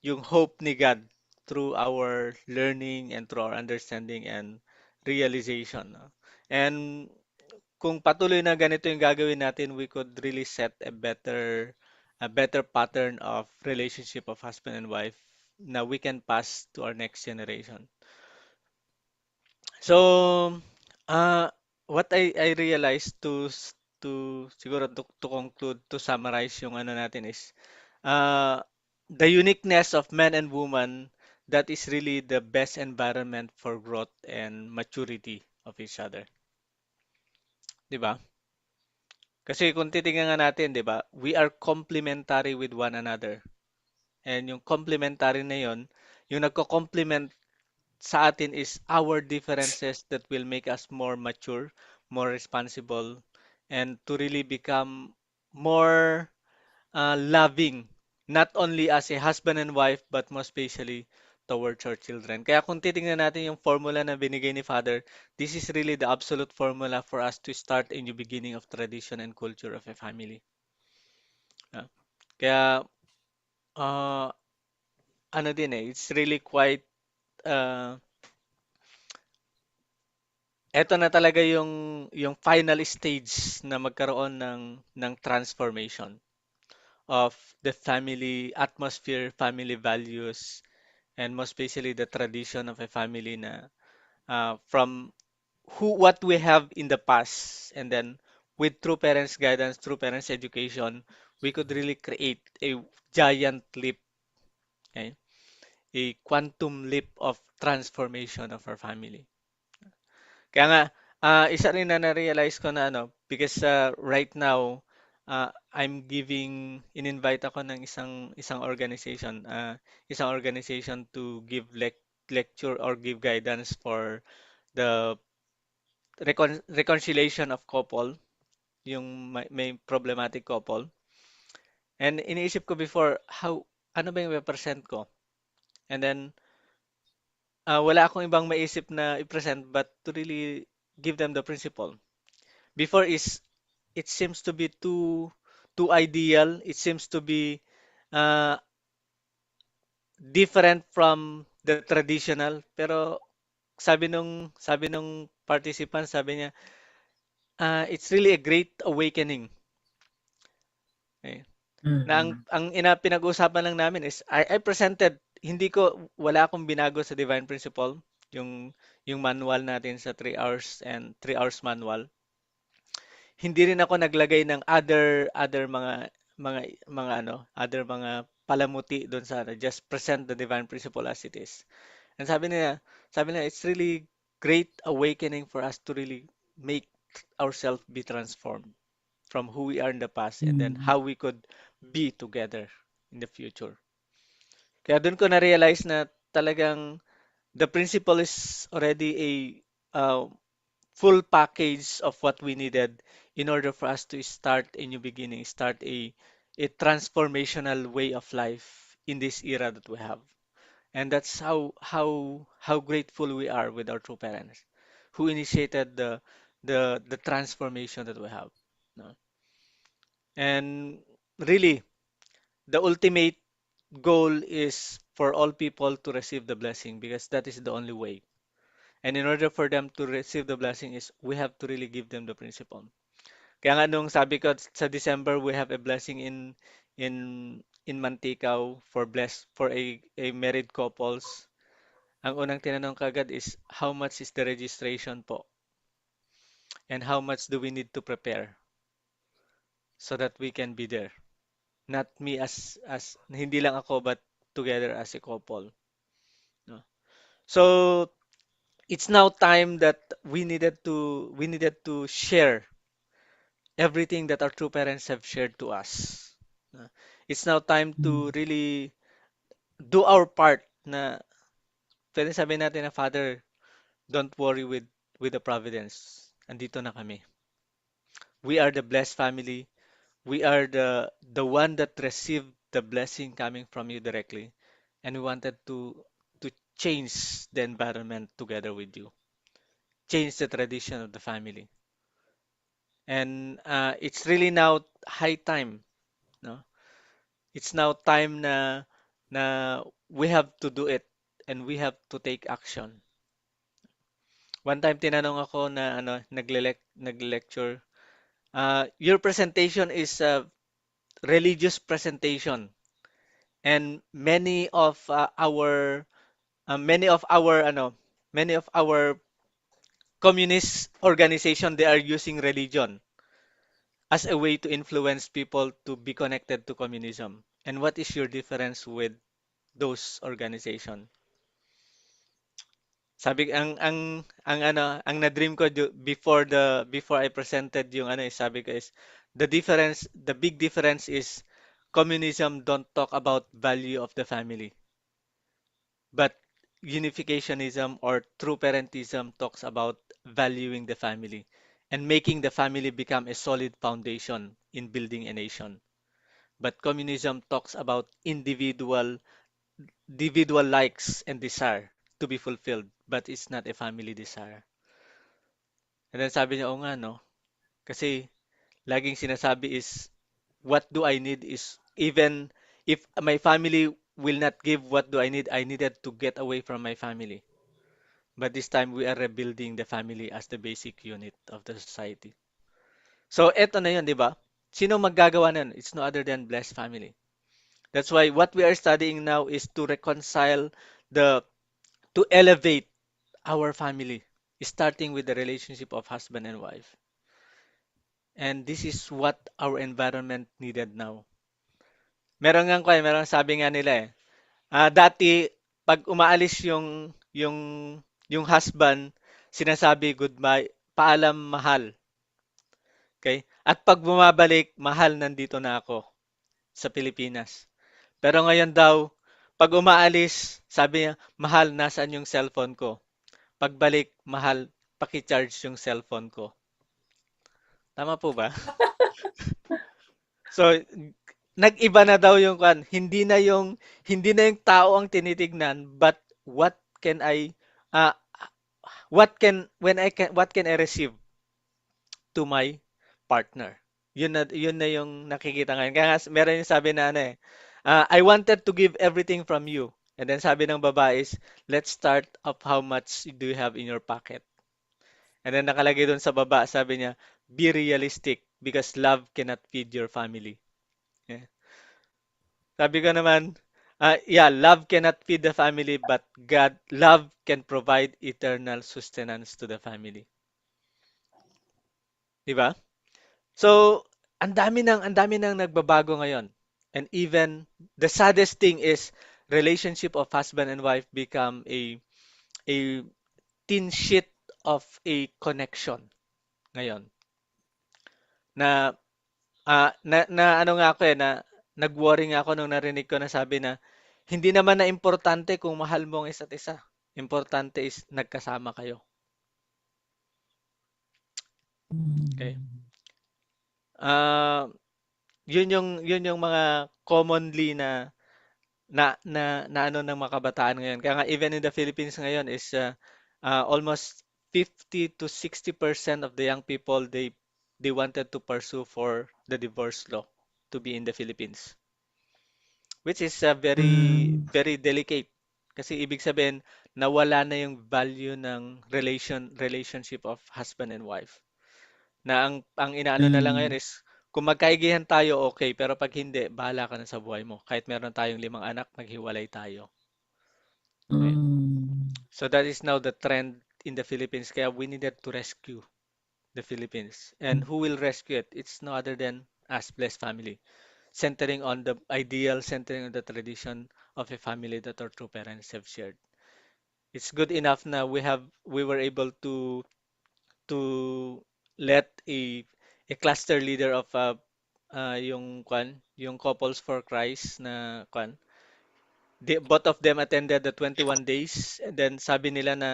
yung hope ni God through our learning and through our understanding and realization. No? And kung patuloy na ganito yung gagawin natin, we could really set a better pattern of relationship of husband and wife na we can pass to our next generation. So, uh, what I realized to siguro to conclude, to summarize yung ano natin is uh, the uniqueness of men and woman, that is really the best environment for growth and maturity of each other. 'Di ba? Kasi kung titingnan nga natin, 'di ba? We are complementary with one another. And yung complementary na yon, yung nagko-complement sa atin is our differences that will make us more mature, more responsible, and to really become more loving, not only as a husband and wife, but most especially towards our children. Kaya kung titingnan natin yung formula na binigay ni Father, this is really the absolute formula for us to start a new beginning of tradition and culture of a family. Ah, Kaya, uh, ano din it's really quite, uh, eto na talaga yung final stage na magkaroon ng transformation of the family atmosphere, family values, and most especially the tradition of a family na from what we have in the past, and then with true parents guidance, true parents education, we could really create a giant leap, okay? A quantum leap of transformation of our family. Kaya nga, isa rin na na-realize ko na ano, because right now, in-invite ako ng isang organization, to give lecture or give guidance for the reconciliation of couple, yung may problematic couple. And iniisip ko before, ano ba yung i-present ko? And then, wala akong ibang maisip na i-present but to really give them the principle. Before is it seems to be too ideal. It seems to be uh, different from the traditional. Pero sabi nung participant, sabi niya, it's really a great awakening. Eh, na ang Mm. pinag-uusapan lang namin is I presented, wala akong binago sa divine principle, yung manual natin sa 3 hours and 3 hours manual. Hindi rin ako naglagay ng other mga other mga palamuti doon sa ano, just present the divine principle as it is. And sabi niya, it's really great awakening for us to really make ourselves be transformed from who we are in the past and then Mm. how we could be together in the future. Kaya doon ko na-realize na talagang the principle is already a uh, full package of what we needed in order for us to start a new beginning, start a transformational way of life in this era that we have. And that's how grateful we are with our true parents who initiated the transformation that we have. No? And really, the ultimate goal is for all people to receive the blessing because that is the only way. And in order for them to receive the blessing is we have to really give them the principle. Kaya nga nung sabi ko sa December we have a blessing in Mantikau for a married couples. Ang unang tinanong kagad is how much is the registration po and how much do we need to prepare so that we can be there. Not me as hindi lang ako but together as a couple. No? So it's now time that we needed to share everything that our true parents have shared to us. No? It's now time to Mm. really do our part na pwede sabihin natin na Father, don't worry with the providence. Andito na kami. We are the blessed family. We are the one that received the blessing coming from you directly, and we wanted to change the environment together with you, change the tradition of the family, and it's really now high time, no? It's now time na na we have to do it and we have to take action. One time tinanong ako na ano, nagle-lecture, your presentation is a religious presentation and many of our many of our communist organization, they are using religion as a way to influence people to be connected to communism. And what is your difference with those organization? Sabi ang na-dream ko before I presented yung ano sabi ko is the big difference is communism don't talk about value of the family, but unificationism or true parentism talks about valuing the family and making the family become a solid foundation in building a nation. But communism talks about individual likes and desire to be fulfilled, but it's not a family desire. And then sabi niya, oo nga, no? Kasi laging sinasabi is, what do I need is, even if my family will not give what do I needed to get away from my family. But this time, we are rebuilding the family as the basic unit of the society. So, eto na yun, di ba? Sino maggagawa nun? It's no other than blessed family. That's why what we are studying now is to reconcile the, to elevate our family, starting with the relationship of husband and wife. And this is what our environment needed now. Meron sabi nga nila eh. Dati pag umaalis yung husband, sinasabi goodbye, paalam mahal. Okay? At pag bumabalik, mahal nandito na ako sa Pilipinas. Pero ngayon daw, pag umaalis, sabi niya, mahal nasaan yung cellphone ko. Pagbalik, mahal paki-charge yung cellphone ko. Tama po ba? So, nag-iba na daw yung kan. Hindi na yung tao ang tinitignan, but can I uh, what can I receive to my partner? Yun na yung nakikita ngayon. Kaya nga, meron yung sabi na ano eh, I wanted to give everything from you. And then sabi ng babae is, let's start of how much do you have in your pocket. And then nakalagay doon sa baba, sabi niya, be realistic because love cannot feed your family. Yeah. Sabi ko naman, yeah, love cannot feed the family, but love can provide eternal sustenance to the family. Di ba? So, ang dami nang nagbabago ngayon. And even the saddest thing is relationship of husband and wife become a thin sheet of a connection ngayon. Na ano nga ako eh, na nag-worry nga ako nung narinig ko na sabi na hindi naman na importante kung mahal mo ang isa't isa. Importante is nagkasama kayo. Okay? Ah, yun yung mga commonly na ano ng mga kabataan ngayon. Kaya nga even in the Philippines ngayon is almost 50 to 60% of the young people they wanted to pursue for the divorce law to be in the Philippines. Which is very very delicate. Kasi ibig sabihin nawala na yung value ng relationship of husband and wife. Na ang inaano na lang ngayon is kung magkaigihan tayo okay, pero pag hindi, bahala ka na sa buhay mo. Kahit meron tayong 5 anak, maghiwalay tayo. Okay? So that is now the trend in the Philippines. Kaya we needed to rescue the Philippines. And who will rescue it? It's no other than us, blessed family. Centering on the ideal, centering on the tradition of a family that our true parents have shared. It's good enough na we were able to let a cluster leader of yung Couples for Christ na both of them attended the 21 days and then sabi nila na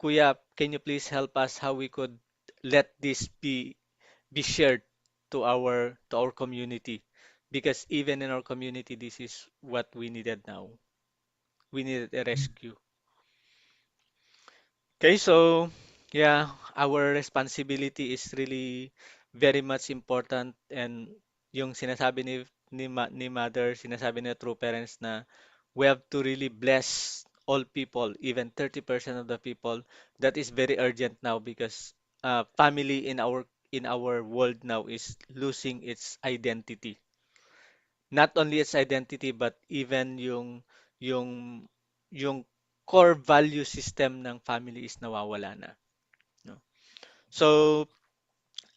Kuya, can you please help us how we could let this be shared to our community because even in our community this is what we needed now. We needed a rescue. Okay, so yeah, our responsibility is really very much important and yung sinasabi ni Mother, sinasabi na true parents na we have to really bless all people, even 30% of the people. That is very urgent now because family in our world now is losing its identity. Not only its identity but even yung yung core value system ng family is nawawala na, no? So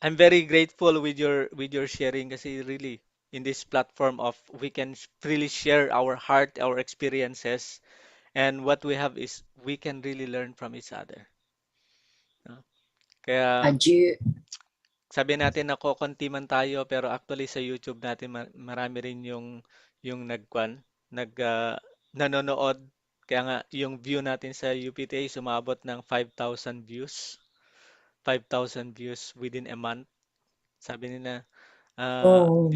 I'm very grateful with your sharing kasi really in this platform of we can freely share our heart, our experiences, and what we have is we can really learn from each other, no? Kaya Adieu. sabi natin na kokonti man tayo pero actually sa YouTube natin marami rin yung nanonood. Kaya nga yung view natin sa UPTA sumabot ng 5,000 views. 5,000 views within a month. Sabi nila, ah, Oh.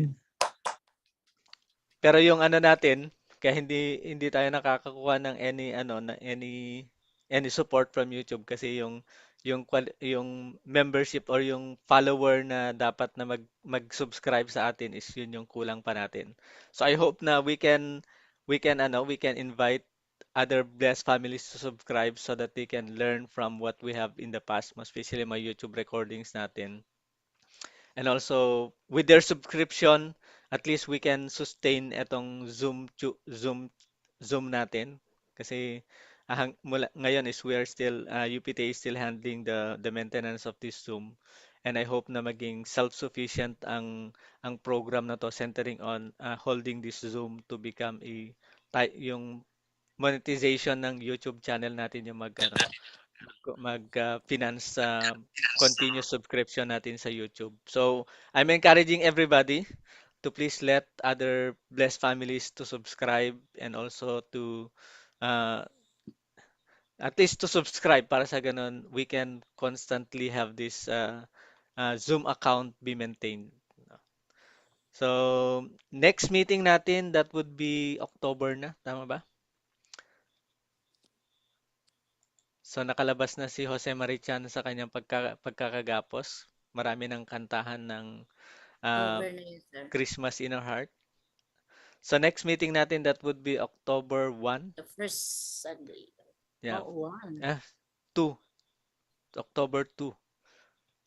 pero yung ano natin, kaya hindi tayo nakakakuha ng any support from YouTube kasi yung membership or yung follower na dapat na mag-subscribe sa atin is yun yung kulang pa natin. So I hope na we can invite other blessed families to subscribe so that they can learn from what we have in the past, most especially my YouTube recordings natin. And also, with their subscription, at least we can sustain itong Zoom natin. Kasi ngayon is we are still, UPT is still handling the maintenance of this Zoom. And I hope na maging self-sufficient ang program na to centering on holding this Zoom to become yung monetization ng YouTube channel natin yung finance sa continuous subscription natin sa YouTube. So, I'm encouraging everybody to please let other blessed families to subscribe and also to uh, at least to subscribe para sa ganun we can constantly have this Zoom account be maintained. So, next meeting natin that would be October na, tama ba? So nakalabas na si Jose Marichan sa kanyang pagkakagapos. Marami ng kantahan ng uh, October na yun, sir. Christmas in our heart. So next meeting natin that would be October 1. The first Sunday. Yeah. Oh, 1. 2. October 2.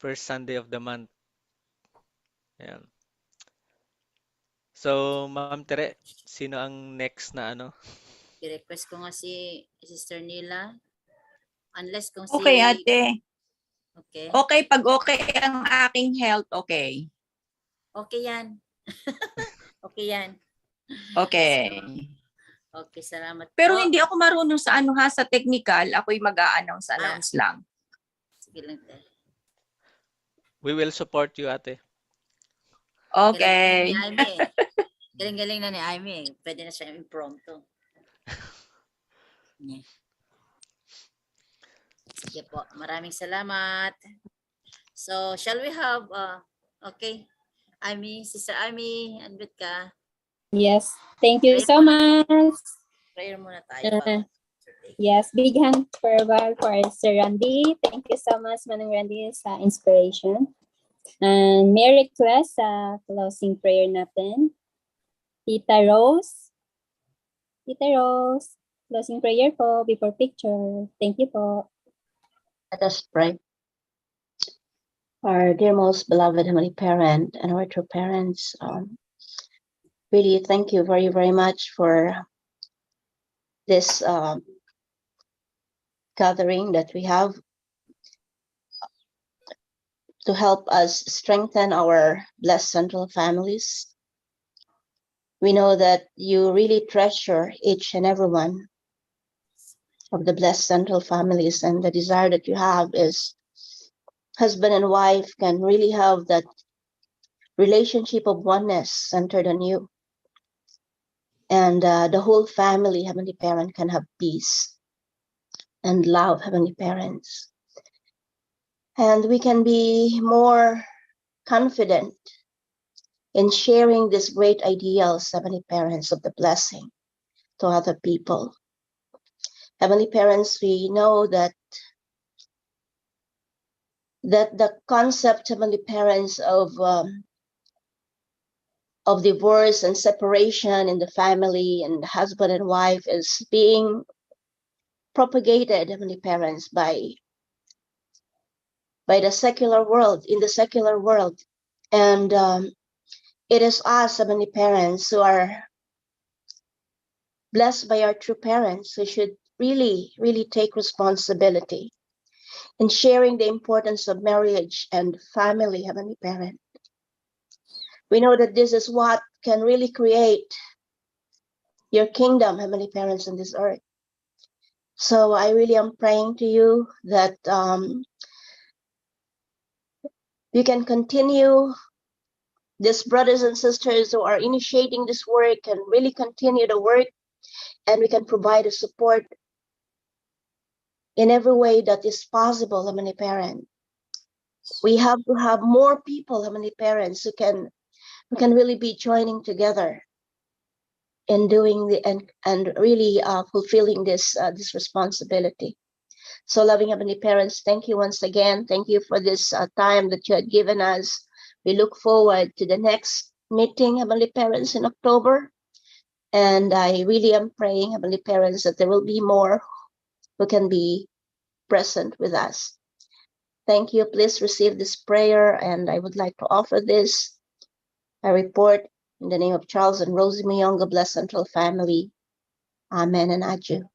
First Sunday of the month. Ayan. So, Ma'am Tere, sino ang next na ano? I-request ko nga si Sister Nila. Unless kung Okay, si... ate. Okay. Okay, pag okay ang aking health, okay. Okay yan. Okay yan. Okay. Okay, salamat Pero po. hindi ako marunong sa ano ha, sa technical. Ako'y mag-a-announce lang. Sige lang, te. We will support you, ate. Okay. Galing-galing na ni Amy. Pwede na siya impromptu. Yeah. Sige po. Maraming salamat. So, shall we have, okay, Amy, Sister Amy, admit ka. Yes, thank you so much. Prayer muna tayo. Yes, big hand farewell for Sir Randy. Thank you so much, Manang Randy, sa inspiration. And may request sa closing prayer natin. Tita Rose, closing prayer po before picture. Thank you po. Let us pray. Our dear most beloved Heavenly Parent and our true parents, really thank you very, very much for this gathering that we have to help us strengthen our blessed central families. We know that you really treasure each and every one of the blessed central families, and the desire that you have is husband and wife can really have that relationship of oneness centered on you. And the whole family, Heavenly Parent, can have peace and love, Heavenly Parents. And we can be more confident in sharing these great ideals, Heavenly Parents, of the blessing to other people. Heavenly Parents, we know that the concept, Heavenly Parents, of of divorce and separation in the family and husband and wife is being propagated, Heavenly Parents, by the secular world, in the secular world. And it is us, Heavenly Parents, who are blessed by our true parents who should really, really take responsibility in sharing the importance of marriage and family, Heavenly Parent. We know that this is what can really create your kingdom, Heavenly Parents, on this earth. So I really am praying to you that you can continue, these brothers and sisters who are initiating this work can really continue the work, and we can provide a support in every way that is possible, Heavenly Parent. We have to have more people, Heavenly Parents, who can really be joining together in doing the and really fulfilling this responsibility. So, loving Heavenly Parents, thank you once again. Thank you for this time that you had given us. We look forward to the next meeting, Heavenly Parents, in October. And I really am praying, Heavenly Parents, that there will be more who can be present with us. Thank you. Please receive this prayer. And I would like to offer this, a report in the name of Charles and Rosie Mayonga, Blessed Central Family. Amen and adieu.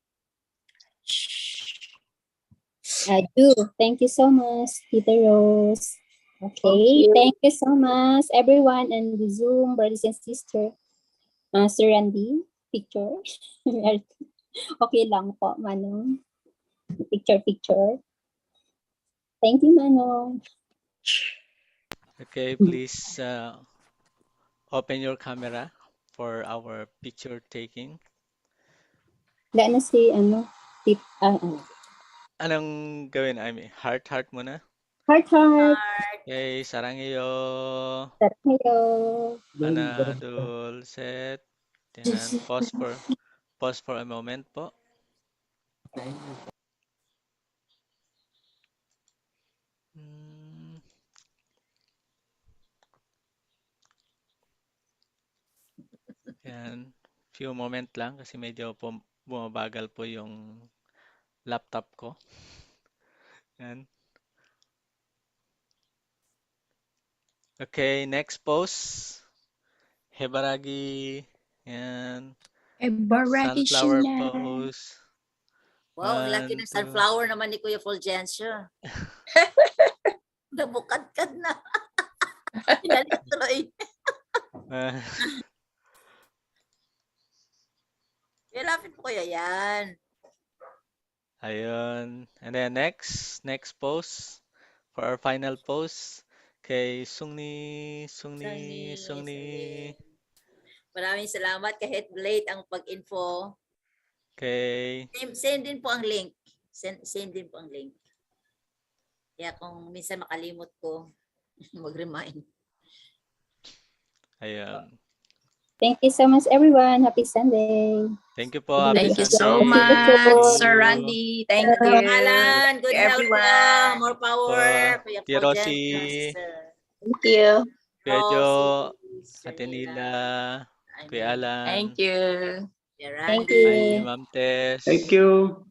I do. Thank you so much, Tita Rose. Okay, thank you so much, everyone on the Zoom, brothers and sisters. Sir Randy, picture. Okay lang po, Manong. Picture. Thank you, Manong. Okay, please open your camera for our picture taking. Wala na si, tip, Anong gawin, Amy? Heart muna? Heart. Okay, sarangyo. Sarangyo. Ana, dul, set. Yan, pause for a moment po. Yan, few moment lang kasi medyo bumabagal po yung laptop ko. Yan. Okay, next pose. Hebaragi. Yan. Baraki Sunflower Sheila. pose. Wow, ang laki 1, ng 2. sunflower naman ni Kuya Fulgencio. Nabukad-kad na. Pinalituloy. Lapit po kuya yan. Ayun. And then next pose. For our final pose. Okay, Sungni. Maraming salamat kahit late ang pag-info. Okay. Send din po ang link. Send din po ang link. Kaya kung minsan makalimot ko, mag-remind. Ayun. Thank you so much, everyone. Happy Sunday. Thank you po. Happy Thank you Sunday. so much, Thank Sir you. Randy. Thank you. Alan, good health po. Everyone. More power. Kuya Tia Fulgencio, Rosie. sister. Thank you. Kuya Jo. Sister Ate Nila. Amen. Kuya Alan. Thank you. Kuya Thank Randy. you. Ma'am Tess. Thank you.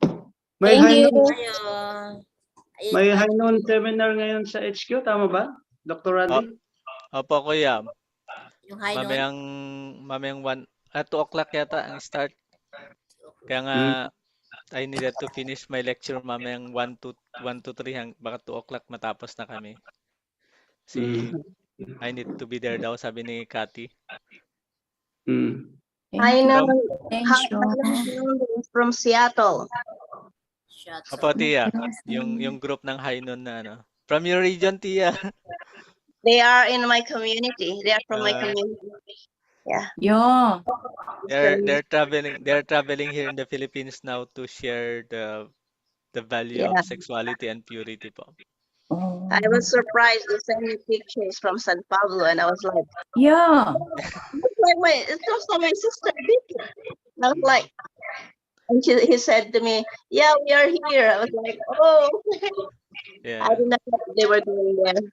May Thank high you. noon, Ayo. may high noon seminar ngayon sa HQ, tama ba? Dr. Randy? Opo, kuya. Yung high noon? Mamayang 2 o'clock yata ang start. Kaya nga, I needed to finish my lecture mamayang 1 to 3, baka 2 o'clock matapos na kami. Kasi I need to be there daw, sabi ni Cathy. I know. Thank you. From Seattle. Opo, Tia. Yung group ng high noon na ano. From your region, Tia. They are in my community. They are from my community. Yeah. Yeah. They're traveling here in the Philippines now to share the value of sexuality and purity po. I was surprised they sent me pictures from San Pablo, and I was like, yeah. It looks like my sister. I was like, and he said to me, yeah, we are here. I was like, oh. Yeah. I didn't know what they were doing there.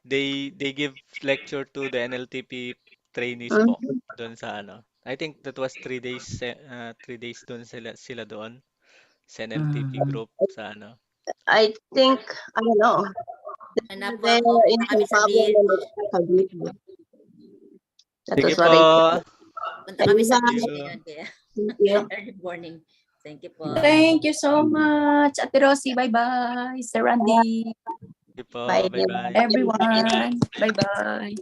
They give lecture to the NLTP trainees po doon sa ano. I think that was 3 days 3 days doon sila doon sa NMTP group sa ano. I think, I don't know. Hanap po They're ako. Huwag in na kami San Pablo sabihin. and nagkakabit. That Sige was what I po. said. Punta kami sa Bye. beach ngayon. Kaya Thank you. early morning. Thank you po. Thank you so much, Ate Rosie. Bye-bye. Sir Randy. Sige po. Bye. Bye-bye. Everyone. Bye-bye.